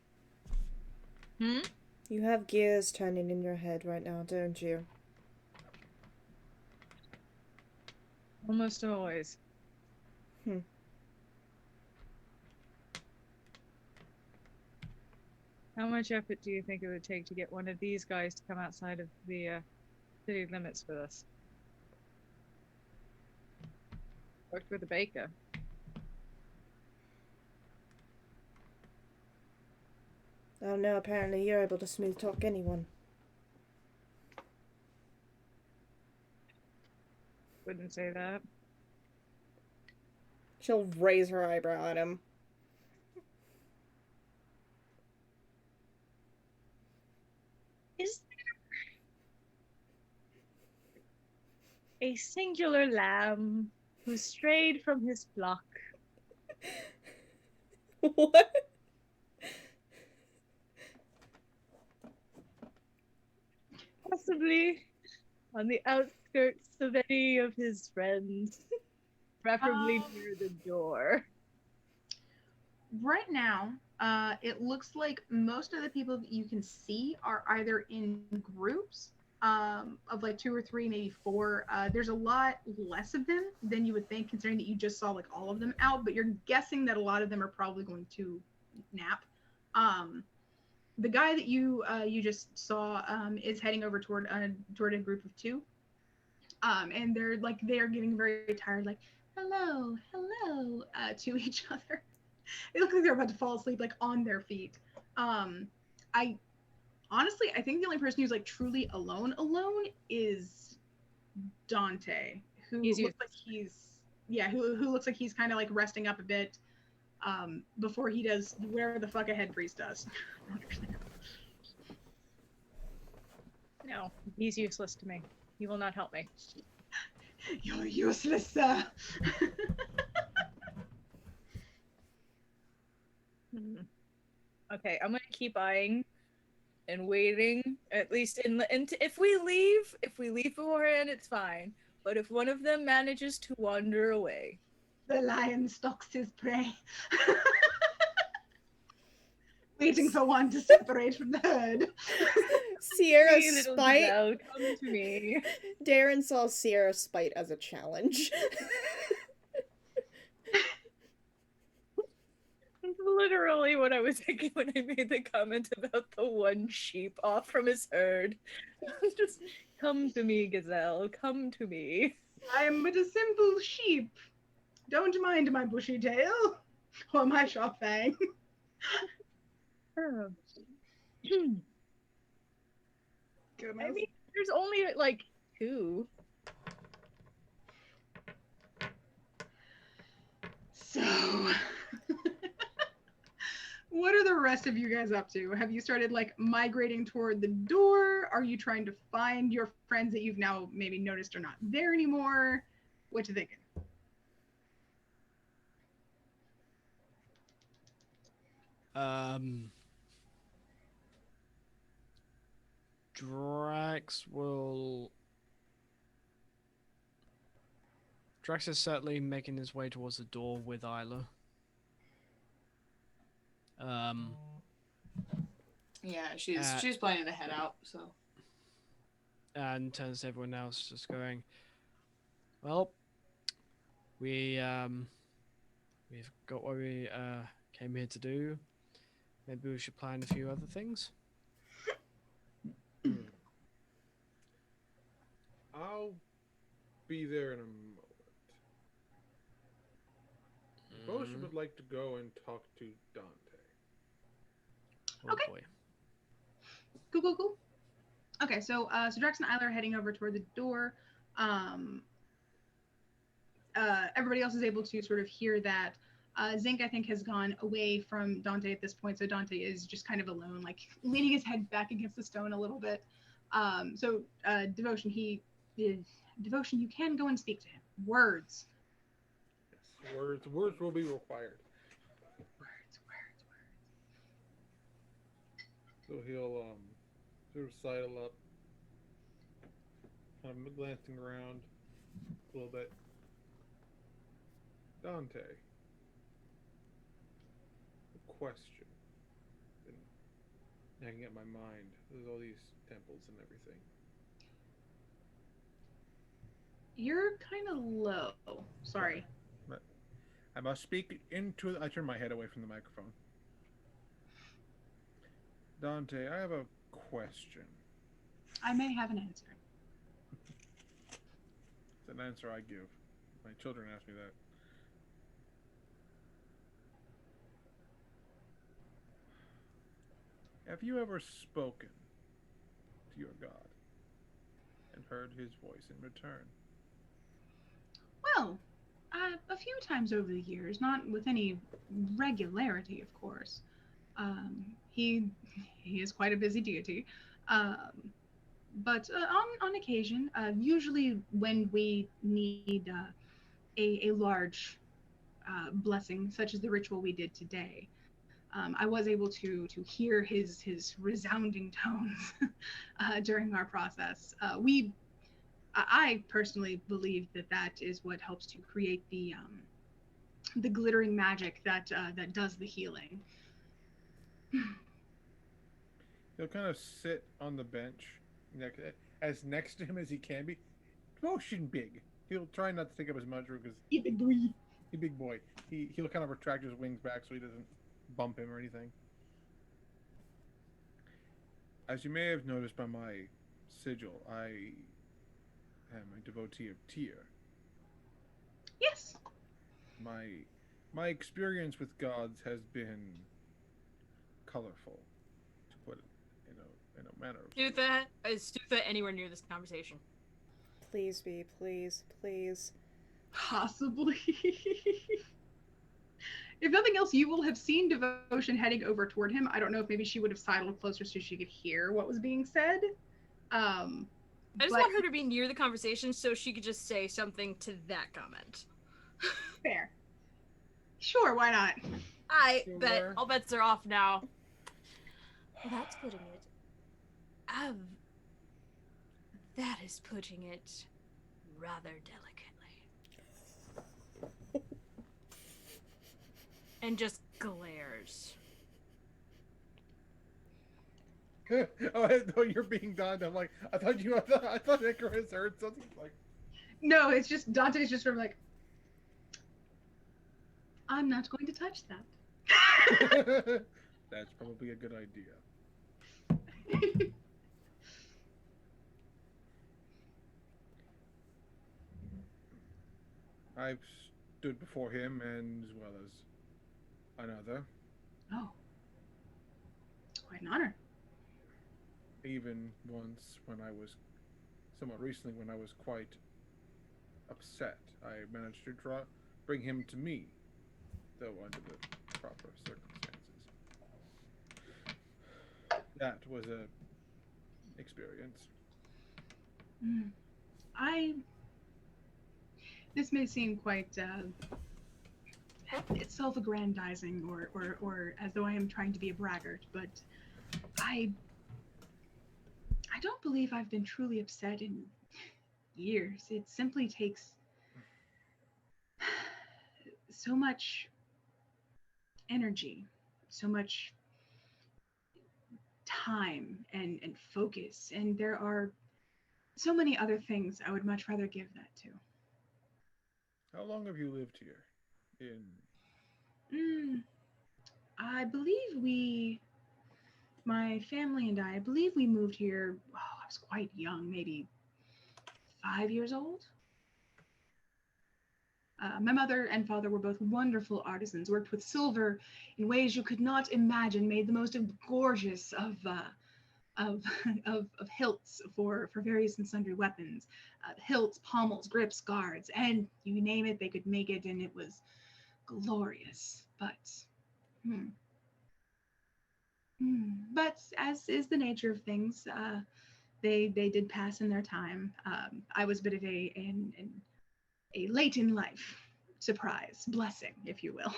Hmm? You have gears turning in your head right now, don't you? Almost always. How much effort do you think it would take to get one of these guys to come outside of the city limits with us? Worked with a baker. I don't know, apparently you're able to smooth talk anyone. Wouldn't say that. She'll raise her eyebrow at him. Is there a singular lamb who strayed from his flock? What? Possibly on the outskirts of any of his friends, preferably near the door. Right now, it looks like most of the people that you can see are either in groups of like 2 or 3, maybe 4. There's a lot less of them than you would think, considering that you just saw like all of them out, but you're guessing that a lot of them are probably going to nap. The guy that you just saw is heading over toward a group of 2. And they're getting very tired, like, hello, to each other. They look like they're about to fall asleep, like on their feet. I honestly, I think the only person who's like truly alone is Dante, who looks like who looks like he's kind of like resting up a bit before he does whatever the fuck a head priest does. No, he's useless to me. He will not help me. You're useless, sir. Okay, I'm gonna keep eyeing and waiting. At least if we leave beforehand, it's fine. But if one of them manages to wander away, the lion stalks his prey, waiting for one to separate from the herd. Sierra's spite. Come to me. Darren saw Sierra's spite as a challenge. That's literally what I was thinking when I made the comment about the one sheep off from his herd. Just come to me, gazelle. Come to me. I am but a simple sheep. Don't mind my bushy tail or my sharp fang. I mean, there's only like 2. So, what are the rest of you guys up to? Have you started like migrating toward the door? Are you trying to find your friends that you've now maybe noticed are not there anymore? What you thinking? Drax will Drax is certainly making his way towards the door with Isla. Yeah, she's planning to head out. So. And turns to everyone else, just going, "Well, we've got what we came here to do. Maybe we should plan a few other things." I'll be there in a moment. Devotion would like to go and talk to Dante. Oh Okay. boy. Cool. Okay, so Drax and Isla are heading over toward the door. Everybody else is able to sort of hear that. Zinc, I think, has gone away from Dante at this point, so Dante is just kind of alone, like leaning his head back against the stone a little bit. Devotion, Devotion, you can go and speak to him. Words. Yes, words will be required. Words. So he'll sort of sidle up, kind of glancing around a little bit. Dante. A question. Been nagging at my mind. There's all these temples and everything. You're kind of low. Sorry. I must speak into. I turn my head away from the microphone. Dante, I have a question. I may have an answer. It's an answer I give. My children ask me that. Have you ever spoken to your God and heard his voice in return? Well, a few times over the years, not with any regularity, of course. He is quite a busy deity, but on occasion, usually when we need a large blessing, such as the ritual we did today, I was able to hear his resounding tones during our process. I personally believe that is what helps to create the glittering magic that does the healing. He'll kind of sit on the bench, as next to him as he can be. Motion big. He'll try not to take up as much room because He big boy. He big boy. He'll kind of retract his wings back so he doesn't bump him or anything. As you may have noticed by my sigil, I am a devotee of Tyr. Yes. My experience with gods has been colorful, to put it in a manner of Stutha, is Stutha anywhere near this conversation? Please be, please. Possibly. If nothing else, you will have seen Devotion heading over toward him. I don't know if maybe she would have sidled closer so she could hear what was being said. I just want her to be near the conversation so she could just say something to that comment. Fair. Sure, why not? I bet all bets are off now. Well, that's putting it. That is putting it rather delicately. And just glares. Oh, I thought you're being done. I'm like, I thought Icarus heard something like. No, it's just Dante's just sort of like, I'm not going to touch that. That's probably a good idea. I've stood before him and as well as another. Oh. Quite an honor. Even once when I was, somewhat recently when I was quite upset, I managed to bring him to me, though under the proper circumstances. That was a experience. This may seem quite self-aggrandizing or as though I am trying to be a braggart, but I don't believe I've been truly upset in years. It simply takes so much energy, so much time and focus, and there are so many other things I would much rather give that to. How long have you lived here? In I believe my family and I believe we moved here, I was quite young, maybe 5 years old. My mother and father were both wonderful artisans, worked with silver in ways you could not imagine, made the most gorgeous of, of hilts for various and sundry weapons. Hilts, pommels, grips, guards, and you name it, they could make it, and it was glorious. But as is the nature of things, they did pass in their time. I was a bit of a late in life surprise, blessing, if you will.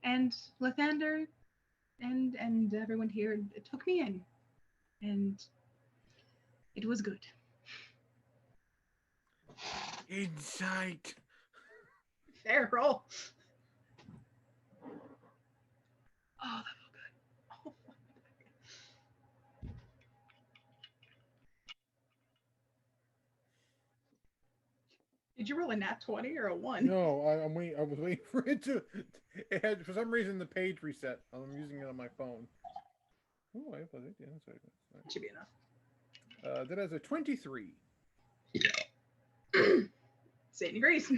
And Lathander and everyone here took me in, and it was good. insight. Fair roll. Oh, that felt good. Oh. Did you roll a nat 20 or a 1? No, I'm waiting. I was waiting for it to. It had, for some reason, the page reset. I'm using it on my phone. Oh, I have the insight. That should be enough. That has a 23. Satan agrees. I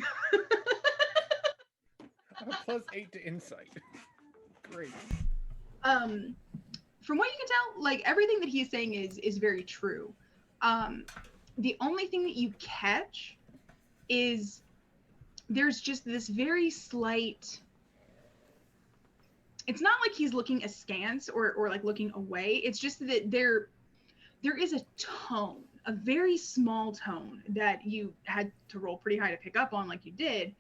have a +8 to insight. Great. From what you can tell, like everything that he's saying is very true. The only thing that you catch is there's just this very slight. It's not like he's looking askance or like looking away. It's just that there is a tone, a very small tone that you had to roll pretty high to pick up on, like you did.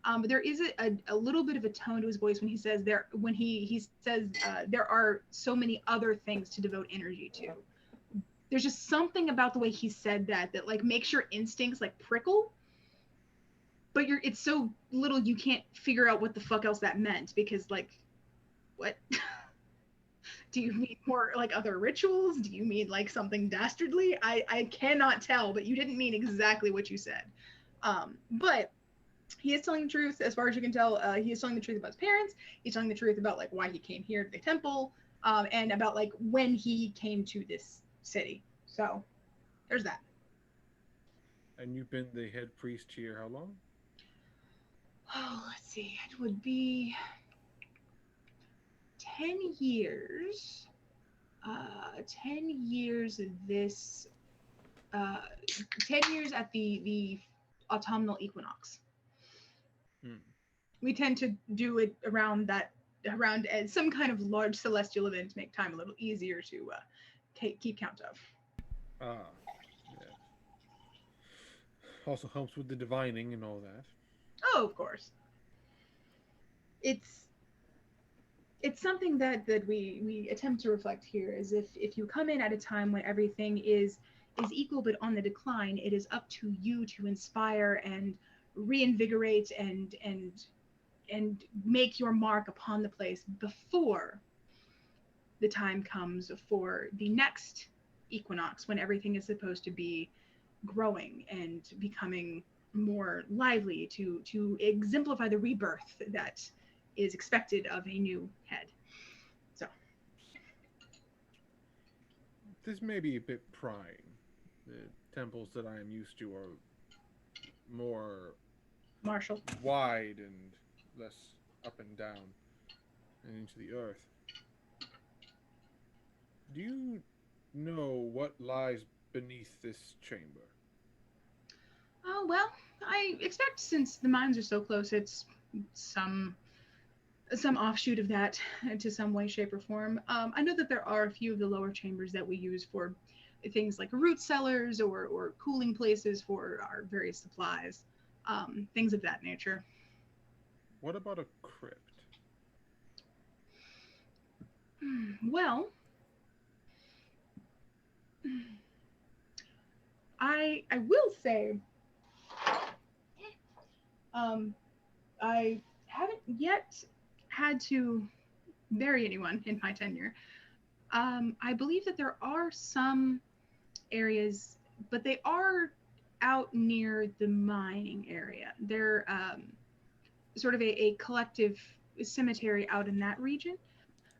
But there is a little bit of a tone to his voice when he says he says there are so many other things to devote energy to. There's just something about the way he said that like makes your instincts like prickle, but it's so little you can't figure out what the fuck else that meant, because like, what? Do you mean more like other rituals? Do you mean like something dastardly? I cannot tell, but you didn't mean exactly what you said. But he is telling the truth as far as you can tell. He is telling the truth about his parents. He's telling the truth about like why he came here to the temple, and about like when he came to this city. So there's that. And you've been the head priest here how long? Oh, let's see. It would be 10 years. 10 years this 10 years at the autumnal equinox. We tend to do it around as some kind of large celestial event to make time a little easier to keep count of. Yeah. Also helps with the divining and all that. Oh, of course. It's something that we attempt to reflect here, is if you come in at a time when everything is equal but on the decline, it is up to you to inspire and reinvigorate and make your mark upon the place before the time comes for the next equinox, when everything is supposed to be growing and becoming more lively to exemplify the rebirth that is expected of a new head. So this may be a bit prying. The temples that I am used to are more martial, wide, and less up and down and into the earth. Do you know what lies beneath this chamber? Oh, well, I expect since the mines are so close, it's some offshoot of that to some way, shape, or form. I know that there are a few of the lower chambers that we use for things like root cellars or cooling places for our various supplies, things of that nature. What about a crypt? Well, I will say, I haven't yet had to bury anyone in my tenure. I believe that there are some areas, but they are out near the mining area. They're sort of a collective cemetery out in that region.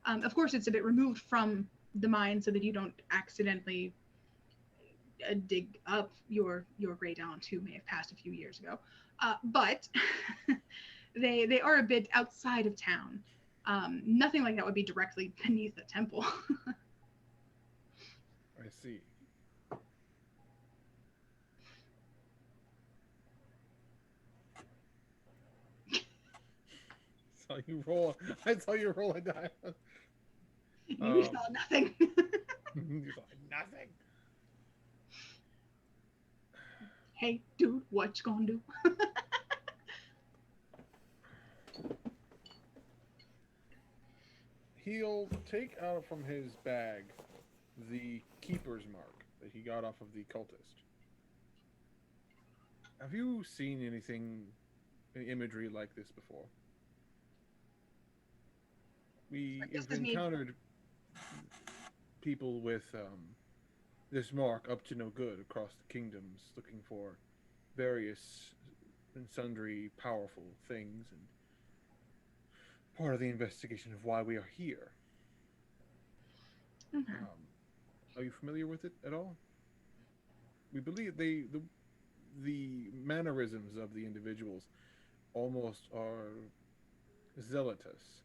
Of course, it's a bit removed from the mine so that you don't accidentally dig up your great aunt who may have passed a few years ago. But they are a bit outside of town. Nothing like that would be directly beneath the temple. I see. Saw you roll. I saw you roll a die. You saw nothing. You saw nothing. Hey, dude, what you gonna do? He'll take out from his bag the keeper's mark that he got off of the cultist. Have you seen anything, any imagery like this before? We have encountered people with this mark up to no good across the kingdoms, looking for various and sundry powerful things, and part of the investigation of why we are here. Mm-hmm. Are you familiar with it at all? We believe the mannerisms of the individuals almost are zealotous.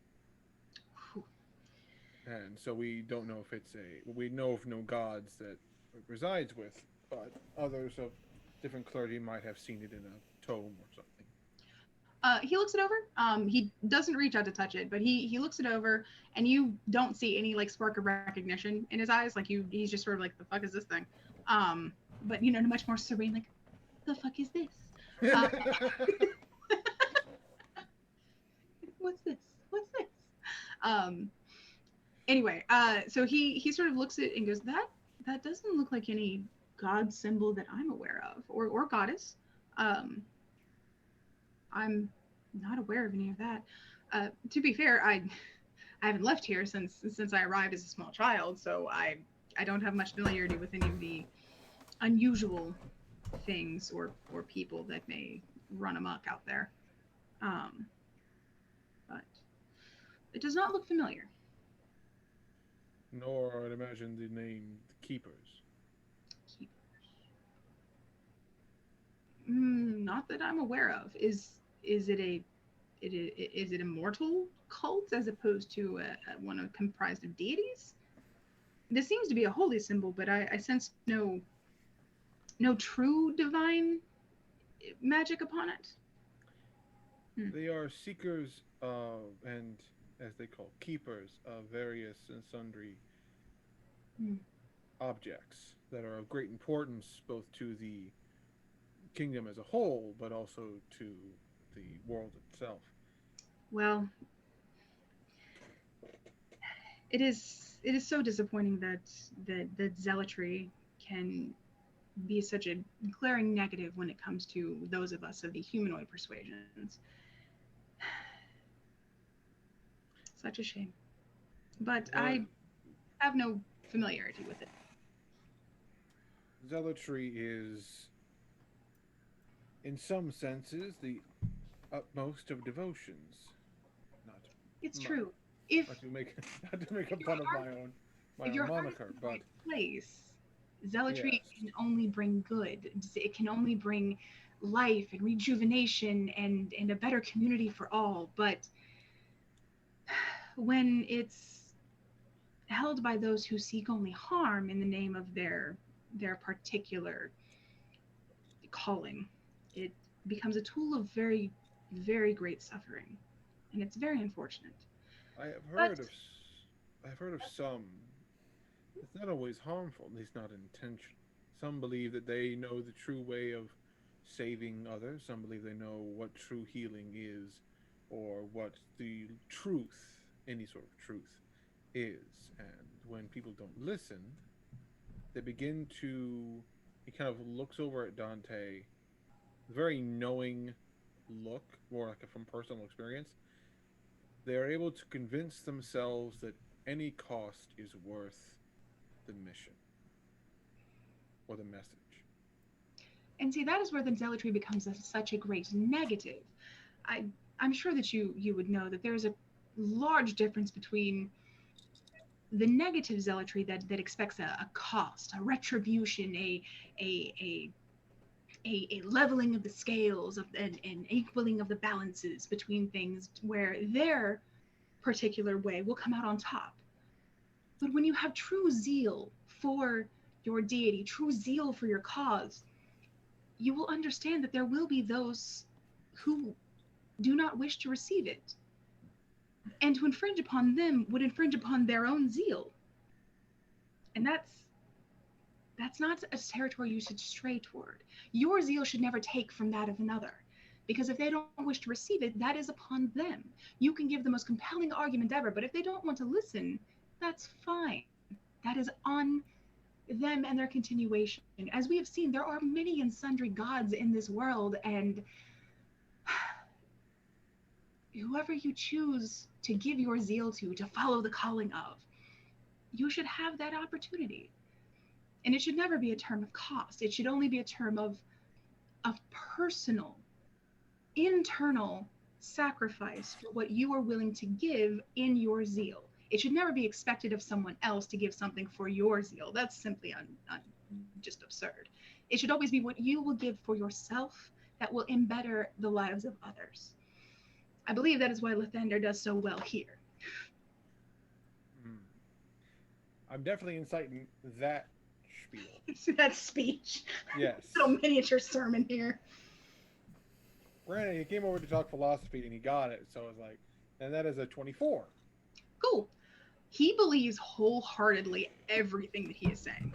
And so we don't know if it's we know of no gods that it resides with, but others of different clergy might have seen it in a tome or something. He looks it over. He doesn't reach out to touch it, but he looks it over, and you don't see any like spark of recognition in his eyes. Like he's just sort of like, the fuck is this thing? But you know, much more serene, like, the fuck is this? What's this? What's this? Anyway, so he sort of looks at it and goes, that doesn't look like any god symbol that I'm aware of, or goddess. I'm not aware of any of that. To be fair, I haven't left here since I arrived as a small child, so I don't have much familiarity with any of the unusual things or people that may run amok out there. But it does not look familiar. Nor, I'd imagine, the name the Keepers. Not that I'm aware of. Is it a mortal cult as opposed to one comprised of deities? This seems to be a holy symbol, but I sense no true divine magic upon it. They are seekers and, as they call, keepers of various and sundry objects that are of great importance both to the kingdom as a whole, but also to the world itself. Well, it is so disappointing that zealotry can be such a glaring negative when it comes to those of us of the humanoid persuasions. Such a shame. But I have no familiarity with it. Zealotry is, in some senses, the utmost of devotions. It's true. If not to make a fun of my own moniker, but place, zealotry can only bring good. It can only bring life and rejuvenation and a better community for all. But when it's held by those who seek only harm in the name of their particular calling, it becomes a tool of very, very great suffering, and it's very unfortunate. I've heard of some. It's not always harmful, at least not intentional. Some believe that they know the true way of saving others. Some believe they know what true healing is, or what the truth, any sort of truth, is. And when people don't listen, they begin to. He kind of looks over at Dante, very knowing, look, more like from personal experience, they are able to convince themselves that any cost is worth the mission or the message. And see, that is where the zealotry becomes such a great negative. I, I'm sure that you would know that there's a large difference between the negative zealotry that expects a cost, a retribution, a, a, a leveling of the scales of an equaling of the balances between things where their particular way will come out on top. But when you have true zeal for your deity, true zeal for your cause, you will understand that there will be those who do not wish to receive it. And to infringe upon them would infringe upon their own zeal. And that's not a territory you should stray toward. Your zeal should never take from that of another. Because if they don't wish to receive it, that is upon them. You can give the most compelling argument ever, but if they don't want to listen, that's fine. That is on them and their continuation. As we have seen, there are many and sundry gods in this world, and whoever you choose to give your zeal to follow the calling of, you should have that opportunity. And it should never be a term of cost. It should only be a term of personal, internal sacrifice for what you are willing to give in your zeal. It should never be expected of someone else to give something for your zeal. That's simply just absurd. It should always be what you will give for yourself that will embetter the lives of others. I believe that is why Lathander does so well here. I'm definitely inciting that spiel. That speech. Yes. Little miniature sermon here. Granted, he came over to talk philosophy and he got it, so I was like, and that is a 24. Cool. He believes wholeheartedly everything that he is saying.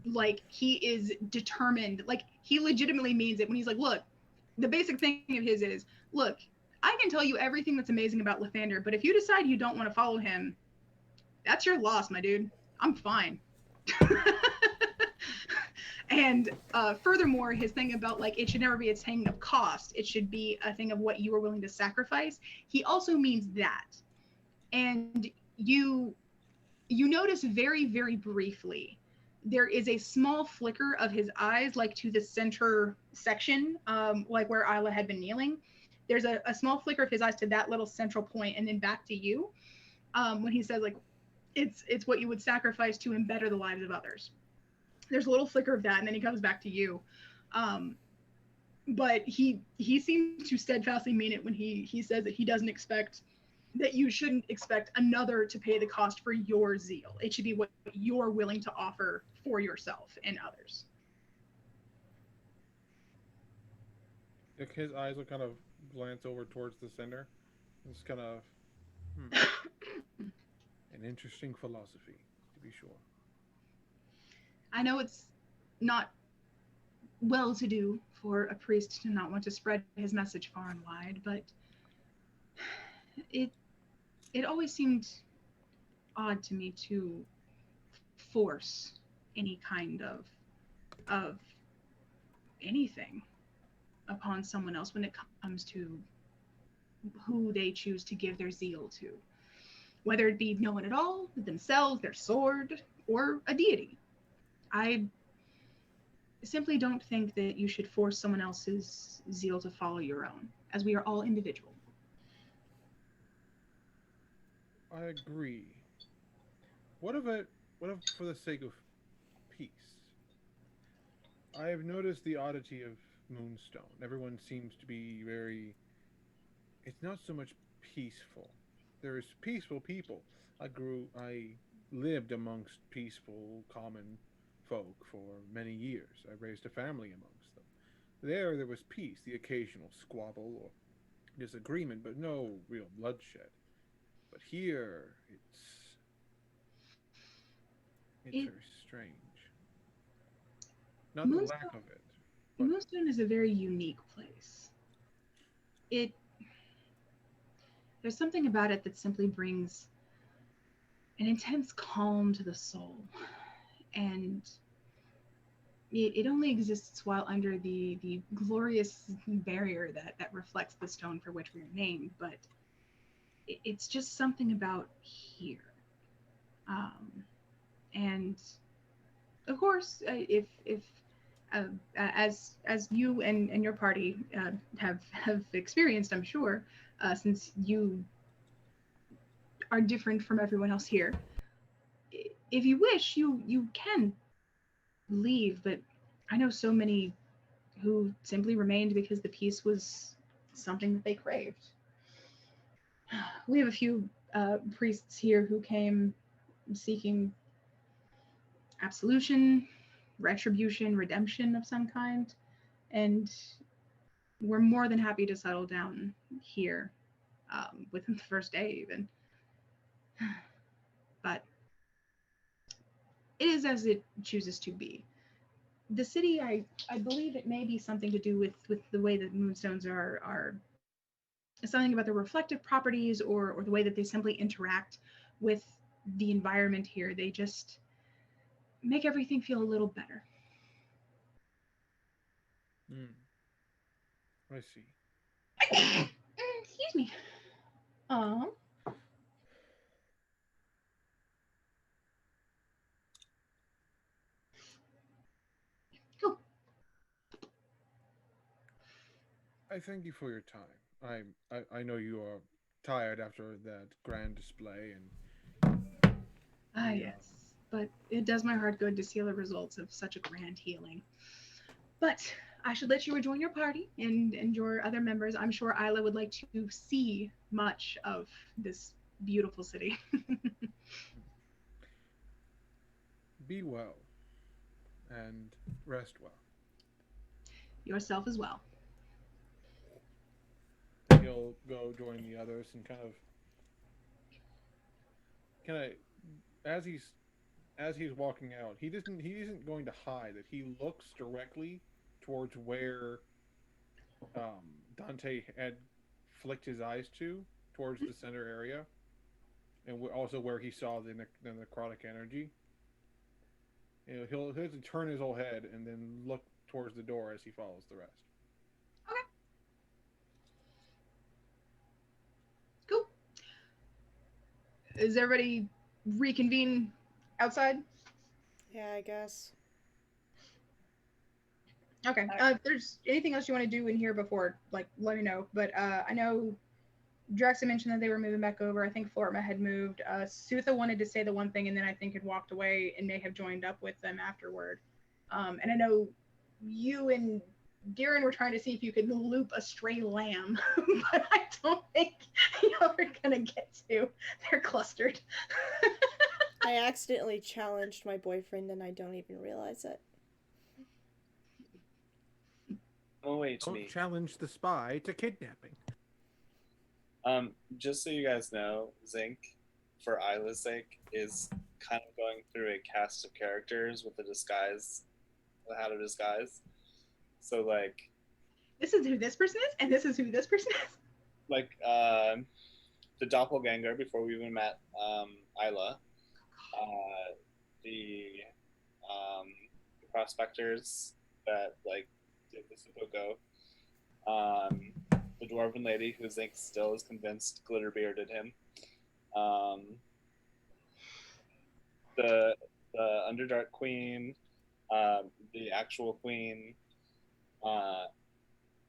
Like, he is determined. Like, he legitimately means it when he's like, look, the basic thing of his is, look, I can tell you everything that's amazing about Lathander, but if you decide you don't want to follow him, that's your loss, my dude. I'm fine. And furthermore, his thing about, like, it should never be a thing of cost. It should be a thing of what you are willing to sacrifice. He also means that. And you notice very, very briefly, there is a small flicker of his eyes, like to the center section, like where Isla had been kneeling. There's a small flicker of his eyes to that little central point, and then back to you, when he says, like, it's what you would sacrifice to embetter the lives of others. There's a little flicker of that, and then he comes back to you. But he seems to steadfastly mean it when he says that he doesn't expect, that you shouldn't expect another to pay the cost for your zeal. It should be what you're willing to offer for yourself and others. Like, his eyes will kind of glance over towards the center. It's kind of an interesting philosophy, to be sure. I know it's not well to do for a priest to not want to spread his message far and wide, but it always seemed odd to me to force any kind of anything upon someone else when it comes to who they choose to give their zeal to, whether it be no one at all, themselves, their sword, or a deity. I simply don't think that you should force someone else's zeal to follow your own, as we are all individual. I agree. What if for the sake of peace? I have noticed the oddity of Moonstone. Everyone seems to be very... It's not so much peaceful. There's peaceful people. I lived amongst peaceful, common folk for many years. I raised a family amongst them. There was peace, the occasional squabble or disagreement, but no real bloodshed. But here, it's very strange. Not the lack of it. But... Moonstone is a very unique place. There's something about it that simply brings an intense calm to the soul. And it only exists while under the glorious barrier that reflects the stone for which we are named, but it's just something about here. And of course, if as you and your party have experienced, I'm sure, since you are different from everyone else here, if you wish, you can leave. But I know so many who simply remained because the peace was something that they craved. We have a few priests here who came seeking absolution, retribution, redemption of some kind, and we're more than happy to settle down here within the first day, even. But it is as it chooses to be. The city, I believe it may be something to do with the way that moonstones are something about the reflective properties or the way that they simply interact with the environment here. They just make everything feel a little better. I see. Excuse me. Um. Cool. I thank you for your time. I know you are tired after that grand display and Yes. But it does my heart good to see the results of such a grand healing. But I should let you rejoin your party and your other members. I'm sure Isla would like to see much of this beautiful city. be well and rest well. Yourself as well. He'll go join the others and kind of as he's walking out, he isn't going to hide it. He looks directly towards where Dante had flicked his eyes towards the center area, and also where he saw the necrotic energy. You know, he'll turn his whole head and then look towards the door as he follows the rest. Okay. Cool. Is everybody reconvene outside? Yeah, I guess. Okay. If there's anything else you want to do in here before, like, let me know. But I know Draxa mentioned that they were moving back over. I think Flortma had moved. Sutha wanted to say the one thing and then I think had walked away and may have joined up with them afterward. And I know you and Darren were trying to see if you could loop a stray lamb, but I don't think y'all are going to get to. They're clustered. I accidentally challenged my boyfriend and I don't even realize it. Don't challenge the spy to kidnapping. Just so you guys know, Zinc, for Isla's sake, is kind of going through a cast of characters with how to disguise. So, like, this is who this person is, and this is who this person is. Like, the doppelganger before we even met Isla, the prospectors that like did the Seppuku, the dwarven lady who Zinc still is convinced Glitterbeard did him, the Underdark Queen, the actual queen.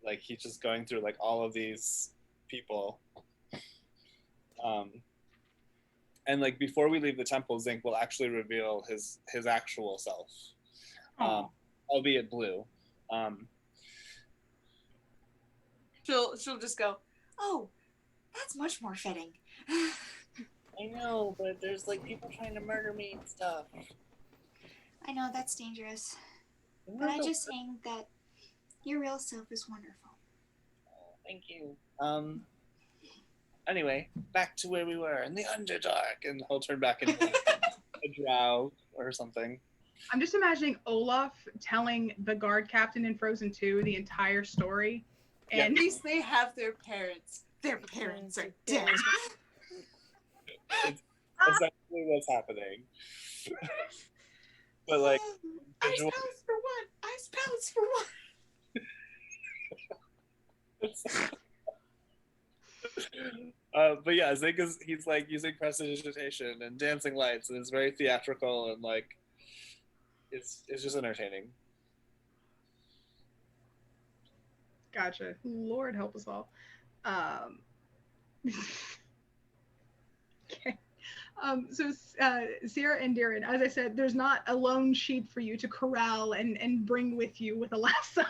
Like, he's just going through like all of these people. And like before we leave the temple, Zinc will actually reveal his actual self, albeit blue. She'll just go, "Oh, that's much more fitting." I know, but there's like people trying to murder me and stuff. I know that's dangerous, but I'm just saying that your real self is wonderful. Oh, thank you. Anyway, back to where we were in the Underdark, and he'll turn back into a drow or something. I'm just imagining Olaf telling the guard captain in Frozen 2 the entire story. And at least they have their parents. Their parents are dead. It's essentially what's happening. But like, I just asked for one. pounds for one. But yeah, Zink he's like using prestidigitation and dancing lights, and it's very theatrical and like it's just entertaining. Gotcha. Lord help us all. Okay. So Sierra and Darren, as I said, there's not a lone sheep for you to corral and bring with you with a lasso.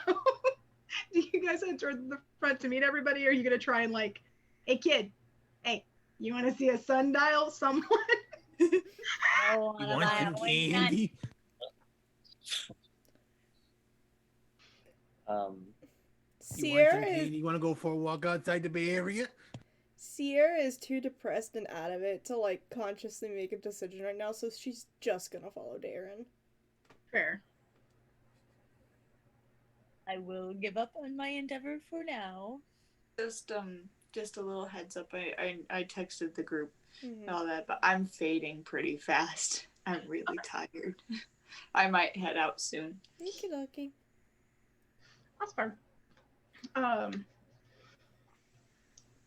Do you guys head toward the front to meet everybody, or are you gonna try and like, hey kid, hey, you want to see a sundial? Someone? Oh, You want some candy? Sierra is You want to go for a walk outside the Bay Area? Sierra is too depressed and out of it to like consciously make a decision right now, so she's just gonna follow Darren. Fair. I will give up on my endeavor for now. Just a little heads up. I texted the group Mhm. and all that, but I'm fading pretty fast. I'm really tired. I might head out soon. Okey-dokey. That's fair.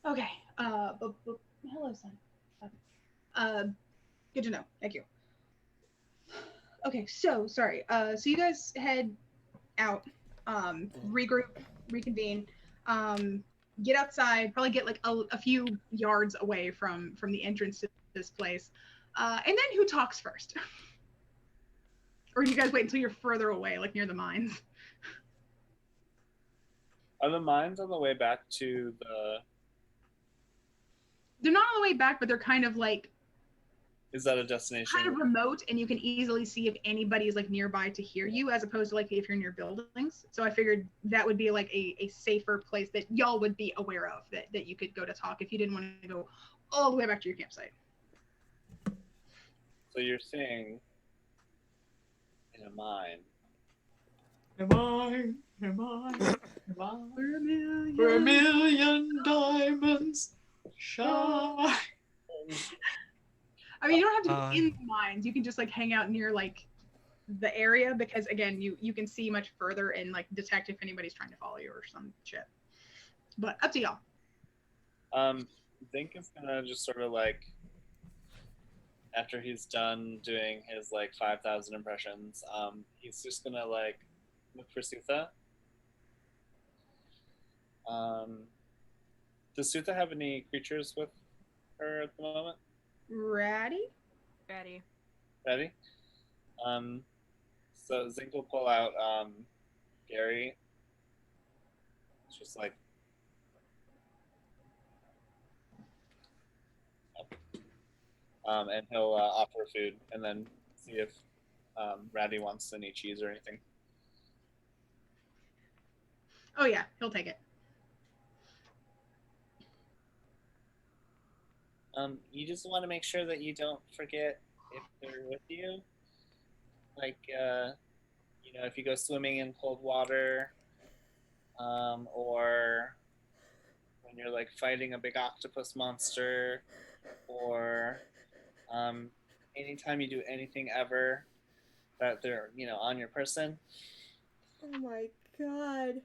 Okay. Hello, son. Good to know. Thank you. Okay, so sorry. So you guys head out, regroup, reconvene, get outside, probably get like a few yards away from the entrance to this place, and then who talks first? Or do you guys wait until you're further away, like near the mines? Are the mines on the way back to the? They're not on the way back, but they're kind of like Is that a destination? kind of remote, and you can easily see if anybody's like nearby to hear you, as opposed to like if you're near buildings. So I figured that would be like a safer place that y'all would be aware of, that you could go to talk if you didn't want to go all the way back to your campsite. So you're saying in a mine. Am I? We're a million diamonds shine. I mean, you don't have to be in the mines. You can just like hang out near like the area, because again, you can see much further and like detect if anybody's trying to follow you or some shit. But up to y'all. Zink is gonna just sort of like, after he's done doing his like 5,000 impressions, he's just gonna like look for Sutha. Does Sutha have any creatures with her at the moment? Ratty? Ready. Ready? So Zink will pull out Gary. It's just like and he'll offer food and then see if Ratty wants any cheese or anything. Oh yeah, he'll take it. You just want to make sure that you don't forget if they're with you. Like, if you go swimming in cold water, or when you're like fighting a big octopus monster, or anytime you do anything ever that they're, on your person. Oh my god.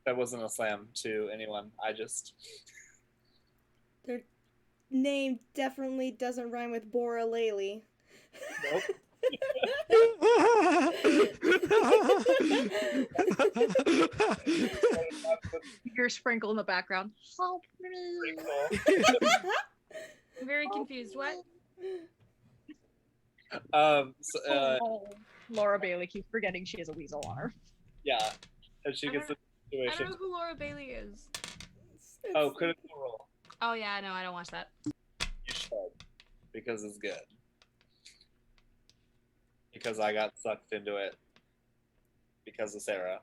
That wasn't a slam to anyone. I just... Their name definitely doesn't rhyme with Bora Laley. Nope. Your sprinkle in the background. Help me. I'm very confused. What? Laura Bailey keeps forgetting she has a weasel on her. Yeah, and she gets the I don't situation. know who Laura Bailey is. Oh, Critical Role. Oh yeah, no, I don't watch that. You should, because it's good. Because I got sucked into it because of Sarah.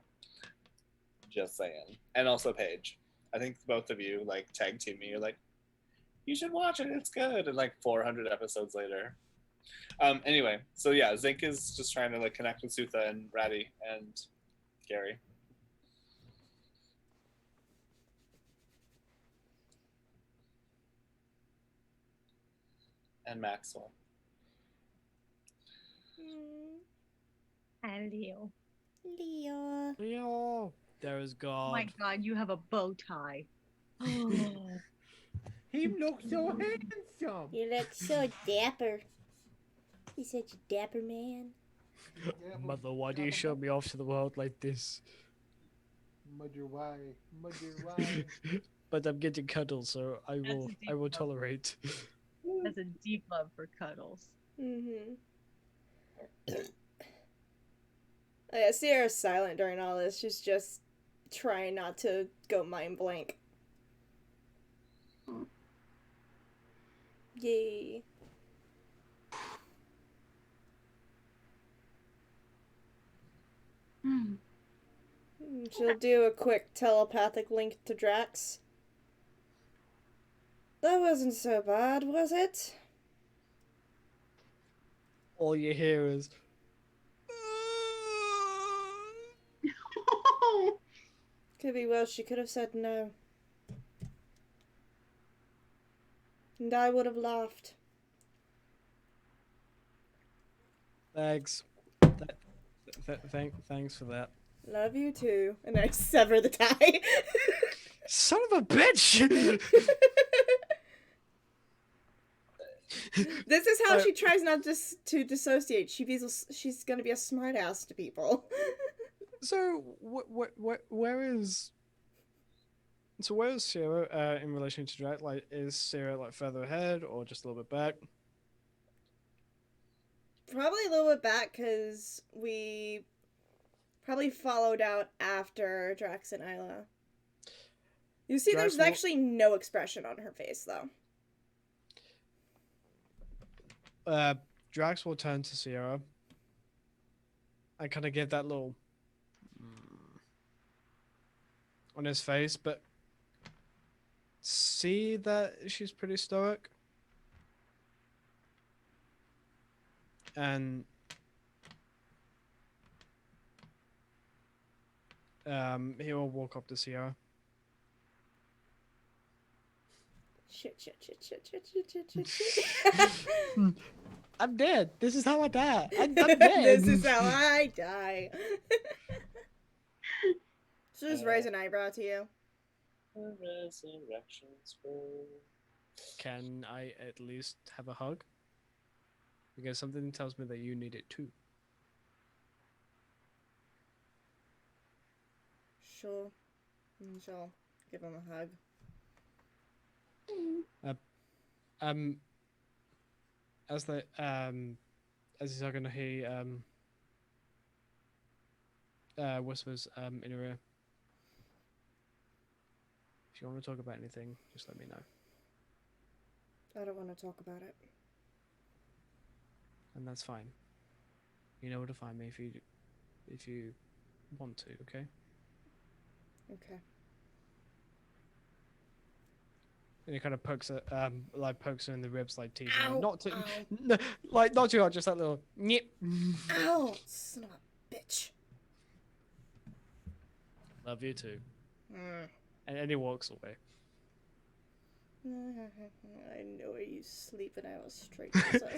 Just saying. And also Paige. I think both of you like tag team me. You're like, you should watch it. It's good. And like 400 episodes later. Anyway, so yeah, Zink is just trying to like connect with Sutha and Ratty and Gary. And Maxwell. Hello. Leo. Leo. There is Oh God. my god, you have a bow tie. He looks so handsome. You look so dapper. He's such a dapper man. Mother, why do you show me off to the world like this? Mother, why? Mother, why? But I'm getting cuddles, so I That's a will deep love. tolerate. That's a deep love for cuddles. Mm-hmm. Oh, yeah, Sierra's silent during all this. She's just trying not to go mind blank. Yay. She'll do a quick telepathic link to Drax. That wasn't so bad, was it? All you hear is Could be worse. She could have said no. And I would have laughed. thanks. Thanks for that. Love you too. And I sever the tie. Son of a bitch! This is how she tries not to dissociate. She's gonna be a smartass to people. So where is Sarah in relation to Drac? Like, is Sarah like further ahead or just a little bit back? Probably a little bit back because we probably followed out after Drax and Isla. You see, Drax there's actually no expression on her face though. Drax will turn to Sierra and kind of give that little on his face, but see that she's pretty stoic. And he will walk up to Sierra. Shit. I'm dead. This is how I die. I'm dead. This is how I die. So just raise an eyebrow to you. Can I at least have a hug? Because something tells me that you need it too. Sure. And she'll give him a hug. As he's hugging, he whispers in her ear. If you want to talk about anything, just let me know. I don't want to talk about it. And that's fine. You know where to find me if you want to, okay? Okay. And he kind of pokes her, pokes her in the ribs, like teasing her. Ow, Not too, ow. not too hard, just that little. Nyip. Ow, son of a bitch. Love you too. Mm. And he walks away. I know where you sleep and I will strike this up.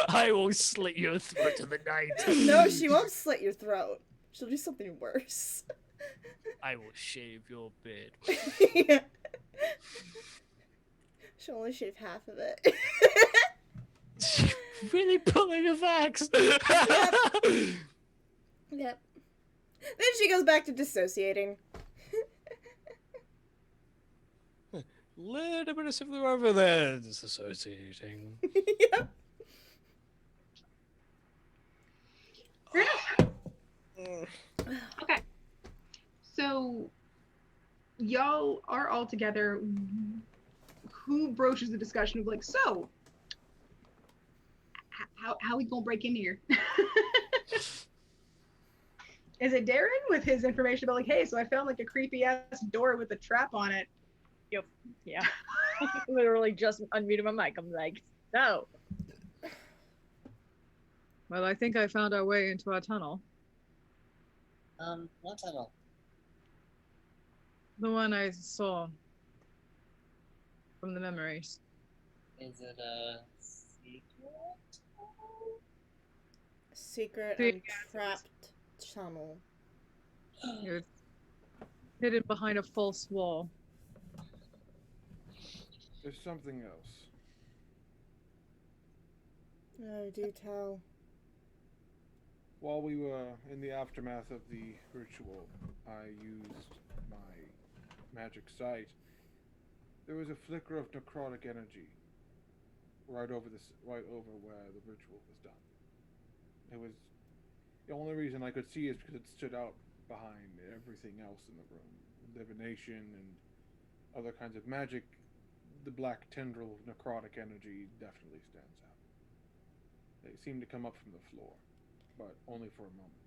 I will slit your throat to the night. No, she won't slit your throat. She'll do something worse. I will shave your beard. Yeah. She'll only shave half of it. Really pulling a fax. Yep. Then she goes back to dissociating. Little bit of similar over there. Disassociating. Yep. Okay. So, y'all are all together. Who broaches the discussion of like, so, how we gonna break in here? Is it Darren with his information about like, hey, so I found like a creepy ass door with a trap on it? Yep. Yeah. Literally just unmuted my mic. I'm like, no. Well, I think I found our way into our tunnel. What tunnel? The one I saw from the memories. Is it a secret? Secret Three and trapped tunnel. It's hidden behind a false wall. There's something else. Oh, do tell. While we were in the aftermath of the ritual, I used my magic sight. There was a flicker of necrotic energy right over where the ritual was done. It was the only reason I could see is because it stood out behind everything else in the room. Divination and other kinds of magic. The black tendril of necrotic energy definitely stands out. They seem to come up from the floor, but only for a moment.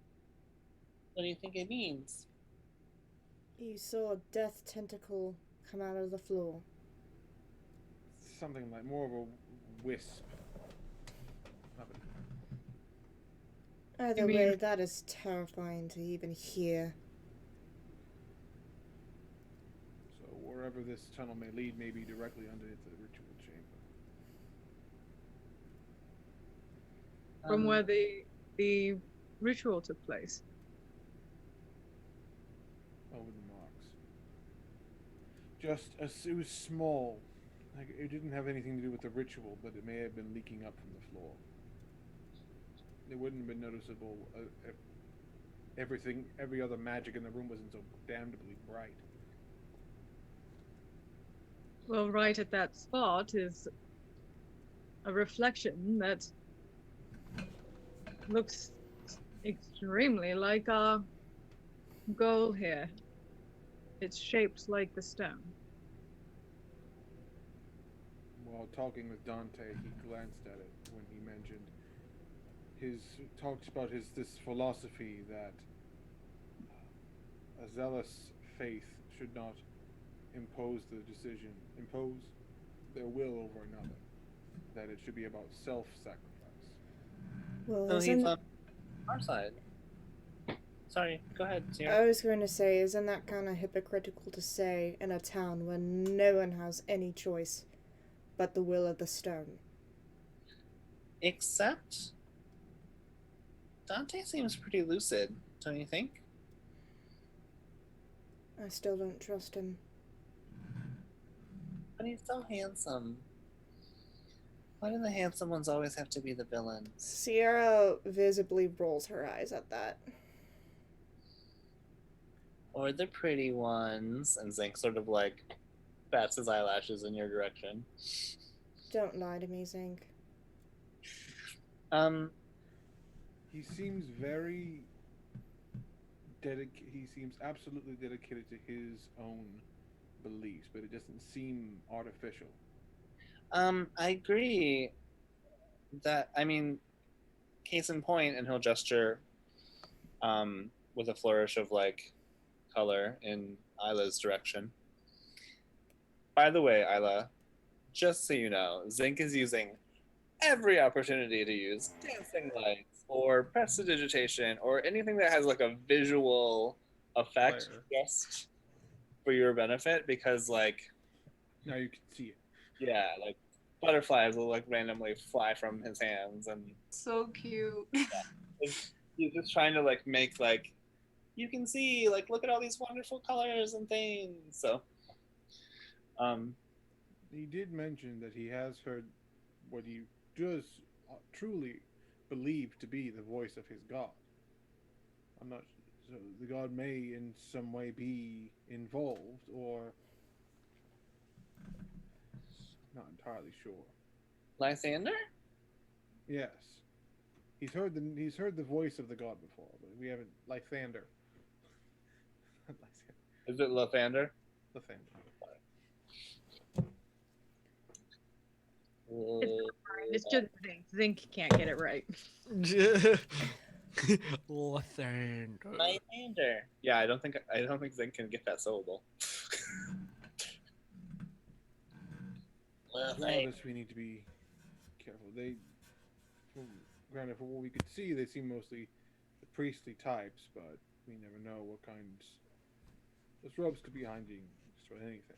What do you think it means? You saw a death tentacle come out of the floor. Something like more of a wisp. Either way, that is terrifying to even hear. So wherever this tunnel may lead may be directly underneath the ritual chamber. From where the ritual took place. Over the marks. It was small. Like, it didn't have anything to do with the ritual, but it may have been leaking up from the floor. It wouldn't have been noticeable if every other magic in the room wasn't so damnably bright. Well, right at that spot is a reflection that looks extremely like a goal here. It's shaped like the stone. While talking with Dante, he glanced at it when he mentioned talked about this philosophy that a zealous faith should not impose their will over another. That it should be about self-sacrifice. Well, So isn't... he's on our side. Sorry, go ahead, Sierra. I was going to say, isn't that kind of hypocritical to say in a town where no one has any choice but the will of the stone? Except Dante seems pretty lucid, don't you think? I still don't trust him. But he's so handsome. Why do the handsome ones always have to be the villains? Sierra visibly rolls her eyes at that. Or the pretty ones. And Zink sort of like bats his eyelashes in your direction. Don't lie to me, Zink. He seems very he seems absolutely dedicated to his own beliefs, but it doesn't seem artificial. I agree that, I mean, case in point, and he'll gesture with a flourish of like color in Isla's direction. By the way, Isla, just so you know, Zink is using every opportunity to use dancing lights or prestidigitation or anything that has like a visual effect just for your benefit, because like now you can see it. Yeah, like butterflies will like randomly fly from his hands, and so cute. Yeah. He's just trying to like make like you can see like look at all these wonderful colors and things. So he did mention that he has heard what he does truly believe to be the voice of his god. I'm not so the god may in some way be involved, or not entirely sure. Lysander? Yes. He's heard the voice of the god before, but we haven't Lysander. Is it Lathander? Lathander. It's just Zink. Zink can't get it right. Lathander. Lysander. Yeah, I don't think Zink can get that syllable. Regardless, we need to be careful. Granted, for what we could see, they seem mostly the priestly types, but we never know what kinds. Those robes could be hiding just about anything.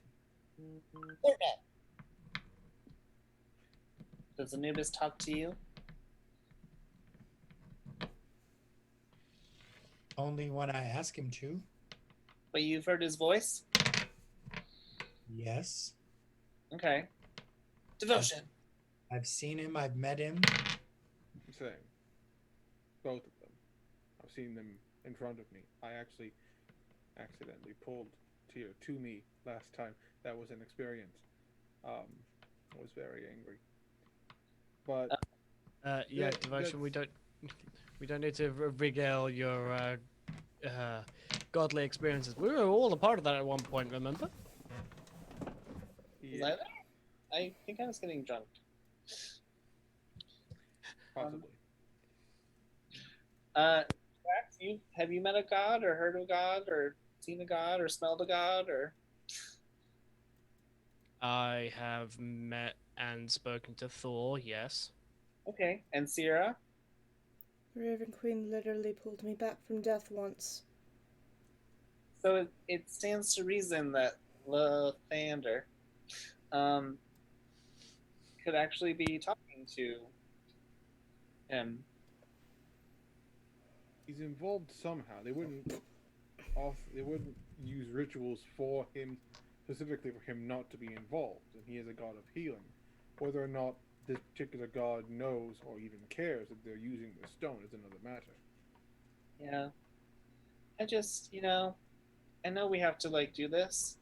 Does Anubis talk to you? Only when I ask him to. But you've heard his voice? Yes. Okay. Devotion. I've seen him. I've met him. Same. Both of them. I've seen them in front of me. I actually accidentally pulled Tyr to me last time. That was an experience. I was very angry. But yeah, that- devotion. that's- We don't need to regale your godly experiences. We were all a part of that at one point. Remember? Was yeah, I there? I think I was getting drunk. possibly. Jax, have you met a god or heard of a god or seen a god or smelled a god or? I have met and spoken to Thor. Yes. Okay, and Sierra? The Raven Queen literally pulled me back from death once. So it stands to reason that Lathander could actually be talking to him. He's involved somehow. They wouldn't use rituals for him, specifically for him not to be involved. And he is a god of healing. Whether or not this particular god knows or even cares that they're using the stone is another matter. Yeah. I just, I know we have to do this.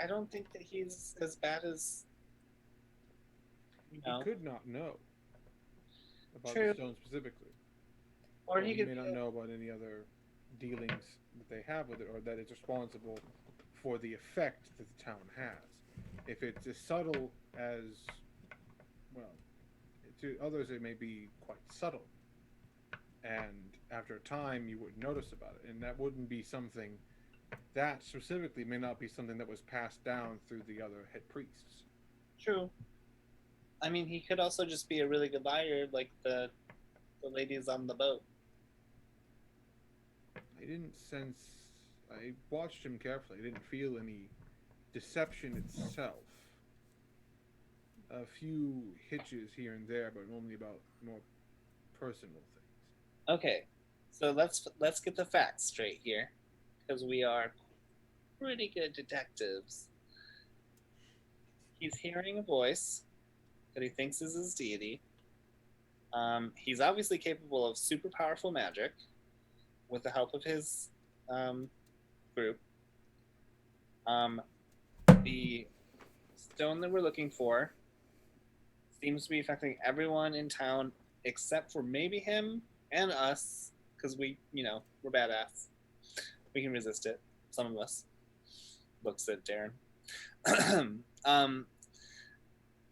I don't think that he's as bad as He could not know about True. the stone specifically. Or he he could may not know about any other dealings that they have with it, or that it's responsible for the effect that the town has. If it's as subtle as, well, to others it may be quite subtle, and after a time you wouldn't notice about it, and that wouldn't be something that specifically may not be something that was passed down through the other head priests. True. I mean, he could also just be a really good liar, like the ladies on the boat. I didn't sense. I watched him carefully. I didn't feel any deception itself. A few hitches here and there, but only about more personal things. Okay, so let's get the facts straight here, because we are pretty good detectives. He's hearing a voice that he thinks is his deity. He's obviously capable of super powerful magic with the help of his group. The stone that we're looking for seems to be affecting everyone in town except for maybe him and us, because we're badass. We can resist it. Some of us. Looks at Darren.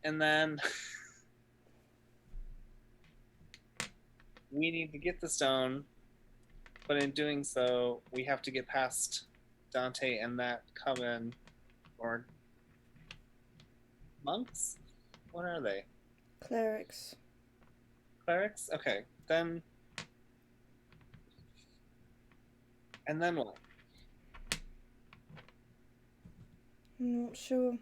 And then we need to get the stone, but in doing so, we have to get past Dante and that coven, or monks? What are they? Clerics. Clerics? Okay, then. And then what? I'm not sure.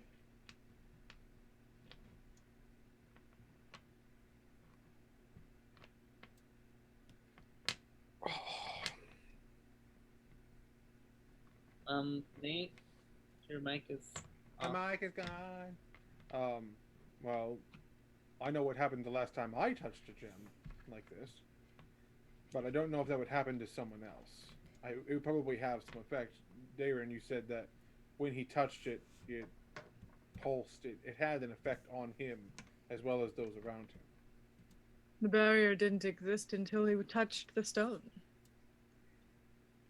Nate, your mic is. My mic is gone. Well, I know what happened the last time I touched a gem like this, but I don't know if that would happen to someone else. It would probably have some effect. Darren, you said that when he touched it, it pulsed. It had an effect on him as well as those around him. The barrier didn't exist until he touched the stone.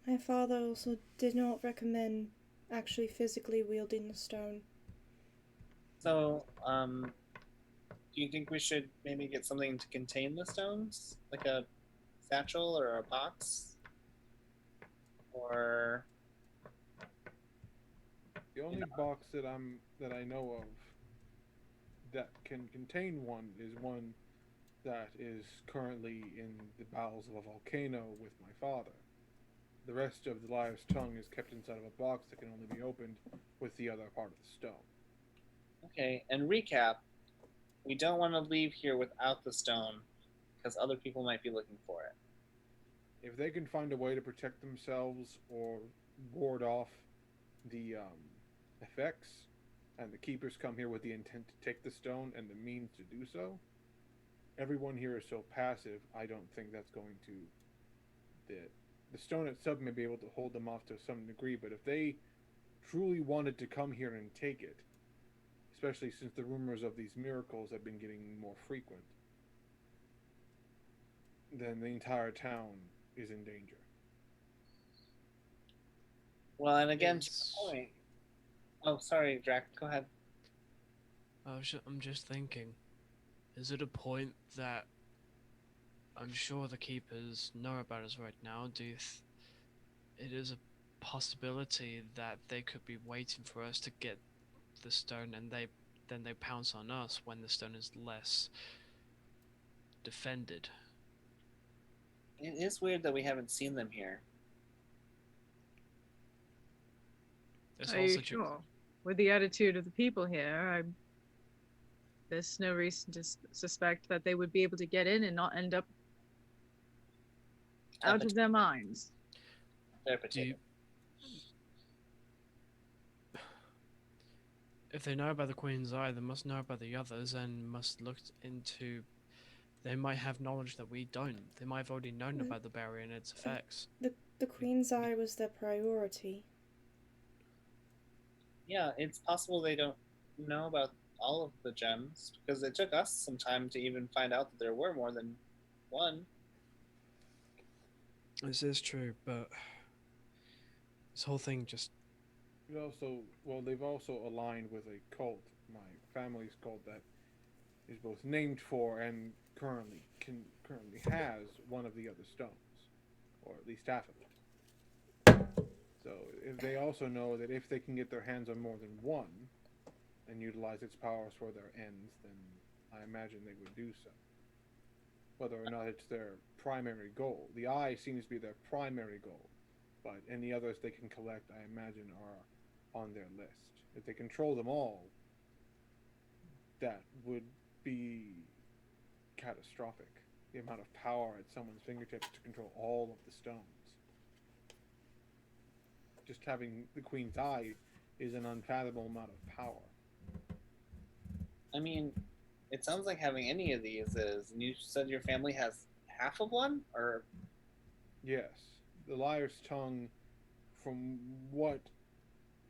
My father also did not recommend actually physically wielding the stone. So, do you think we should maybe get something to contain the stones? Like a satchel or a box? Or The only box that I know of that can contain one is one that is currently in the bowels of a volcano with my father. The rest of the liar's tongue is kept inside of a box that can only be opened with the other part of the stone. okay, and recap, we don't want to leave here without the stone. because other people might be looking for it. If they can find a way to protect themselves or ward off the effects, and the keepers come here with the intent to take the stone and the means to do so, everyone here is so passive, I don't think that's going to... The stone itself may be able to hold them off to some degree, but if they truly wanted to come here and take it, especially since the rumors of these miracles have been getting more frequent, then the entire town is in danger. Well, and again, to your point. Oh, sorry, Drac. Go ahead. I'm just thinking, is it a point that I'm sure the keepers know about us right now? It is a possibility that they could be waiting for us to get the stone, and then they pounce on us when the stone is less defended. It is weird that we haven't seen them here. Are you sure? With the attitude of the people here, there's no reason to suspect that they would be able to get in and not end up out of their minds. If they know about the Queen's Eye, they must know about the others and must look into... They might have knowledge that we don't. They might have already known about the barrier and its effects. The Queen's Eye was their priority. Yeah, it's possible they don't know about all of the gems, because it took us some time to even find out that there were more than one. This is true, but this whole thing just... They've also aligned with a cult, my family's cult, that is both named for and currently has one of the other stones, or at least half of it. So if they also know that if they can get their hands on more than one and utilize its powers for their ends, then I imagine they would do so. Whether or not it's their primary goal. The eye seems to be their primary goal, but any others they can collect, I imagine, are on their list. If they control them all, that would be catastrophic. The amount of power at someone's fingertips to control all of the stones. Just having the Queen's Eye is an unfathomable amount of power. I mean, it sounds like having any of these is... And you said your family has half of one? Or... Yes. The Liar's Tongue, from what,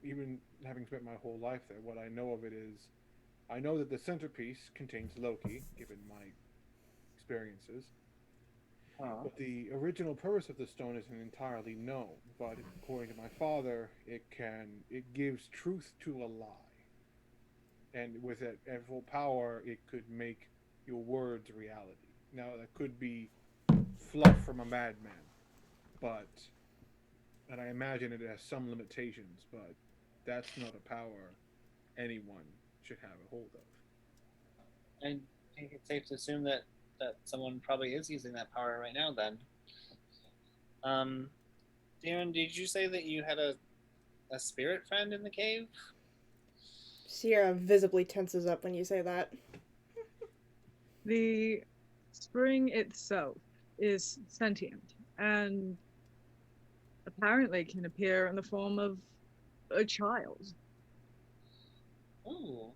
even having spent my whole life there, what I know of it is, I know that the centerpiece contains Loki, given my experiences. But the original purpose of the stone isn't entirely known. But according to my father, it gives truth to a lie. And with it at full power, it could make your words reality. Now, that could be fluff from a madman, and I imagine it has some limitations, but that's not a power anyone should have a hold of. I think it's safe to assume that someone probably is using that power right now, then. Damon, did you say that you had a spirit friend in the cave? Sierra visibly tenses up when you say that. The spring itself is sentient and apparently can appear in the form of a child. Ooh.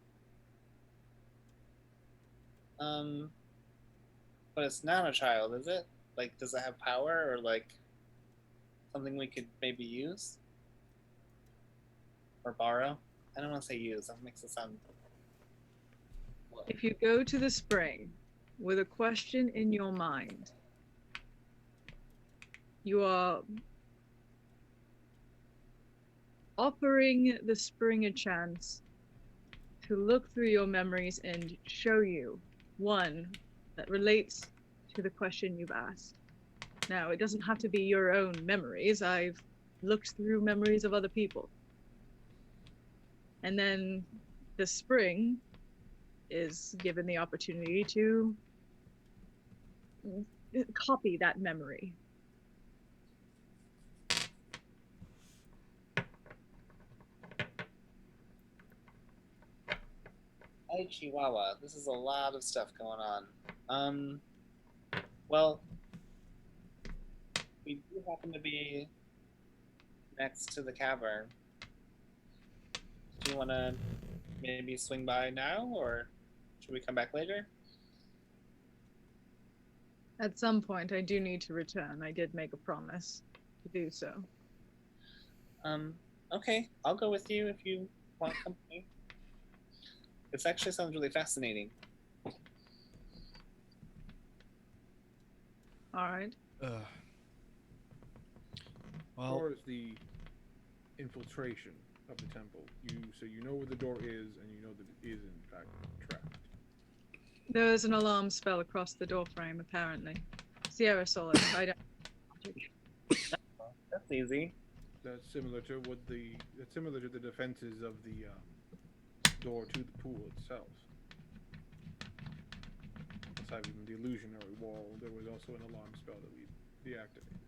But it's not a child, is it? Like, does it have power, or like something we could maybe use or borrow? I don't want to say use. That makes it sound... If you go to the spring with a question in your mind, you are offering the spring a chance to look through your memories and show you one that relates to the question you've asked. Now, it doesn't have to be your own memories. I've looked through memories of other people. And then the spring is given the opportunity to copy that memory. Hey, Chihuahua, this is a lot of stuff going on. Well, we do happen to be next to the cavern. Do you want to maybe swing by now, or should we come back later? At some point, I do need to return. I did make a promise to do so. Okay, I'll go with you if you want company. This actually sounds really fascinating. All right. As Well, far as the infiltration of the temple, you know where the door is, and you know that it is in fact trapped. There is an alarm spell across the doorframe, apparently. Sierra saw it. I don't. That's easy. That's similar to the defenses of the door to the pool itself. Aside from the illusionary wall, there was also an alarm spell that we deactivated.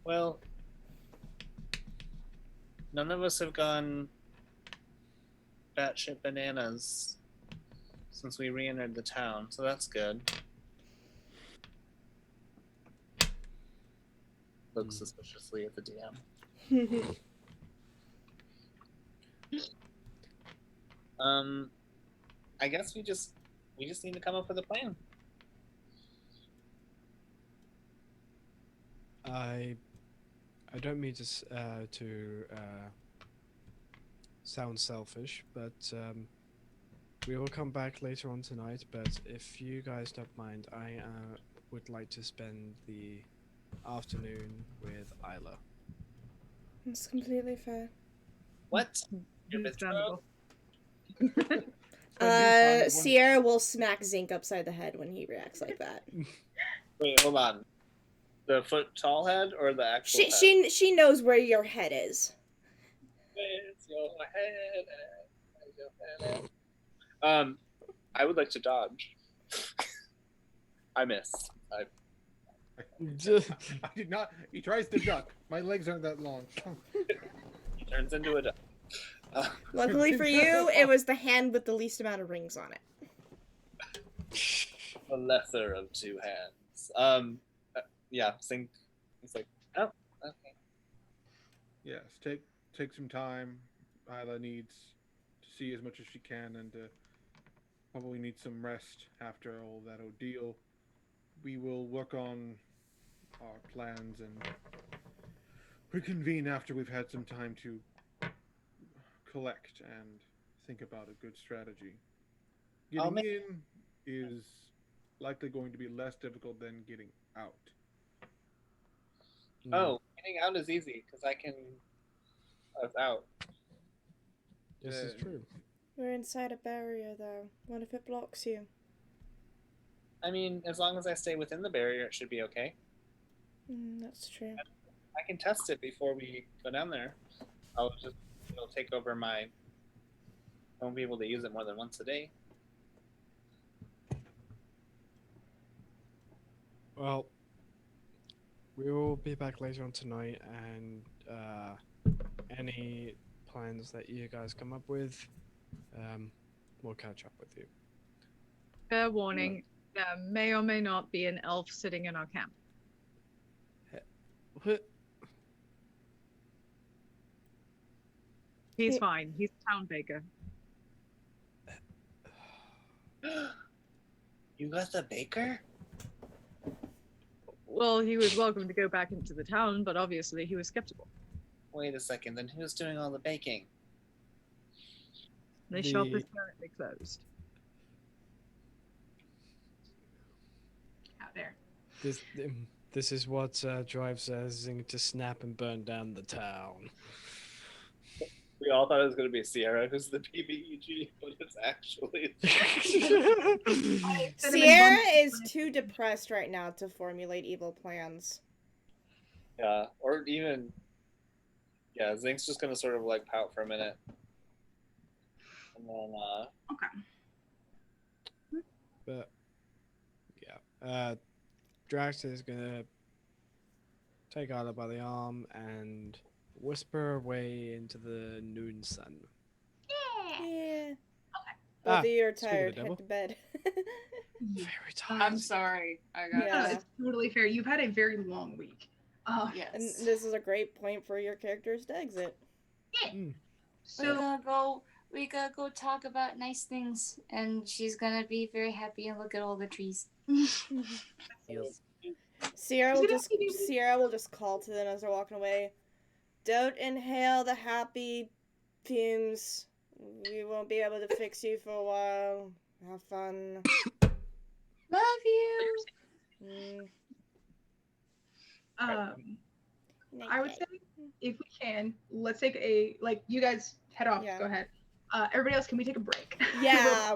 Well, none of us have gone batshit bananas since we re-entered the town, so that's good. Looks suspiciously at the DM. I guess we just need to come up with a plan. I don't mean to sound selfish, but we will come back later on tonight. But if you guys don't mind, I would like to spend the afternoon with Isla. It's completely fair. What? Your Understandable. Sierra will smack Zink upside the head when he reacts like that. Wait, hold on. The foot tall head or the actual head? She knows where your head is. Where's your head? Where's your head? I would like to dodge. I miss. I did not. He tries to duck. My legs aren't that long. He turns into a duck. Luckily for you, it was the hand with the least amount of rings on it. The lesser of two hands. Yeah, Zink. He's like, oh, okay. Yes, take some time. Isla needs to see as much as she can, and probably needs some rest after all that ordeal. We will work on our plans and reconvene after we've had some time to collect and think about a good strategy. Getting in is likely going to be less difficult than getting out. Oh, getting out is easy because I can. I was out. This is true. We're inside a barrier, though. What if it blocks you? I mean, as long as I stay within the barrier, it should be okay. That's true. I can test it before we go down there. I'll just it'll take over my. I won't be able to use it more than once a day. Well, we will be back later on tonight, and any plans that you guys come up with, we'll catch up with you. Fair warning, there may or may not be an elf sitting in our camp. What? He's fine. He's a town baker. You got the baker? Well, he was welcome to go back into the town, but obviously he was skeptical. Wait a second, then who's doing all the baking? The shop is currently closed. Out there. This is what drives Zing to snap and burn down the town. We all thought it was going to be Sierra who's the PBEG, but it's actually... Sierra is too depressed right now to formulate evil plans. Yeah, or even... Yeah, Zink's just going to sort of like pout for a minute. And then, Okay. But, yeah. Drax is going to take Isla by the arm and whisper away into the noon sun. Yeah. Okay. Both of you are speak of the tired. devil. Head to bed. Very tired. I'm sorry. I got Yeah. It's totally fair. You've had a very long week. Yes. And this is a great point for your characters to exit. So We gotta go talk about nice things, and she's gonna be very happy and look at all the trees. Yes. Sierra will just call to them as they're walking away. Don't inhale the happy fumes. We won't be able to fix you for a while. Have fun. Love you. I would say if we can, let's take you guys head off. Yeah. Go ahead. Everybody else, can we take a break? Yeah,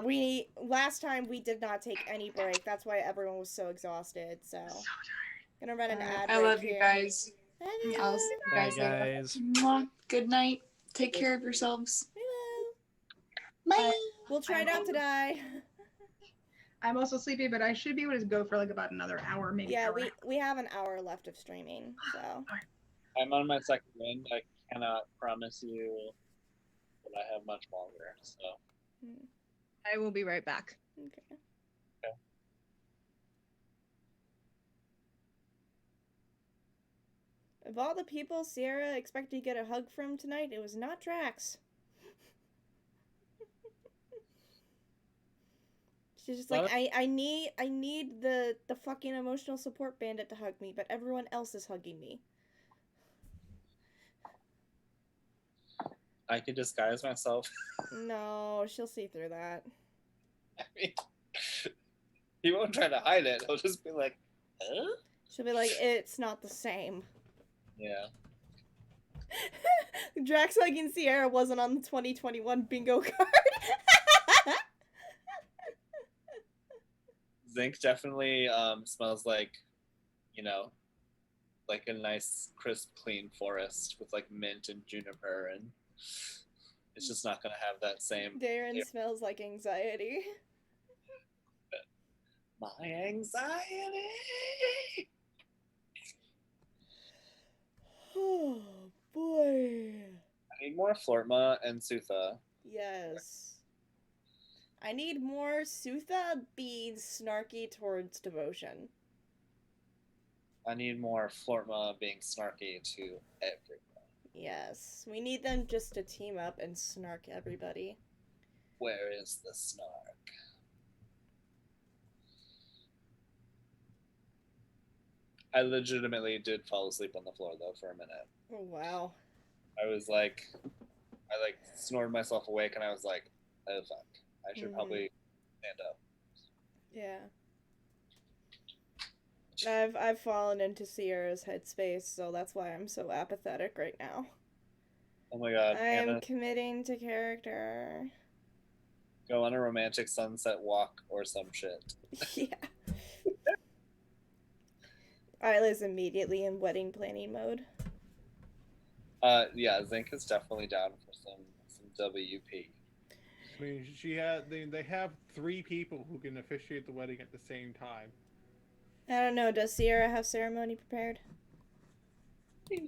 last time we did not take any break. That's why everyone was so exhausted. So gonna run an ad. I break love you here. guys. Love you. I'll see you Bye, guys later. guys. Mwah. Good night. Take care of yourselves. Bye. We'll try not to die. I'm also sleepy, but I should be able to go for like about another hour, maybe. Yeah, hour. we have an hour left of streaming. So I'm on my second wind. I cannot promise you that I have much longer. So I will be right back. okay. Of all the people Sierra expected to get a hug from tonight, it was not Drax. She's just like, I need the fucking emotional support bandit to hug me, but everyone else is hugging me. I could disguise myself. No, she'll see through that. I mean, he won't try to hide it. He'll just be like, huh? She'll be like, it's not the same. Yeah. Drax hugging Sierra wasn't on the 2021 bingo card. Zinc definitely smells like, like a nice, crisp, clean forest with like mint and juniper, and it's just not gonna have that same. Darren smells like anxiety. My anxiety. Oh boy. I need more Flortma and Sutha. Yes. I need more Sutha being snarky towards Devotion. I need more Flortma being snarky to everyone. Yes. We need them just to team up and snark everybody. Where is the snark? I legitimately did fall asleep on the floor though for a minute. Oh wow. I snored myself awake and I was like, oh fuck. I should probably stand up. Yeah. I've fallen into Sierra's headspace, so that's why I'm so apathetic right now. Oh my god. I am Anna, committing to character. go on a romantic sunset walk or some shit. Yeah. Isla's immediately in wedding planning mode. Yeah, Zinc is definitely down for some WP. I mean, they have 3 people who can officiate the wedding at the same time. I don't know, does Sierra have ceremony prepared? I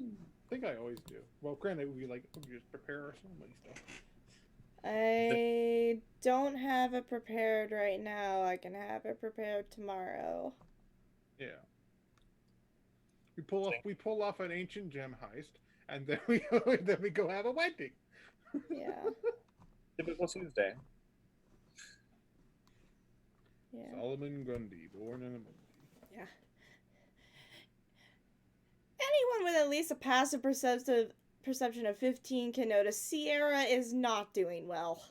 think I always do. Well, granted, we just prepare our ceremony stuff. I don't have it prepared right now. I can have it prepared tomorrow. Yeah. We pull off an ancient gem heist, and then we go have a wedding. Yeah. Typical Tuesday. Yeah. Solomon Grundy, born in a Monday. Yeah. Anyone with at least a passive perception of 15 can notice Sierra is not doing well.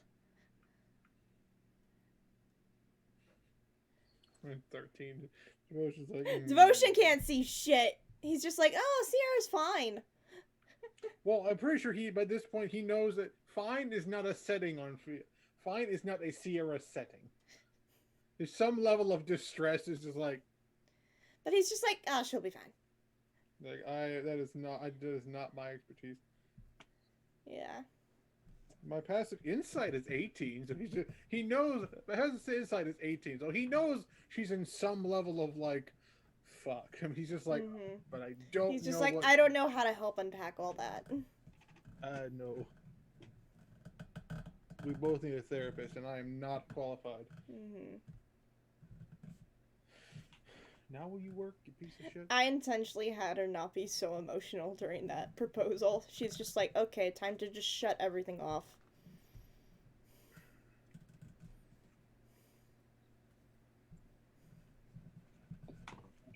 13. Devotion's like, Devotion can't see shit. He's just like, oh, Sierra's fine. Well, I'm pretty sure by this point he knows that fine is not a setting on fine is not a Sierra setting. There's some level of distress is just like. But he's just like, oh, she'll be fine. Like that is not my expertise. Yeah. My passive insight is 18, so he knows my passive insight is 18, so he knows she's in some level of like, fuck. I mean, he's just like, but I don't. He's just know like, what... I don't know how to help unpack all that. No. We both need a therapist, and I am not qualified. Mm-hmm. Now will you work, you piece of shit? I intentionally had her not be so emotional during that proposal. She's just like, okay, time to just shut everything off.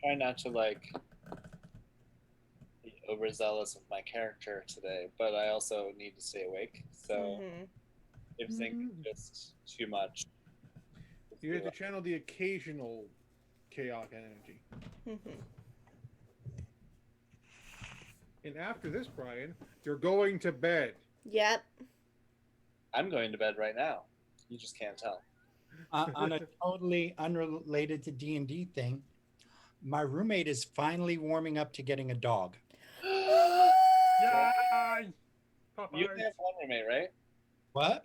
Try not to like be overzealous with my character today, but I also need to stay awake. So if thinking just too much, You have to channel the occasional chaotic energy. And after this, Brian, you're going to bed. Yep. I'm going to bed right now. You just can't tell. On a totally unrelated to D&D thing, my roommate is finally warming up to getting a dog. Yay! You only have one roommate, right? What?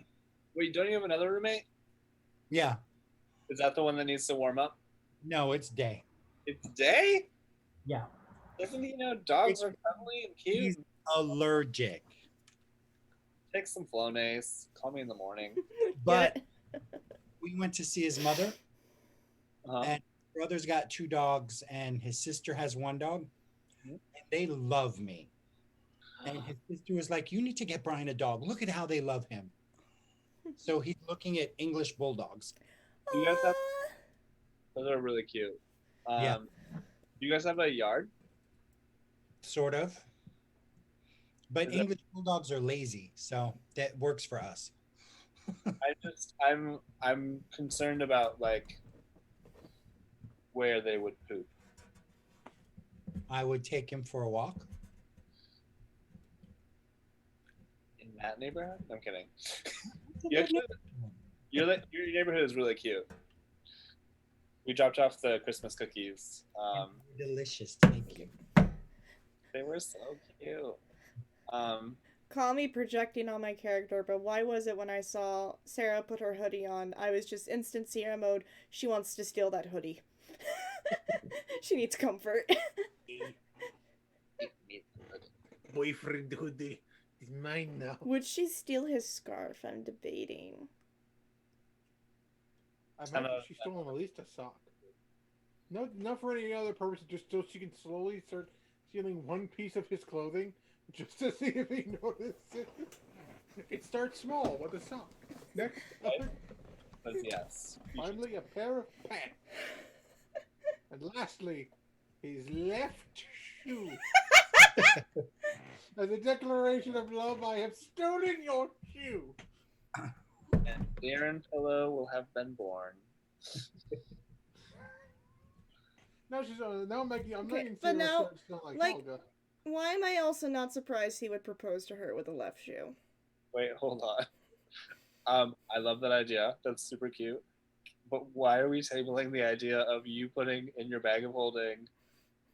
Wait, don't you have another roommate? Yeah. Is that the one that needs to warm up? No, it's Day. It's Day? Yeah. Doesn't he know dogs are cuddly and cute? He's allergic. Take some Flonase. Call me in the morning. But we went to see his mother, Uh-huh. and his brother's got 2 dogs, and his sister has 1 dog, and they love me. And his sister was like, you need to get Brian a dog. Look at how they love him. So he's looking at English bulldogs. Do you guys have... Those are really cute. Yeah. Do you guys have a yard? Sort of. But Is that- English bulldogs are lazy, so that works for us. I'm concerned about like where they would poop. I would take him for a walk. In that neighborhood? I'm kidding. Your neighborhood is really cute. We dropped off the Christmas cookies. Delicious, thank you. They were so cute. Call me projecting on my character, but why was it when I saw Sarah put her hoodie on, I was just instant Sierra mode, she wants to steal that hoodie. She needs comfort. Boyfriend hoodie is mine now. Would she steal his scarf? I'm debating. I imagine she's stolen at least a sock. No, not for any other purpose, just so she can slowly start stealing one piece of his clothing, just to see if he notices it. It starts small with a sock. Next, But yes. finally a pair of pants. And lastly, his left shoe. As a declaration of love, I have stolen your shoe. And Darren Pillow will have been born. Now she's now I'm making. I'm making but Sarah now, start smelling like, Helga. why am I also not surprised he would propose to her with a left shoe? Wait, hold on. I love that idea. That's super cute. But why are we tabling the idea of you putting in your bag of holding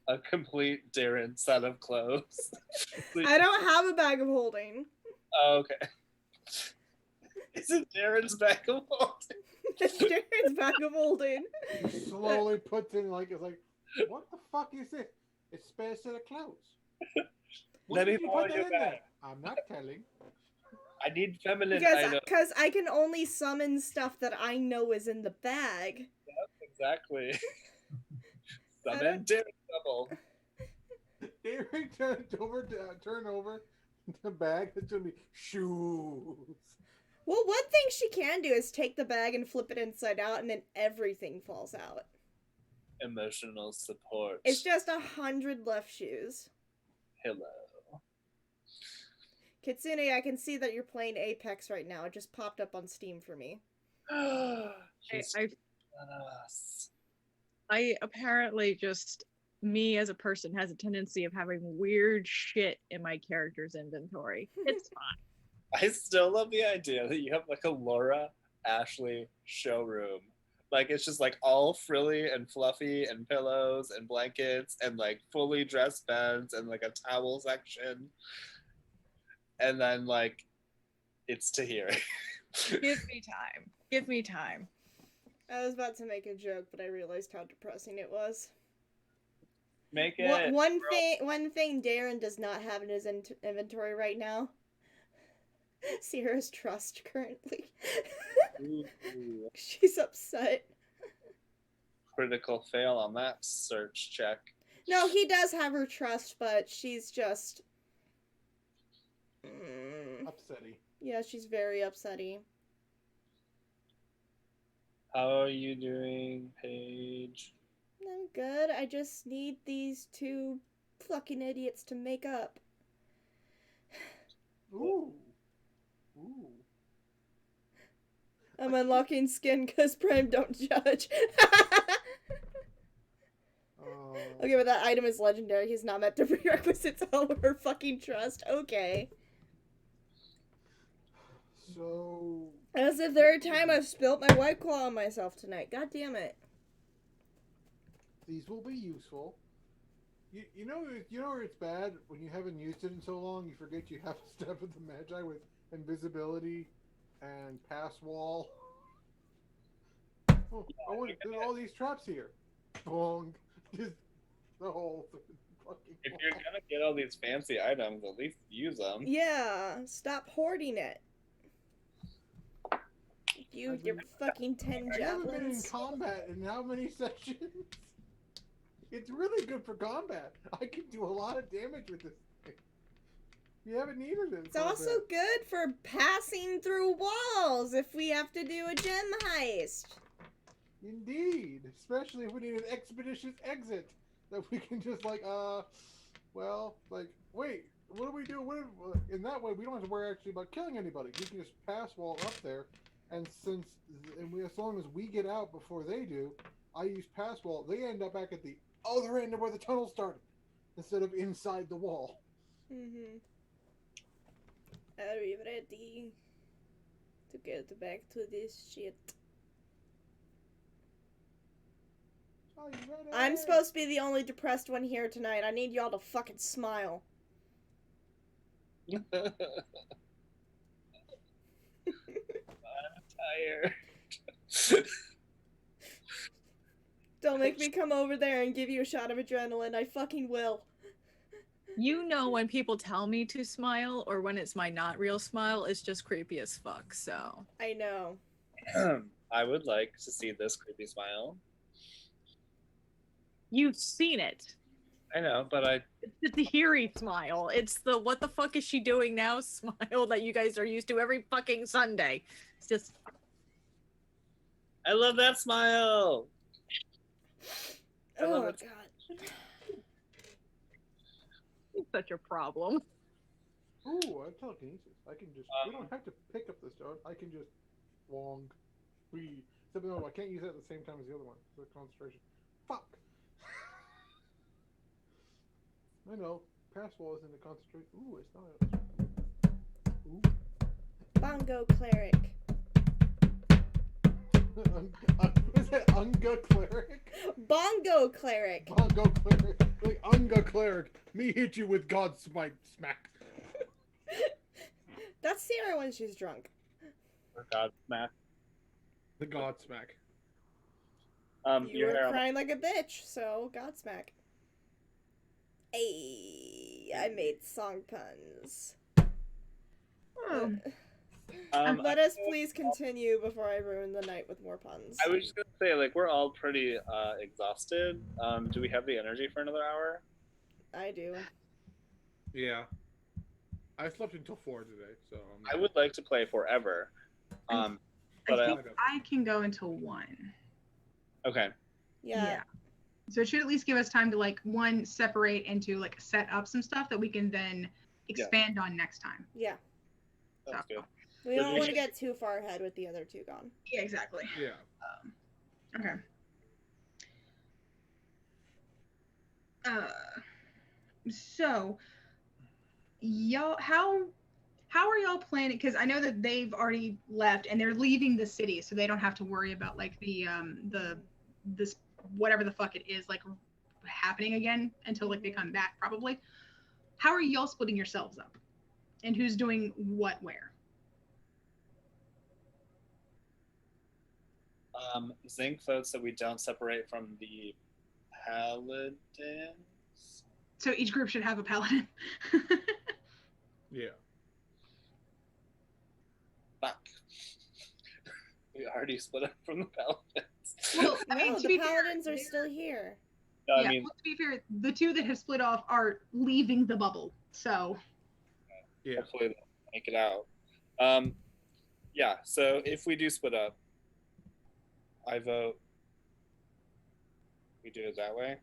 a complete Darren set of clothes? I don't have a bag of holding. Oh, okay. Is it Darren's bag of holding? It's Darren's bag of holding. He slowly puts in like it's like, what the fuck is this? It's a spare set of clothes. When Let me did you borrow put that your in there? bag. I'm not telling. I need feminine items. Because I can only summon stuff that I know is in the bag. Yep, exactly. Summon Darren double. Darren turn over the bag. It's gonna be shoes. Well, one thing she can do is take the bag and flip it inside out, and then everything falls out. Emotional support. It's just 100 left shoes. Hello. Kitsune, I can see that you're playing Apex right now. It just popped up on Steam for me. I apparently just, me as a person has a tendency of having weird shit in my character's inventory. It's fine. I still love the idea that you have like a Laura Ashley showroom. Like it's just like all frilly and fluffy and pillows and blankets and like fully dressed beds and like a towel section. And then like it's to here. Give me time. Give me time. I was about to make a joke, but I realized how depressing it was. Make it. One thing Darren does not have in his inventory right now. Sierra's trust currently. Ooh, She's upset. critical fail on that search check. No, he does have her trust, but she's just. Upsetty. Yeah, she's very upsetty. How are you doing, Paige? I'm good. I just need these two fucking idiots to make up. Ooh. Ooh. I'm unlocking skin because Prime don't judge. Okay, but that item is legendary. He's not met the prerequisites over fucking trust. Okay. So. That's the third time I've spilt my White Claw on myself tonight. God damn it. These will be useful. You know where it's bad when you haven't used it in so long, you forget you have a step of the Magi with invisibility and pass wall. Oh, there's all these traps here. Bong. Just the whole fucking. If you're gonna get all these fancy items, at least use them. Yeah, stop hoarding it. You with your fucking 10 I haven't been in javelins. combat in how many sessions? It's really good for combat. I can do a lot of damage with this thing. You haven't needed it. It's also good for passing through walls if we have to do a gem heist. Indeed. Especially if we need an expeditious exit. That we can just wait, what do we do? In that way, we don't have to worry actually about killing anybody. We can just pass wall up there, and as long as we get out before they do, I use pass wall. They end up back at the other end of where the tunnel started, instead of inside the wall. Mm-hmm. Are we ready to get back to this shit? Are you ready? I'm supposed to be the only depressed one here tonight. I need y'all to fucking smile. I'm tired. Don't make me come over there and give you a shot of adrenaline. I fucking will. You know when people tell me to smile or when it's my not real smile, it's just creepy as fuck, so. I know. I would like to see this creepy smile. You've seen it. I know, but It's the Hiri smile. It's the what the fuck is she doing now smile that you guys are used to every fucking Sunday. It's just. I love that smile. Oh my god. It's such a problem. Ooh, I telekinesis. I can just. We don't have to pick up the stone. I can just. Wong. Except no, I can't use it at the same time as the other one. The concentration. Fuck. I know. Pass wall isn't a concentration. Ooh, it's not. Ooh. Bongo cleric. Is that Unga cleric? Bongo cleric. Bongo cleric. Like Unga cleric. Me hit you with God smite smack. That's Sarah when she's drunk. Or God smack. The God smack. You were crying like a bitch, so Godsmack. Hey, I made song puns. Let us please continue before I ruin the night with more puns. I was just gonna say, like, we're all pretty exhausted. Do we have the energy for another hour? I do. Yeah. I slept until 4 today, so. I would like to play forever. But I think I can go until 1. Okay. Yeah. So it should at least give us time to separate and to set up some stuff that we can then expand on next time. Yeah. That's good. We don't want to get too far ahead with the other two gone. Yeah, exactly. Yeah. Okay. So, y'all, how are y'all planning? Because I know that they've already left and they're leaving the city, so they don't have to worry about this whatever the fuck it is happening again until they come back probably. How are y'all splitting yourselves up, and who's doing what where? Zinc votes that we don't separate from the paladins. So each group should have a paladin. Yeah. already split up from the paladins. Well, I mean, No, to the be fair, paladins are still here. No, I yeah, mean, well, to be fair, the two that have split off are leaving the bubble. So Yeah. hopefully they'll make it out. Yeah, so if we do split up, I vote we do it that way.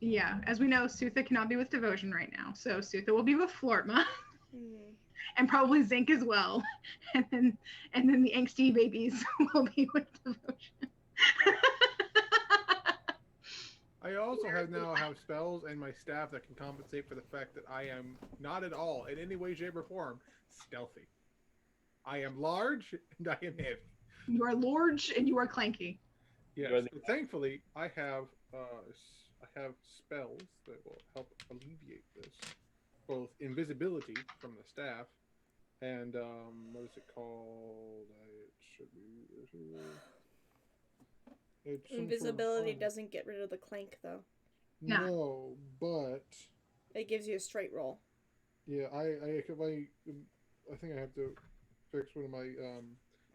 yeah, as we know, Sutha cannot be with Devotion right now. So Sutha will be with Flortma. And probably Zinc as well. And then the angsty babies will be with Devotion. I also have spells and my staff that can compensate for the fact that I am not at all, in any way, shape, or form, stealthy. I am large and I am heavy. You are large and you are clanky. Yes, but thankfully I have spells that will help alleviate this. Both invisibility from the staff and what is it called? It should be. It's some sort of Invisibility armor. doesn't get rid of the clank, though. No, but It gives you a straight roll. yeah, I think I have to fix one of my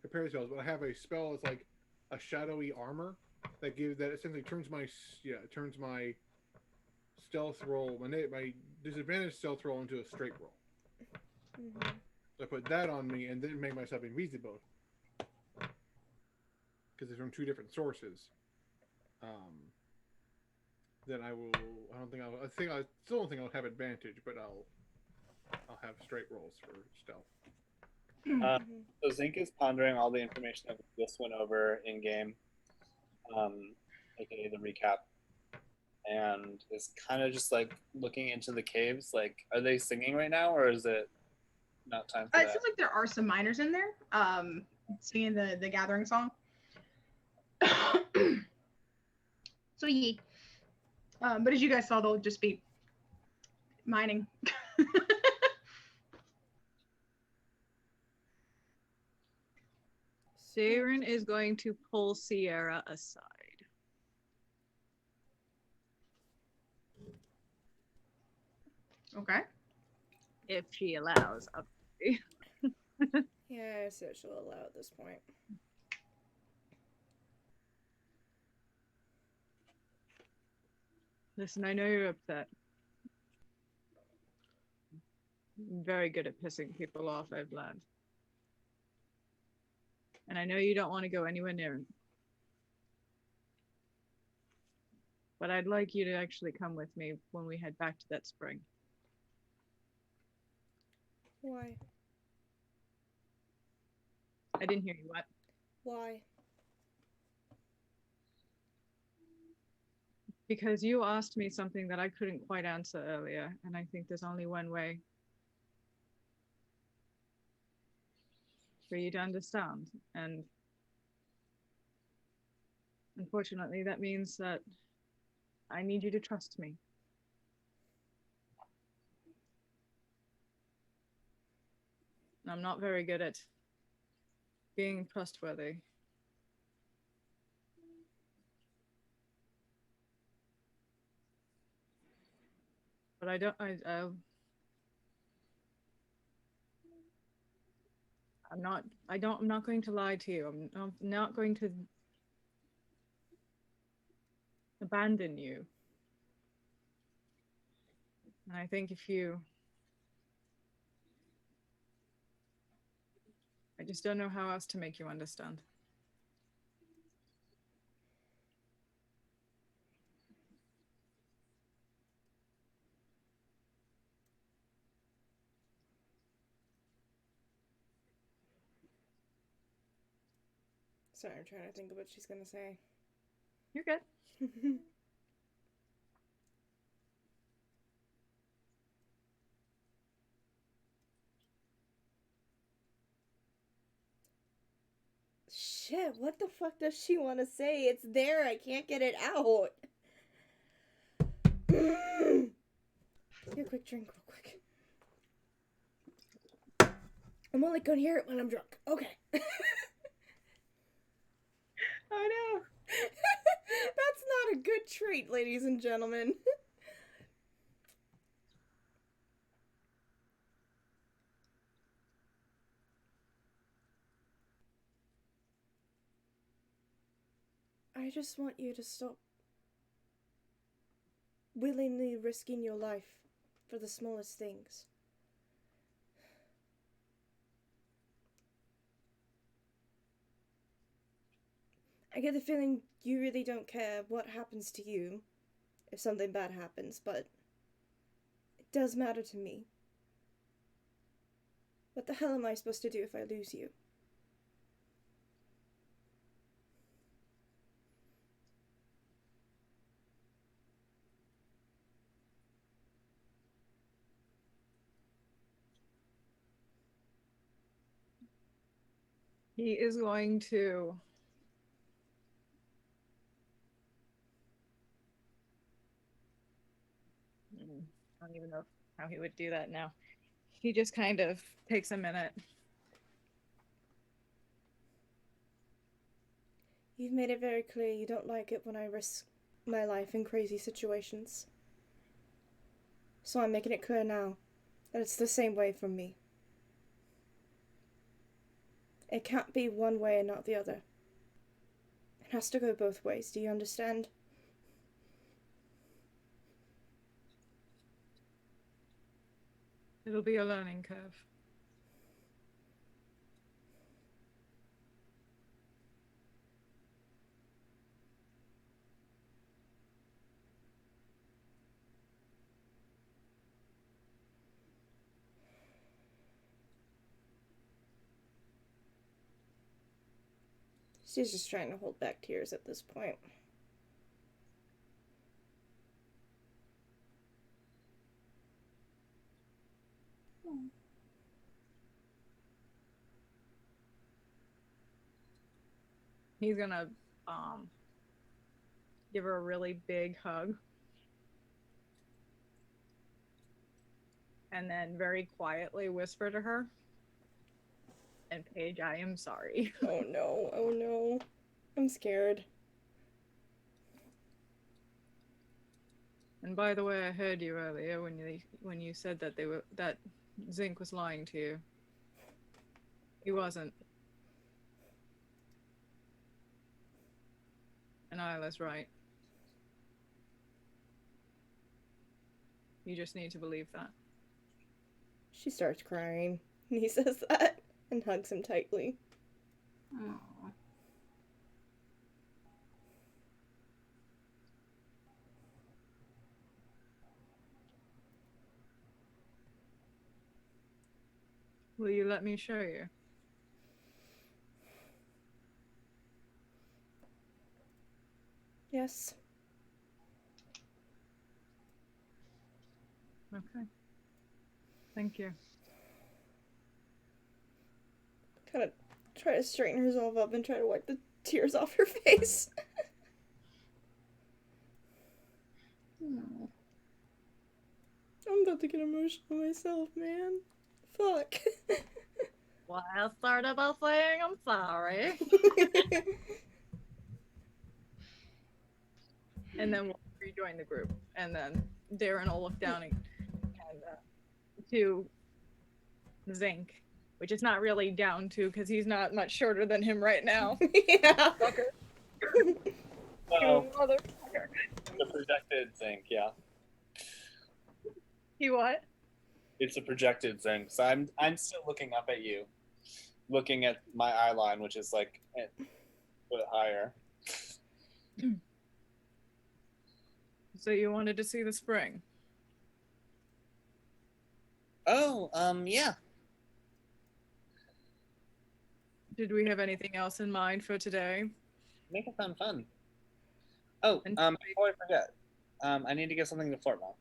compare spells, but I have a spell that's like a shadowy armor that essentially turns my stealth roll, my disadvantaged stealth roll into a straight roll. Mm-hmm. So I put that on me and then make myself invisible because it's from two different sources. Then I still don't think I'll have advantage, but I'll have straight rolls for stealth. So Zink is pondering all the information that we just went over in game, aka the recap, and is kind of just like looking into the caves. Like, are they singing right now, or is it not time for It that? seems like there are some miners in there singing the gathering song. So yeah. But as you guys saw, they'll just be mining. Siren is going to pull Sierra aside. Okay. If she allows, obviously. Yeah, I said she'll allow at this point. Listen, I know you're upset. I'm very good at pissing people off, I've learned. And I know you don't want to go anywhere near him. But I'd like you to actually come with me when we head back to that spring. Why? I didn't hear you. What? Why? Because you asked me something that I couldn't quite answer earlier, and I think there's only one way for you to understand. And unfortunately, that means that I need you to trust me. I'm not very good at being trustworthy. But I'm not going to lie to you. I'm not going to abandon you. And I think I just don't know how else to make you understand. Sorry, I'm trying to think of what she's gonna say. You're good. Shit, what the fuck does she want to say? It's there, I can't get it out. Take a quick drink real quick. I'm only gonna hear it when I'm drunk. Okay. Oh no. That's not a good trait, ladies and gentlemen. I just want you to stop willingly risking your life for the smallest things. I get the feeling you really don't care what happens to you if something bad happens, but it does matter to me. What the hell am I supposed to do if I lose you? He is going to I don't even know how he would do that now. He just kind of takes a minute. You've made it very clear you don't like it when I risk my life in crazy situations. So I'm making it clear now that it's the same way from me. It can't be one way and not the other. It has to go both ways, do you understand? It'll be a learning curve. She's just trying to hold back tears at this point. He's gonna give her a really big hug. And then very quietly whisper to her, and Paige, I am sorry. Oh no, oh no. I'm scared. And by the way, I heard you earlier when you said that that Zinc was lying to you. He wasn't. And Isla's right. You just need to believe that. She starts crying. And he says that and hugs him tightly. Aww. Will you let me show you? Yes. Okay. Thank you. Kind of try to straighten herself up and try to wipe the tears off her face. I'm about to get emotional myself, man. Fuck. Well, I'll start by saying I'm sorry. And then we'll rejoin the group. And then Darren will look down and to Zinc, which is not really down to because he's not much shorter than him right now. Yeah. Oh, Motherfucker. the projected zinc, yeah. He what? It's a projected zinc. So I'm still looking up at you, looking at my eye line, which is like a foot higher. So you wanted to see the spring? Oh, yeah. Did we have anything else in mind for today? Make it sound fun. Oh, before I forget, I need to get something to Flortma.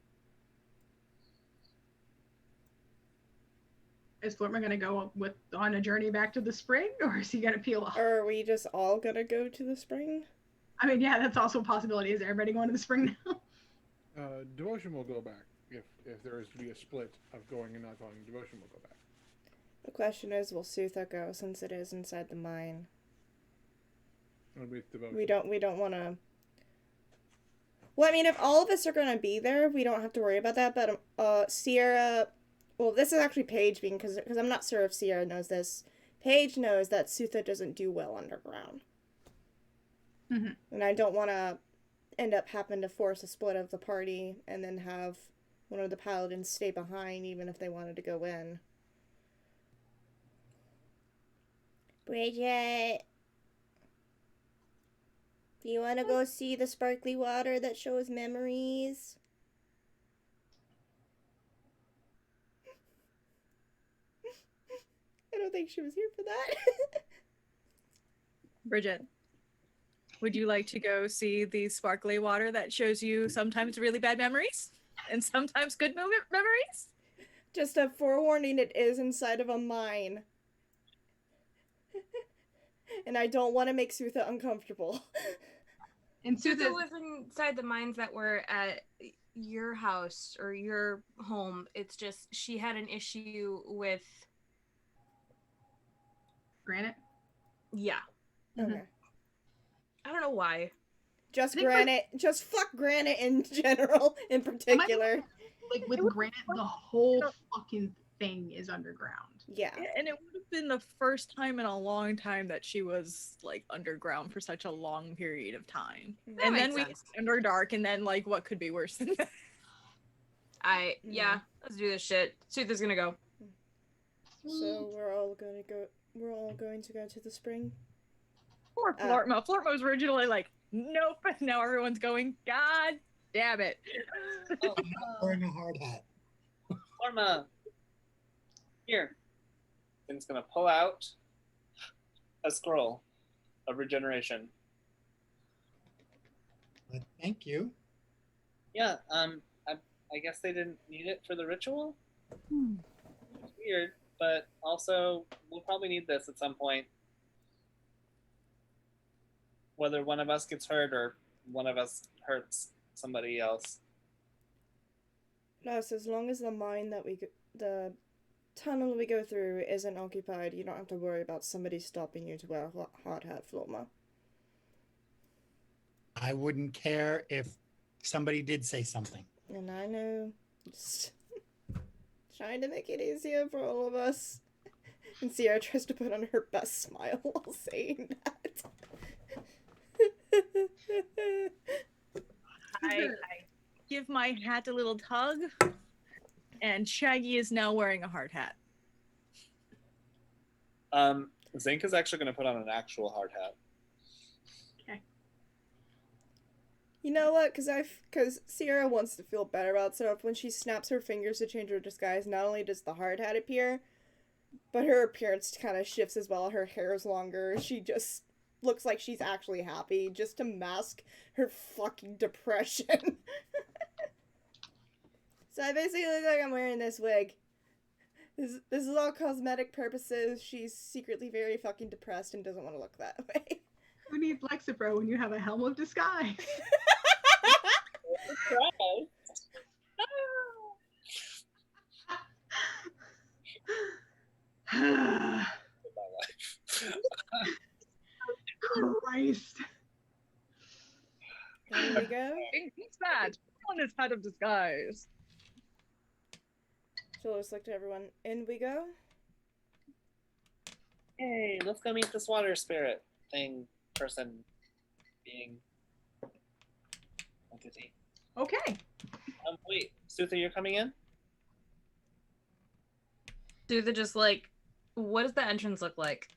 Is Flortman gonna go on a journey back to the spring, or is he gonna peel off? Or are we just all gonna go to the spring? I mean, yeah, that's also a possibility. Is everybody going to the spring now? Devotion will go back if there is to be a split of going and not going. Devotion will go back. The question is, will Sutha go since it is inside the mine? With Devotion. We don't want to. Well, I mean, if all of us are gonna be there, we don't have to worry about that. But Sierra, well, this is actually Paige being because I'm not sure if Sierra knows this. Paige knows that Sutha doesn't do well underground. Mhm. And I don't want to end up having to force a split of the party and then have one of the paladins stay behind even if they wanted to go in. Bridget, do you want to go see the sparkly water that shows memories? I don't think she was here for that. Bridget, would you like to go see the sparkly water that shows you sometimes really bad memories and sometimes good memories? Just a forewarning, it is inside of a mine. And I don't want to make Sutha uncomfortable. And Sutha was inside the mines that were at your house or your home. It's just she had an issue with granite. Yeah. Okay. I don't know why. Just granite. Just fuck granite in general, in particular. Like with granite, the whole fucking thing is underground. Yeah. And it would have been the first time in a long time that she was like underground for such a long period of time. That and then makes we sense. Underdark, and then like what could be worse than that? Yeah, let's do this shit. Sutha's gonna go. So we're all going to go to the spring. Poor Flortma. Flortma was originally like, nope. Now everyone's going, God damn it. I'm not wearing a hard hat. Orma, here. Finn's gonna pull out a scroll of regeneration. Thank you. Yeah, I guess they didn't need it for the ritual. It's weird, but also we'll probably need this at some point. Whether one of us gets hurt or one of us hurts somebody else. Plus, as long as the mine that the tunnel we go through isn't occupied, you don't have to worry about somebody stopping you to wear a hard hat, Florma. I wouldn't care if somebody did say something. And I know, just trying to make it easier for all of us. And Sierra tries to put on her best smile while saying that. I give my hat a little tug, and Shaggy is now wearing a hard hat. Zink is actually going to put on an actual hard hat. Okay. You know what? Because Sierra wants to feel better about stuff. When she snaps her fingers to change her disguise, not only does the hard hat appear, but her appearance kind of shifts as well. Her hair is longer. She just looks like she's actually happy, just to mask her fucking depression. So I basically look like I'm wearing this wig. This is all cosmetic purposes. She's secretly very fucking depressed and doesn't want to look that way. Who needs Lexapro when you have a helm of disguise? Christ. There we go. He's bad. On his hat of disguise. So let's look to everyone. In we go. Hey, let's go meet this water spirit thing, person, being, entity. Okay. Wait, Sutha, you're coming in? Sutha just like, what does the entrance look like?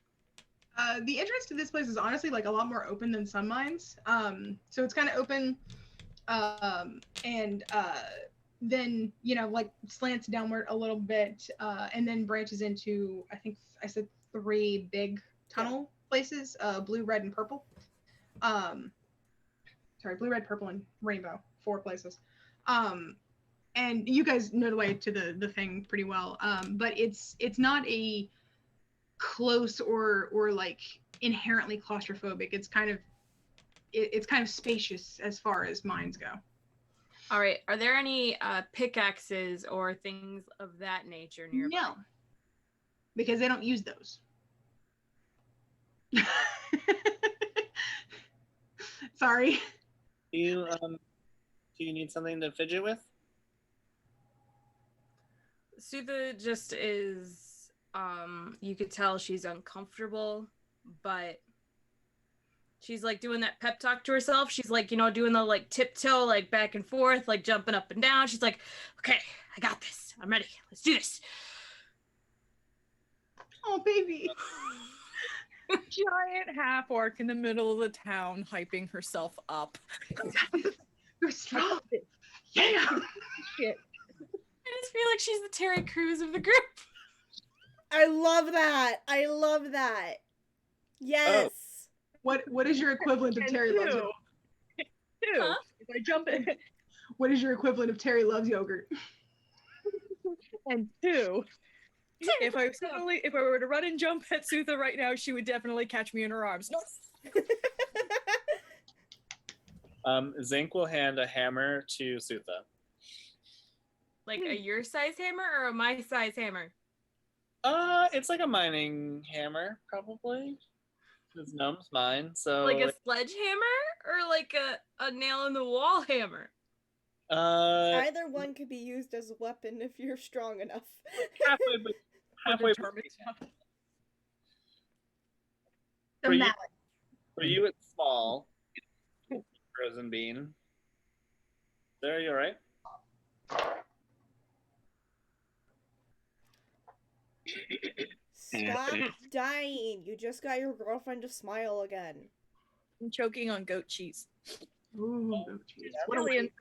The entrance to this place is honestly like a lot more open than some mines. So it's kind of open, and then like slants downward a little bit, and then branches into, I think I said 3 big tunnel places: blue, red, and purple. Sorry, blue, red, purple, and rainbow. 4 places. And you guys know the way to the thing pretty well. But it's not a close or like inherently claustrophobic. It's kind of spacious as far as mines go. All right. Are there any pickaxes or things of that nature nearby? No, because they don't use those. Sorry. Do you need something to fidget with? Sutha just is, you could tell she's uncomfortable, but She's like doing that pep talk to herself. She's like, doing the like tiptoe, like back and forth, like jumping up and down. She's like, okay, I got this. I'm ready. Let's do this. Oh, baby. Giant half orc in the middle of the town hyping herself up. You're strong. Yeah. Shit. I just feel like she's the Terry Crews of the group. I love that. I love that. Yes. What is your equivalent of Terry loves yogurt? Two. Huh? If I jump in. What is your equivalent of Terry loves yogurt? And two. If I were to run and jump at Sutha right now, she would definitely catch me in her arms. No. Zinc will hand a hammer to Sutha. Like a your size hammer or a my size hammer? It's like a mining hammer, probably. It's Gnome's mine, so Like a sledgehammer or like a nail in the wall hammer? Either one could be used as a weapon if you're strong enough. halfway. For you, it's small. Frozen bean. There, you all right? Stop dying. You just got your girlfriend to smile again. I'm choking on goat cheese. Ooh, goat cheese. What a Brilliant. way to go.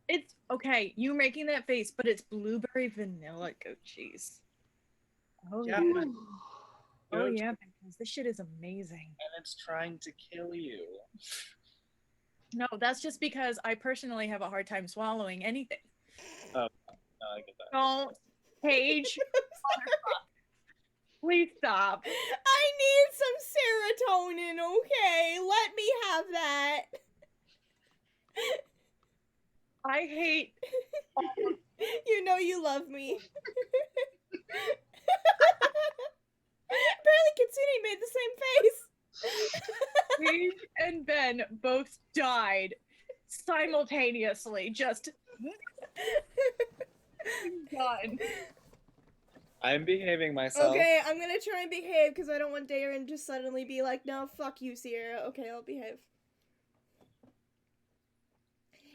It's okay. You making that face, but it's blueberry vanilla goat cheese. Oh yeah. Oh yeah, because this shit is amazing. And it's trying to kill you. No, that's just because I personally have a hard time swallowing anything. Oh, no, I get that. Don't, Paige. Please stop. I need some serotonin, okay? Let me have that. I hate. You know you love me. Apparently Kitsune made the same face. Paige and Ben both died simultaneously. Just done. I'm behaving myself. Okay, I'm gonna try and behave because I don't want Darren to suddenly be like, no, fuck you, Sierra. Okay, I'll behave.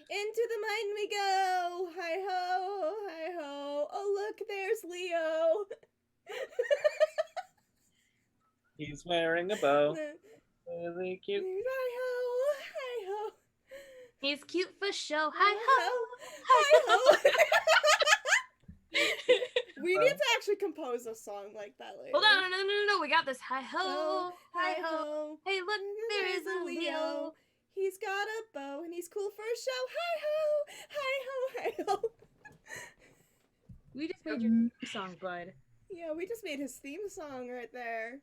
Into the mine we go! Hi-ho, hi-ho. Oh, look, there's Leo. He's wearing a bow. Really cute. Hi-ho, hi-ho. He's cute for show. Hi-ho. Hi-ho. We need to actually compose a song like that later. Hold on, no. We got this. Hi-ho, Oh, hi-ho. hi-ho. Hey, look, there is a Leo. He's got a bow and he's cool for a show. Hi-ho, hi-ho, hi-ho. We just made your song, bud. Yeah, we just made his theme song right there.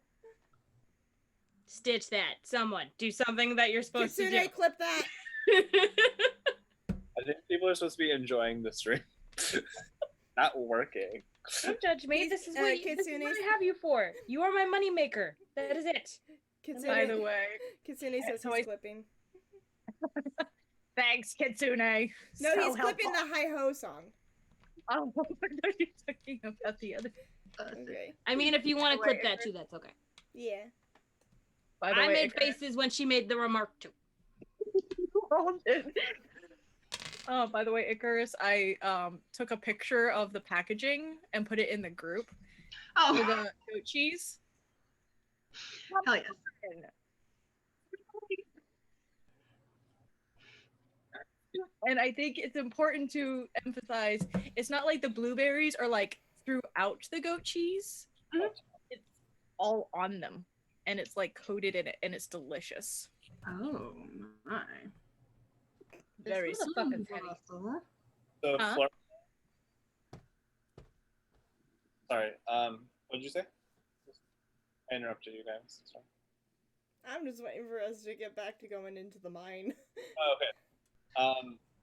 Stitch that. Someone. Do something that you're supposed to do. Kitsune, clip that. I think people are supposed to be enjoying the stream. Not working. Don't judge me. This is what I have you for. You are my moneymaker. That is it. Kitsune, By the way, Kitsune says he's clipping. Thanks, Kitsune. No, So he's clipping the hi-ho song. Oh, I thought you were talking about the other. Okay. I mean, if you want to clip that too, that's okay. Yeah. By the I way, made faces when she made the remark too. Oh, by the way, Icarus, I took a picture of the packaging and put it in the group for the goat cheese. Hell yeah. And I think it's important to emphasize it's not like the blueberries are like throughout the goat cheese. It's all on them. And it's like coated in it and it's delicious. Oh my. Very fucking heavy. So, Huh? Sorry, what did you say? I interrupted you guys. Sorry. I'm just waiting for us to get back to going into the mine. Oh, okay.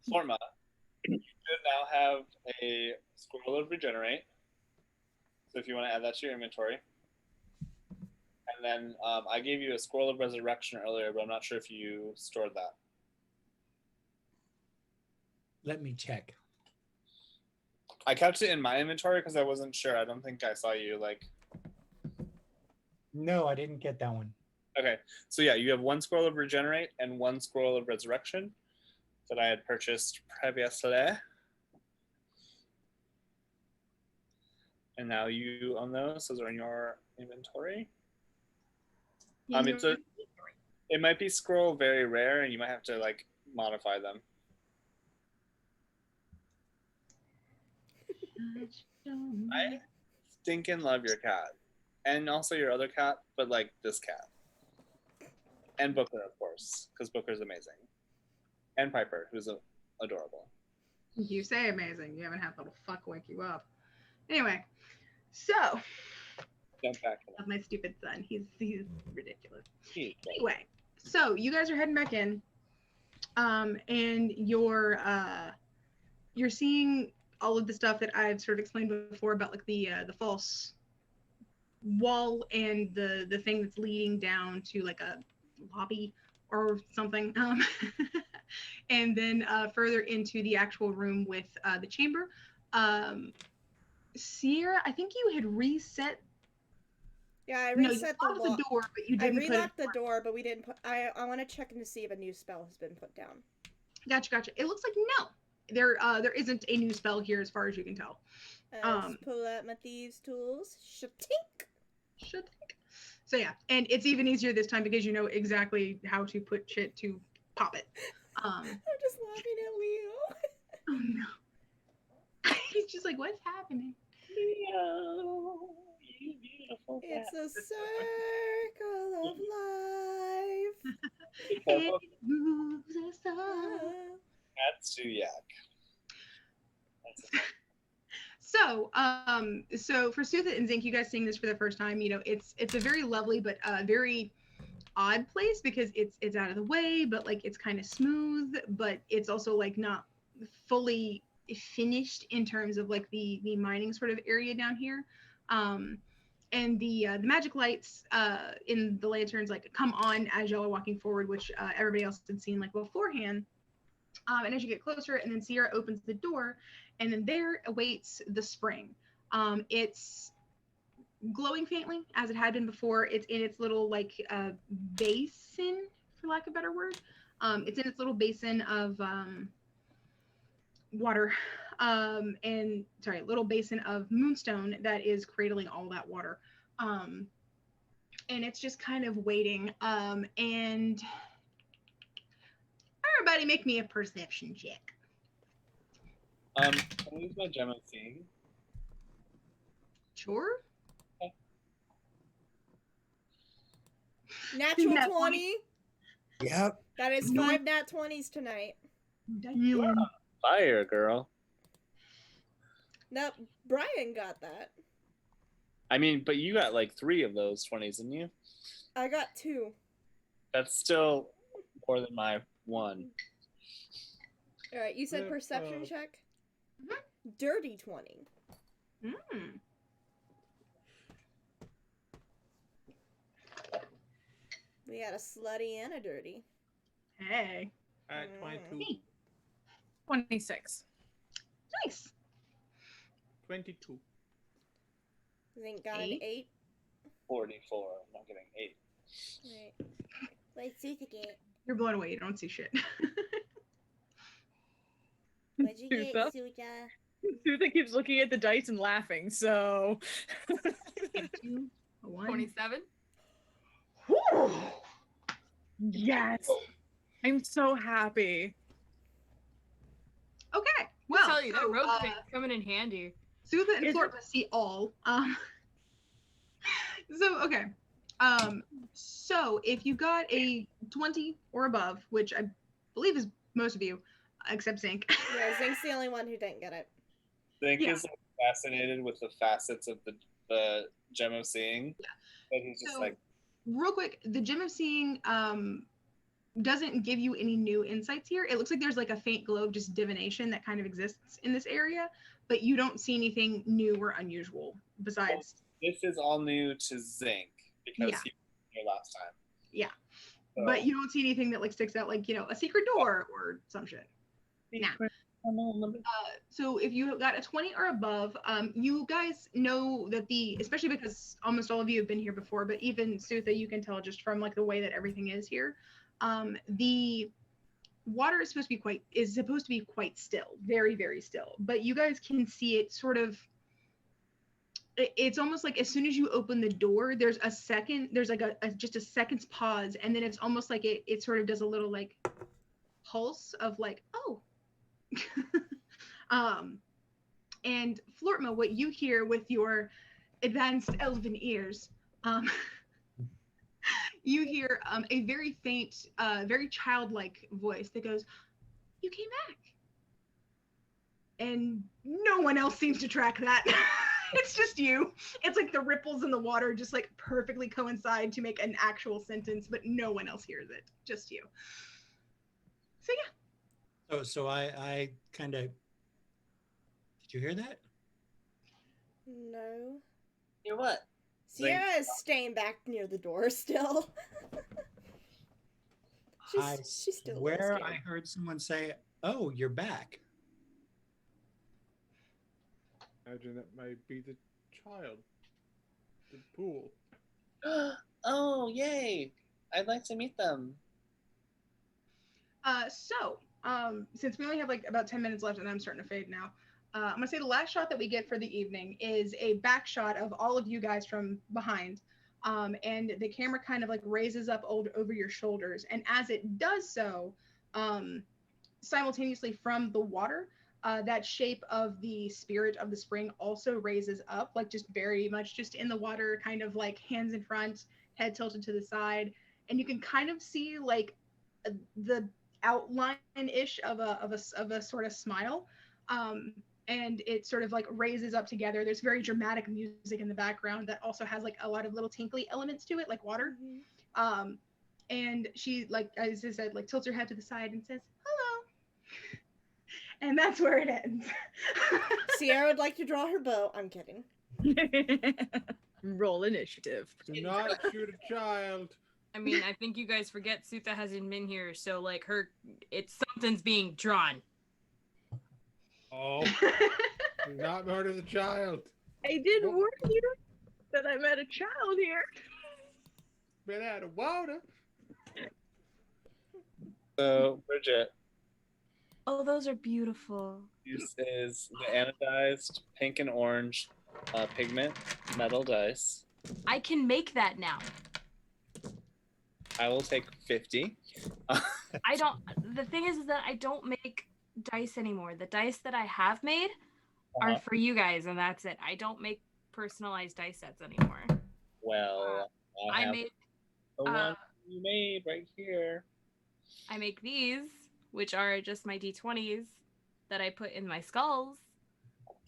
Forma, you should now have a scroll of regenerate. So if you want to add that to your inventory. And then I gave you a scroll of resurrection earlier, but I'm not sure if you stored that. Let me check. I kept it in my inventory because I wasn't sure. I don't think I saw you like. No, I didn't get that one. Okay, so yeah, you have 1 scroll of regenerate and 1 scroll of resurrection that I had purchased previously. And now you own those. Those are in your inventory. It might be scroll very rare, and you might have to like modify them. I stinking love your cat, and also your other cat, but like this cat, and Booker, of course, because Booker's amazing, and Piper, who's adorable. You say amazing. You haven't had little fuck wake you up. Anyway, so Jump back. love my stupid son. He's ridiculous. Anyway, so you guys are heading back in, and you're seeing all of the stuff that I've sort of explained before about like the false wall and the thing that's leading down to like a lobby or something, and then further into the actual room with the chamber. Sierra, I think you had reset. Yeah, I reset the door, but you didn't. I relocked the door, but we didn't put. I want to check to see if a new spell has been put down. Gotcha. It looks like no. There isn't a new spell here as far as you can tell. Let's pull out my thieves' tools. Shatink. So yeah, and it's even easier this time because you know exactly how to put shit to pop it. I'm just laughing at Leo. Oh no. He's just like, what's happening? Leo, you beautiful cat. It's a circle of life. It moves us all. That's too yak. So for Sutha and Zinc, you guys seeing this for the first time, you know, it's a very lovely but very odd place because it's out of the way, but like it's kind of smooth, but it's also like not fully finished in terms of like the mining sort of area down here. And the magic lights in the lanterns like come on as y'all are walking forward, which everybody else had seen like beforehand. And as you get closer, and then Sierra opens the door, and then there awaits the spring. It's glowing faintly as it had been before. It's in its little like basin, for lack of a better word. It's in its little basin of water, little basin of moonstone that is cradling all that water. And it's just kind of waiting. And everybody make me a perception check. Can I use my gem of seeing? Sure. Okay. Natural 20. Yep. That is 5 nat 20s tonight. You are on fire, girl. Nope, Brian got that. I mean, but you got like 3 of those 20s, didn't you? I got 2. That's still more than my 1. All right, you said perception check? Mm-hmm. Dirty 20. We got a slutty and a dirty. Hey. At 22. 26. Nice. 22. Zink got an 8. 44. I'm not getting 8. Right. What'd Sutha get? You're blown away. You don't see shit. What'd you get, Sutha? Sutha? Sutha keeps looking at the dice and laughing, so. 27. Yes. I'm so happy. Okay. Well, Well, tell you that rope thing's coming in handy. Sutha and Florpa see all. So if you got a 20 or above, which I believe is most of you, except Zink. Yeah, Zink's the only one who didn't get it. Zink is like, fascinated with the facets of the gem of seeing. Yeah. But he's just like, real quick, the gem of seeing doesn't give you any new insights here. It looks like there's like a faint glow of just divination that kind of exists in this area, but you don't see anything new or unusual besides. This is all new to Zink because he was here last time. Yeah. So, but you don't see anything that like sticks out, like, you know, a secret door or some shit. Nah. So if you got a 20 or above, you guys know that especially because almost all of you have been here before, but even Sutha, you can tell just from like the way that everything is here, the water is supposed to be quite still, very, very still. But you guys can see it sort of. It's almost like as soon as you open the door, there's like just a second's pause, and then it's almost like it sort of does a little like pulse of like, oh. And Flortma, what you hear with your advanced elven ears, you hear a very faint, very childlike voice that goes, "You came back," and no one else seems to track that. It's just you. It's like the ripples in the water just like perfectly coincide to make an actual sentence, but no one else hears it. Just you. So yeah. So I kind of. Did you hear that? No. Hear what? Sierra is staying back near the door still. she's still where I heard someone say, "Oh, you're back." Imagine that might be the child. The pool. Oh, yay! I'd like to meet them. Since we only have like about 10 minutes left and I'm starting to fade now, I'm gonna say the last shot that we get for the evening is a back shot of all of you guys from behind. And the camera kind of like raises up over your shoulders. And as it does so, simultaneously from the water, that shape of the spirit of the spring also raises up, like just very much just in the water, kind of like hands in front, head tilted to the side. And you can kind of see like the outline-ish of a sort of smile. And it sort of like raises up together. There's very dramatic music in the background that also has like a lot of little tinkly elements to it, like water. And she, like as I said, like tilts her head to the side and says, "Hello." And that's where it ends. Sierra would like to draw her bow. I'm kidding. Roll initiative. Do not shoot a child. I mean, I think you guys forget Sutha hasn't been here, so like something's being drawn. Oh, do not murder the child. I did warn you that I met a child here. Been out of water. So, Bridget. Oh, those are beautiful. This is the anodized pink and orange pigment metal dice. I can make that now. I will take 50. I don't. The thing is that I don't make dice anymore. The dice that I have made are for you guys, and that's it. I don't make personalized dice sets anymore. Well, I made the one you made right here. I make these, which are just my d20s that I put in my skulls,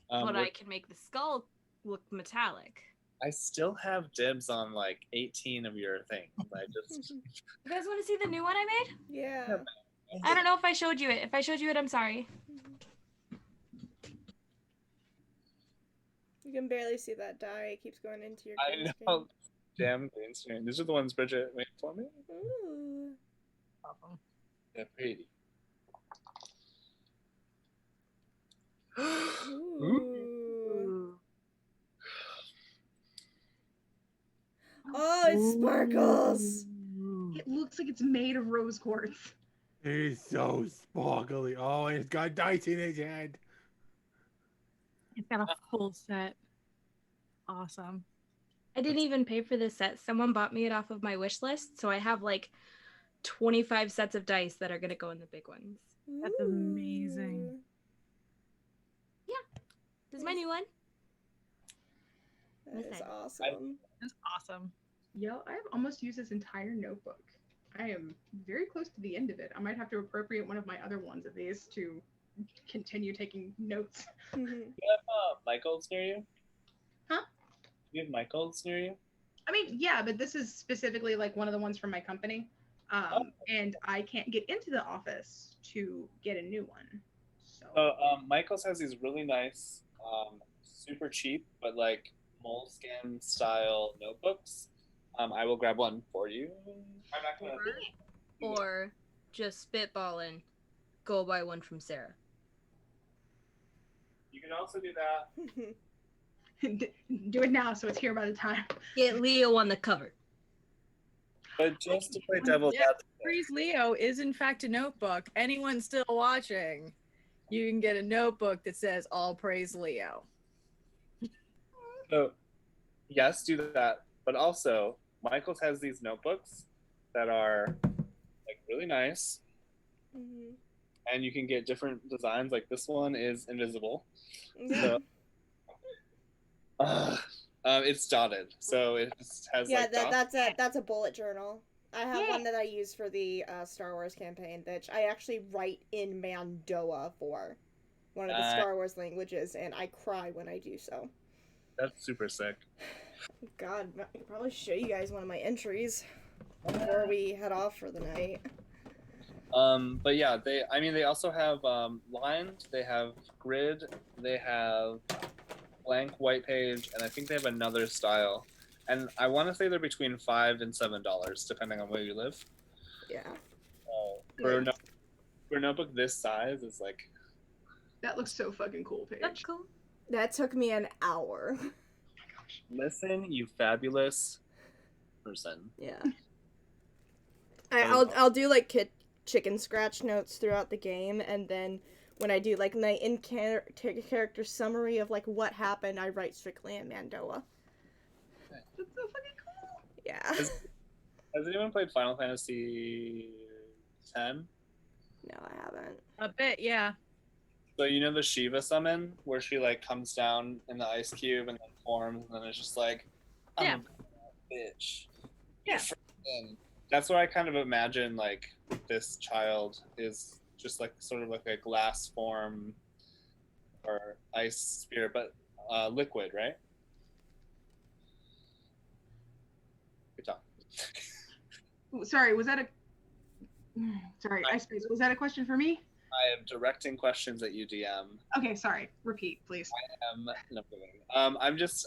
but I can make the skull look metallic. I still have dibs on like 18 of your things. I just. You guys want to see the new one I made? Yeah. I don't know if I showed you it. If I showed you it, I'm sorry. You can barely see that die. It keeps going into your I know. Damn green screen. These are the ones Bridget made for me. Ooh. They're pretty. Ooh. Oh, it sparkles. It looks like it's made of rose quartz. He's so sparkly. Oh, he's got dice in his head. It's got a full set. Awesome. I didn't even pay for this set. Someone bought me it off of my wish list, so I have like 25 sets of dice that are going to go in the big ones. That's amazing. Yeah. This is my new one. That is awesome. That's awesome. Yo, I've almost used this entire notebook. I am very close to the end of it. I might have to appropriate one of my other ones of these to continue taking notes. Do you have Michael's near you? Huh? Do you have Michael's near you? I mean, yeah, but this is specifically like one of the ones from my company. And I can't get into the office to get a new one. So Michael's has these really nice, super cheap, but like moleskin style notebooks. I will grab one for you. I'm not gonna. Or just spitballing, go buy one from Sarah. can also do that. Do it now so it's here by the time. Get Leo on the cover. But just to play devil's Yeah, advocate, Praise Leo is in fact a notebook. Anyone still watching, you can get a notebook that says "All Praise Leo." so yes, do that. But also, Michaels has these notebooks that are like really nice, and you can get different designs. Like this one is invisible, so it's dotted, so it just has Yeah, like dots. that's a bullet journal. I have one that I use for the Star Wars campaign that I actually write in Mandoa for, one of the Star Wars languages, and I cry when I do so. That's super sick. God, I could probably show you guys one of my entries before we head off for the night. But yeah, they also have lined, they have grid, they have blank white page, and I think they have another style. And I want to say they're between $5 and $7, depending on where you live. Yeah. For a notebook this size, is like. That looks so fucking cool, Paige. That's cool. That took me an hour. Listen, you fabulous person. Yeah. I'll do like chicken scratch notes throughout the game, and then when I do like my in-character summary of like what happened, I write strictly in Mandoa. That's so fucking cool. Yeah. Has anyone played Final Fantasy X? No, I haven't. A bit, yeah. So you know the Shiva summon where she like comes down in the ice cube and then forms, and then it's just like, I'm a bitch. Yeah. That's what I kind of imagine. Like this child is just like sort of like a glass form or ice spirit, but liquid, right? Good talk. Sorry, was that a? Sorry, I suppose was that a question for me? I am directing questions at you, DM. Okay, sorry. Repeat, please. I am no kidding. I'm just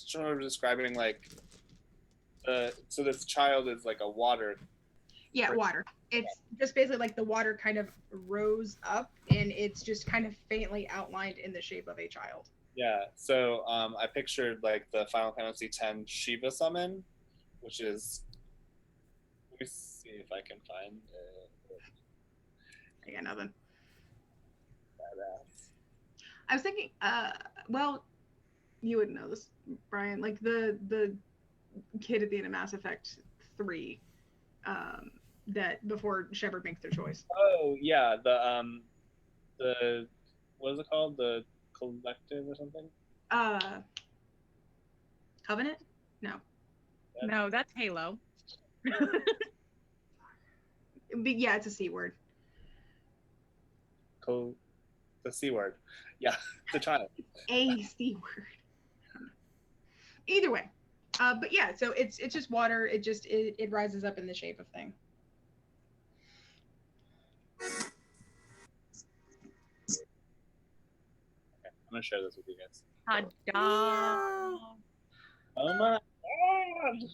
sort of describing like so this child is like a water. Yeah, water. It's just basically like the water kind of rose up and it's just kind of faintly outlined in the shape of a child. Yeah. So I pictured like the Final Fantasy X Shiva summon, which is. Let me see if I can find it. I got nothing. Badass. I was thinking, well, you wouldn't know this, Brian. Like the kid at the end of Mass Effect 3, that before Shepard makes their choice. Oh yeah, the what is it called? The Collective or something? Covenant? No. No, that's Halo. But yeah, it's a C word. The C word. Yeah, the child. A C word. Either way. But yeah, so it's just water. It rises up in the shape of thing. Okay, I'm gonna share this with you guys. Ta-da! Oh my god!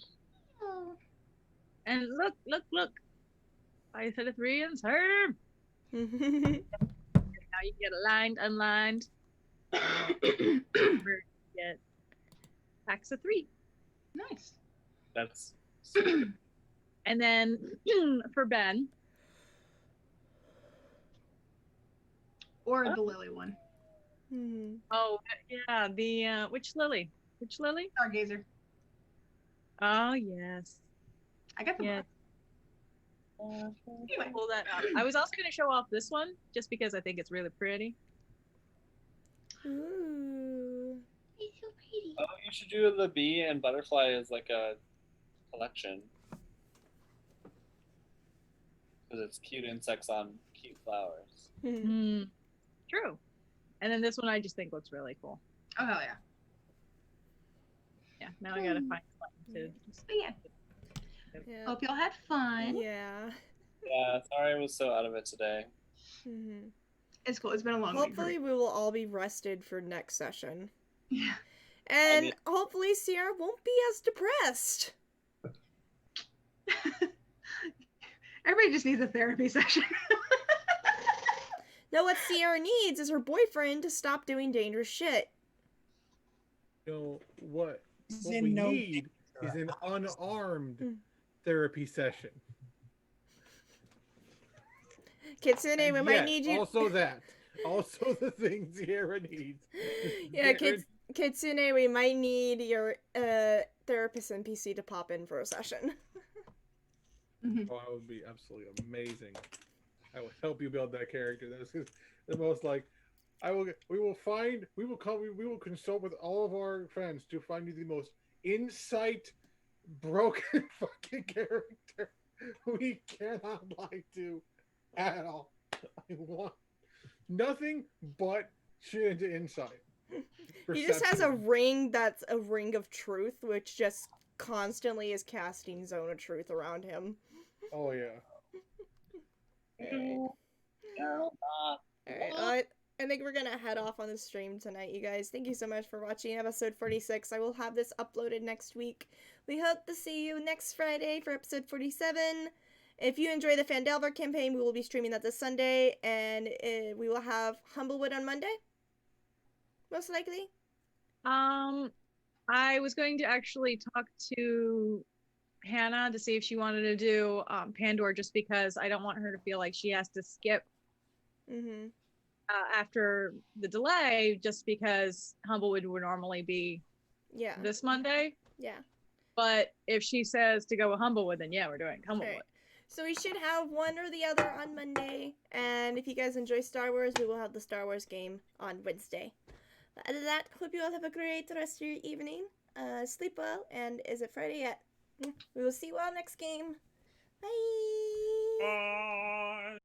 And look! I said a 3 and serve. Now you get aligned, unlined. Get packs of 3. Nice. That's. And then for Ben. Or the lily one. Oh yeah, the which lily? Which lily? Stargazer. Oh yes. I got the book. Anyway, pull that up. I was also going to show off this one just because I think it's really pretty. Ooh. It's so pretty. Oh, you should do the bee and butterfly as like a collection. Because it's cute insects on cute flowers. True. And then this one I just think looks really cool. Oh hell yeah. Yeah, now I gotta find something to But yeah. Hope y'all had fun. Yeah. Yeah, sorry I was so out of it today. It's cool. It's been a long week. Hopefully we will all be rested for next session. Yeah. And hopefully Sierra won't be as depressed. Everybody just needs a therapy session. No, what Sierra needs is her boyfriend to stop doing dangerous shit. You know what? He's What in we no need is danger. an unarmed therapy session. Kitsune, we And might yes, need you. also that. Also the thing Sierra needs. Yeah, Sierra- Kitsune, we might need your therapist NPC to pop in for a session. Oh, that would be absolutely amazing. I will help you build that character. That's the most like. We will consult with all of our friends to find you the most insight broken fucking character we cannot lie to at all. I want nothing but shit into insight. He just has a Perception. ring that's a ring of truth, which just constantly is casting Zone of Truth around him. Oh yeah. Alright, I think we're gonna head off on the stream tonight, you guys. Thank you so much for watching episode 46. I will have this uploaded next week. We hope to see you next Friday for episode 47. If you enjoy the Fandelver campaign, we will be streaming that this Sunday, and we will have Humblewood on Monday, most likely. I was going to actually talk to Hannah to see if she wanted to do Pandora, just because I don't want her to feel like she has to skip after the delay, just because Humblewood would normally be this Monday. Yeah. But if she says to go with Humblewood, then yeah, we're doing Humblewood. Alright. So we should have one or the other on Monday, and if you guys enjoy Star Wars, we will have the Star Wars game on Wednesday. But other than that, hope you all have a great rest of your evening. Sleep well, and is it Friday yet? We will see you all next game. Bye! Bye.